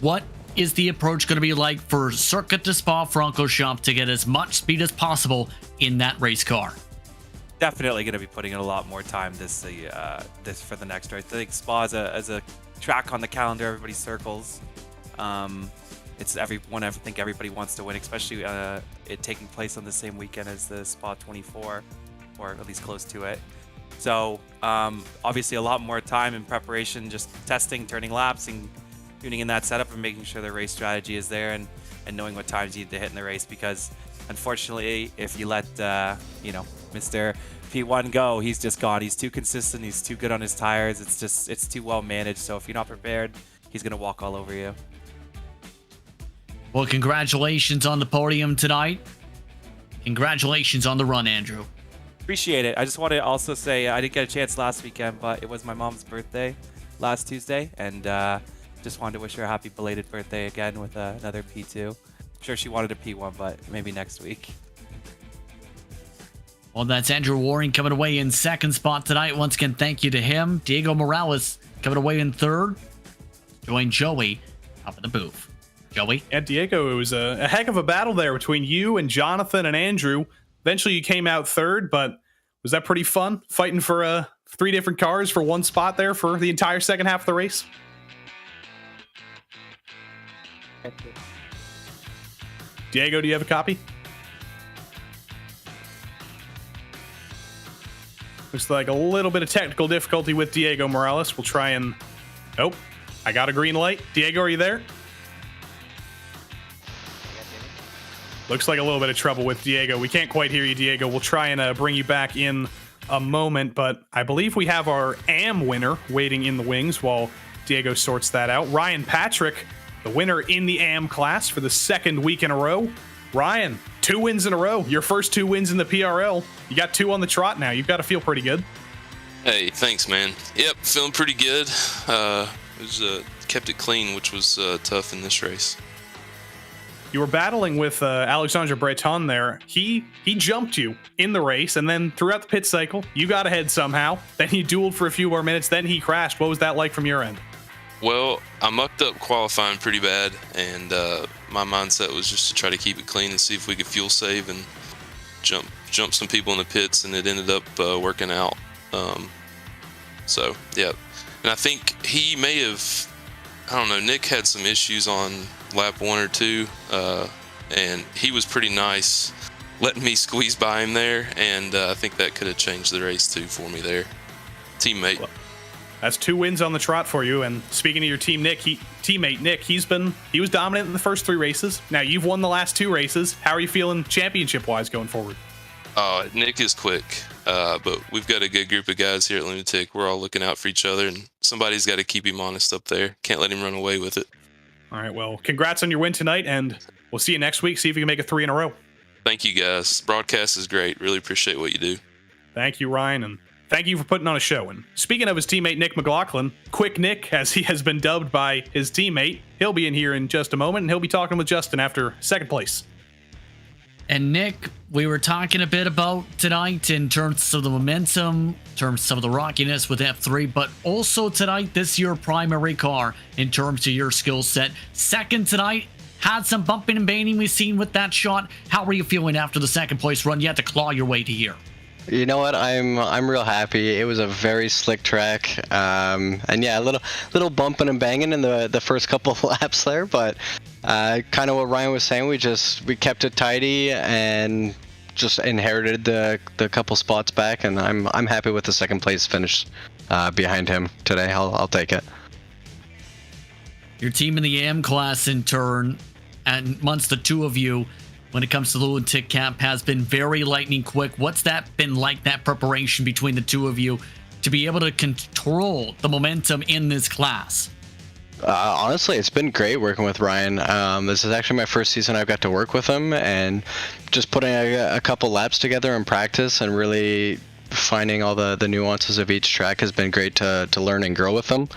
what is the approach going to be like for Circuit de Spa-Francorchamps to get as much speed as possible in that race car? Definitely going to be putting in a lot more time this for the next race. I think Spa as a track on the calendar, everybody circles. It's everyone. I think everybody wants to win, especially it taking place on the same weekend as the Spa 24, or at least close to it. So obviously a lot more time in preparation, just testing, turning laps, and tuning in that setup, and making sure the race strategy is there, and knowing what times you need to hit in the race. Because unfortunately, if you let Mr. P1 go, he's just gone. He's too consistent. He's too good on his tires. It's too well managed. So if you're not prepared, he's gonna walk all over you. Well, congratulations on the podium tonight. Congratulations on the run, Andrew. Appreciate it. I just want to also say I didn't get a chance last weekend, but it was my mom's birthday last Tuesday, and just wanted to wish her a happy belated birthday again with another P2. I'm sure she wanted a P1, but maybe next week. Well, that's Andrew Waring coming away in second spot tonight. Once again, thank you to him. Diego Morales coming away in third. Join Joey up in the booth. Joey? Yeah, Diego, it was a heck of a battle there between you and Jonathan and Andrew. Eventually you came out third, but was that pretty fun? Fighting for 3 different cars for one spot there for the entire second half of the race? Diego, do you have a copy? Looks like a little bit of technical difficulty with Diego Morales. We'll try and... Nope. I got a green light. Diego, are you there? Looks like a little bit of trouble with Diego. We can't quite hear you, Diego. We'll try and bring you back in a moment, but I believe we have our AM winner waiting in the wings while Diego sorts that out. Ryan Patrick, the winner in the AM class for the second week in a row. Ryan, 2 wins in a row. Your first 2 wins in the PRL. You got 2 on the trot now. You've got to feel pretty good. Hey, thanks, man. Yep, feeling pretty good. Kept it clean, which was tough in this race. You were battling with Alexandre Breton there. He jumped you in the race, and then throughout the pit cycle, you got ahead somehow. Then he dueled for a few more minutes. Then he crashed. What was that like from your end? Well, I mucked up qualifying pretty bad, and my mindset was just to try to keep it clean and see if we could fuel save and jump some people in the pits, and it ended up working out. So, yeah. And I think he may have, I don't know, Nick had some issues on lap 1 or 2, and he was pretty nice letting me squeeze by him there, and I think that could have changed the race too for me there. Teammate. Well, that's 2 wins on the trot for you. And speaking of your teammate Nick, he was dominant in the first 3 races. Now you've won the last 2 races. How are you feeling championship-wise going forward? Nick is quick, but we've got a good group of guys here at Lunatic. We're all looking out for each other, and somebody's got to keep him honest up there. Can't let him run away with it. All right, well, congrats on your win tonight, and we'll see you next week. See if you can make it 3 in a row. Thank you, guys. Broadcast is great. Really appreciate what you do. Thank you, Ryan, and thank you for putting on a show. And speaking of his teammate Nick McLaughlin, Quick Nick, as he has been dubbed by his teammate, he'll be in here in just a moment, and he'll be talking with Justin after second place. And Nick, we were talking a bit about tonight in terms of the momentum, in terms of the rockiness with F3, but also tonight, this is your primary car in terms of your skill set. Second tonight, had some bumping and banging we've seen with that shot. How are you feeling after the second place run? You had to claw your way to here. You know what? I'm real happy. It was a very slick track, and yeah, a little bumping and banging in the first couple of laps there, but kind of what Ryan was saying. We kept it tidy and just inherited the couple spots back, and I'm happy with the second place finish behind him today. I'll take it. Your team in the AM class in turn, and amongst the 2 of you, when it comes to the Lunatic Camp, has been very lightning quick. What's that been like, that preparation between the 2 of you to be able to control the momentum in this class? Honestly, it's been great working with Ryan. This is actually my first season I've got to work with him, and just putting a couple laps together in practice and really finding all the nuances of each track has been great to learn and grow with him.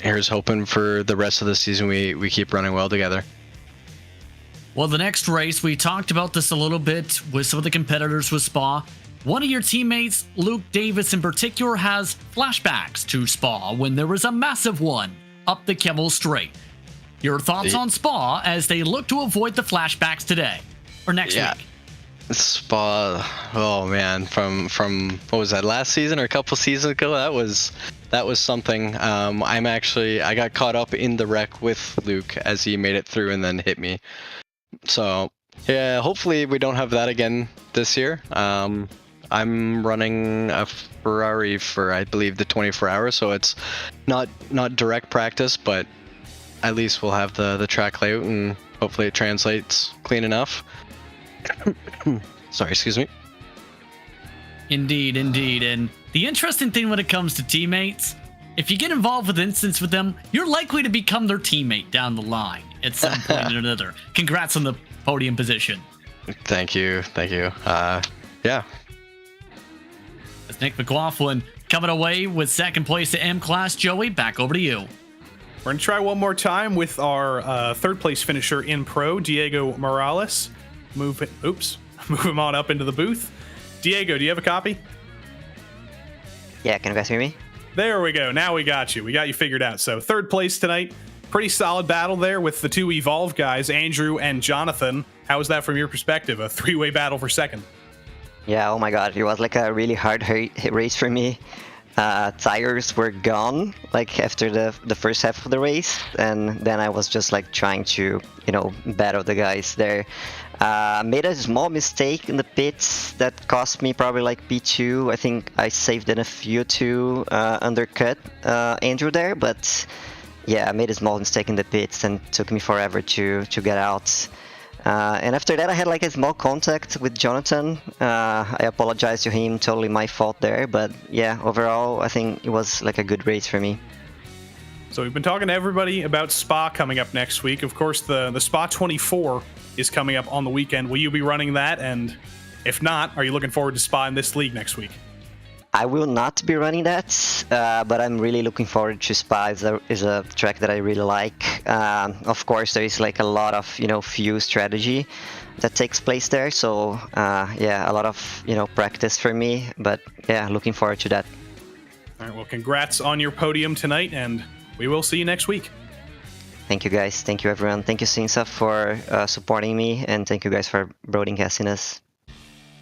Here's hoping for the rest of the season we keep running well together. Well, the next race, we talked about this a little bit with some of the competitors with Spa. One of your teammates, Luke Davis in particular, has flashbacks to Spa when there was a massive one up the Kemmel Straight. Your thoughts on Spa as they look to avoid the flashbacks today or next week? Spa, oh man, from what was that, last season or a couple seasons ago? That was something. I got caught up in the wreck with Luke as he made it through and then hit me. So yeah, hopefully we don't have that again this year. I'm running a Ferrari for, I believe, the 24 hours, so it's not direct practice, but at least we'll have the track layout and hopefully it translates clean enough. Sorry, excuse me. Indeed. And the interesting thing when it comes to teammates, if you get involved with incidents with them, you're likely to become their teammate down the line at some point or another. Congrats on the podium position. Thank you. Yeah. That's Nick McLaughlin coming away with second place at M Class. Joey, back over to you. We're going to try one more time with our third place finisher in Pro, Diego Morales. Oops. move him on up into the booth. Diego, do you have a copy? Yeah, can you guys hear me? There we go. Now we got you. We got you figured out. So third place tonight. Pretty solid battle there with the two Evolve guys, Andrew and Jonathan. How was that from your perspective? A three-way battle for second. Yeah, oh my god, it was like a really hard race for me. Tires were gone like after the first half of the race, and then I was just like trying to, battle the guys there. Made a small mistake in the pits that cost me probably like P2. I think I saved enough fuel to undercut Andrew there, but yeah, I made a small mistake in the pits and took me forever to get out. And after that, I had like a small contact with Jonathan. I apologized to him, totally my fault there. But yeah, overall, I think it was like a good race for me. So we've been talking to everybody about Spa coming up next week. Of course, the Spa 24 is coming up on the weekend. Will you be running that? And if not, are you looking forward to Spa in this league next week? I will not be running that, but I'm really looking forward to Spa. Is a track that I really like. Of course, there is like a lot of fuel strategy that takes place there. So yeah, a lot of practice for me. But yeah, looking forward to that. All right. Well, congrats on your podium tonight, and we will see you next week. Thank you guys. Thank you everyone. Thank you Sinsa for supporting me, and thank you guys for broadcasting us.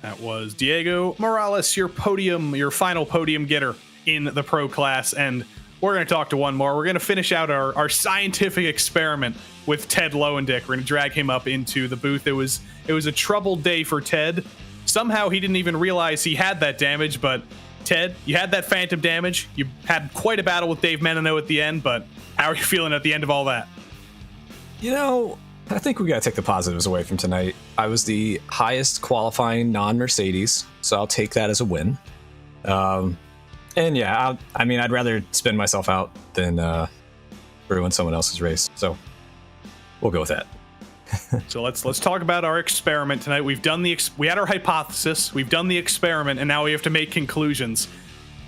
That was Diego Morales, your final podium getter in the pro class. And we're going to talk to one more. We're going to finish out our scientific experiment with Ted Lowendick. We're going to drag him up into the booth. It was a troubled day for Ted. Somehow he didn't even realize he had that damage. But Ted, you had that phantom damage. You had quite a battle with Dave Menino at the end. But how are you feeling at the end of all that? I think we got to take the positives away from tonight. I was the highest qualifying non-Mercedes, so I'll take that as a win. And yeah, I'd rather spin myself out than ruin someone else's race. So we'll go with that. So let's talk about our experiment tonight. We had our hypothesis, we've done the experiment, and now we have to make conclusions.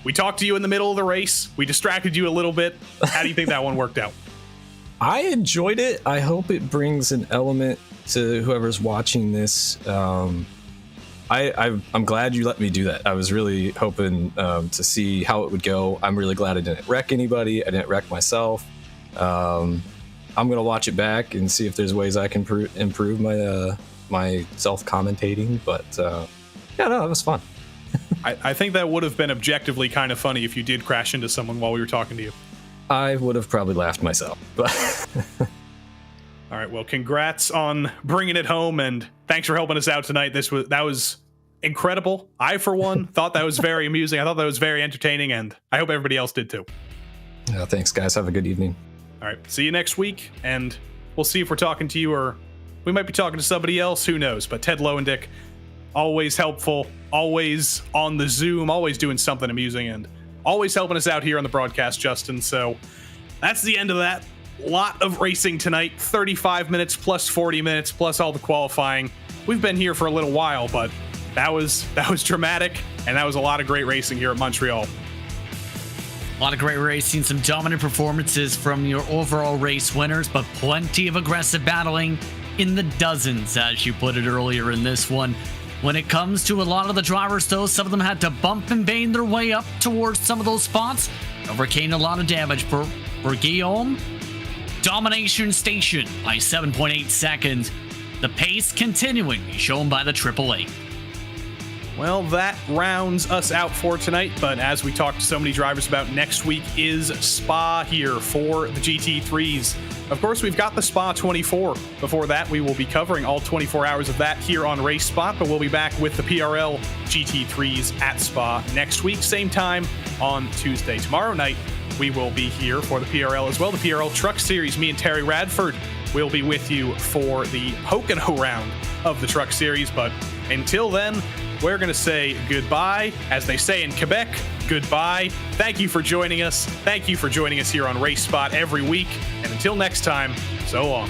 We talked to you in the middle of the race. We distracted you a little bit. How do you think that one worked out? I enjoyed it. I hope it brings an element to whoever's watching this. I'm glad you let me do that. I was really hoping to see how it would go. I'm really glad I didn't wreck anybody. I didn't wreck myself. I'm gonna watch it back and see if there's ways I can improve my self-commentating. But yeah, no, it was fun. I think that would have been objectively kind of funny if you did crash into someone while we were talking to you. I would have probably laughed myself. But all right, well, congrats on bringing it home, and thanks for helping us out tonight. That was incredible. I, for one, thought that was very amusing. I thought that was very entertaining, and I hope everybody else did too. Yeah, thanks, guys. Have a good evening. All right, see you next week, and we'll see if we're talking to you, or we might be talking to somebody else. Who knows? But Ted Lowendick, always helpful, always on the Zoom, always doing something amusing, and always helping us out here on the broadcast, Justin. So that's the end of that. Lot of racing tonight, 35 minutes plus 40 minutes plus all the qualifying. We've been here for a little while, but that was dramatic, and that was a lot of great racing here at Montreal. A lot of great racing, some dominant performances from your overall race winners, but plenty of aggressive battling in the dozens, as you put it earlier in this one. When it comes to a lot of the drivers, though, some of them had to bump and bang their way up towards some of those spots. Overcame a lot of damage for Guillaume. Domination station by 7.8 seconds. The pace continuing, shown by the AAA. Well, that rounds us out for tonight, but as we talked to so many drivers about, next week is Spa here for the GT3s. Of course, we've got the Spa 24. Before that, we will be covering all 24 hours of that here on RaceSpot, but we'll be back with the PRL GT3s at Spa next week, same time on Tuesday. Tomorrow night, we will be here for the PRL as well, the PRL Truck Series. Me and Terry Radford will be with you for the Pocono round of the Truck Series, but until then, we're going to say goodbye. As they say in Quebec, goodbye. Thank you for joining us. Thank you for joining us here on RaceSpot every week. And until next time, so long.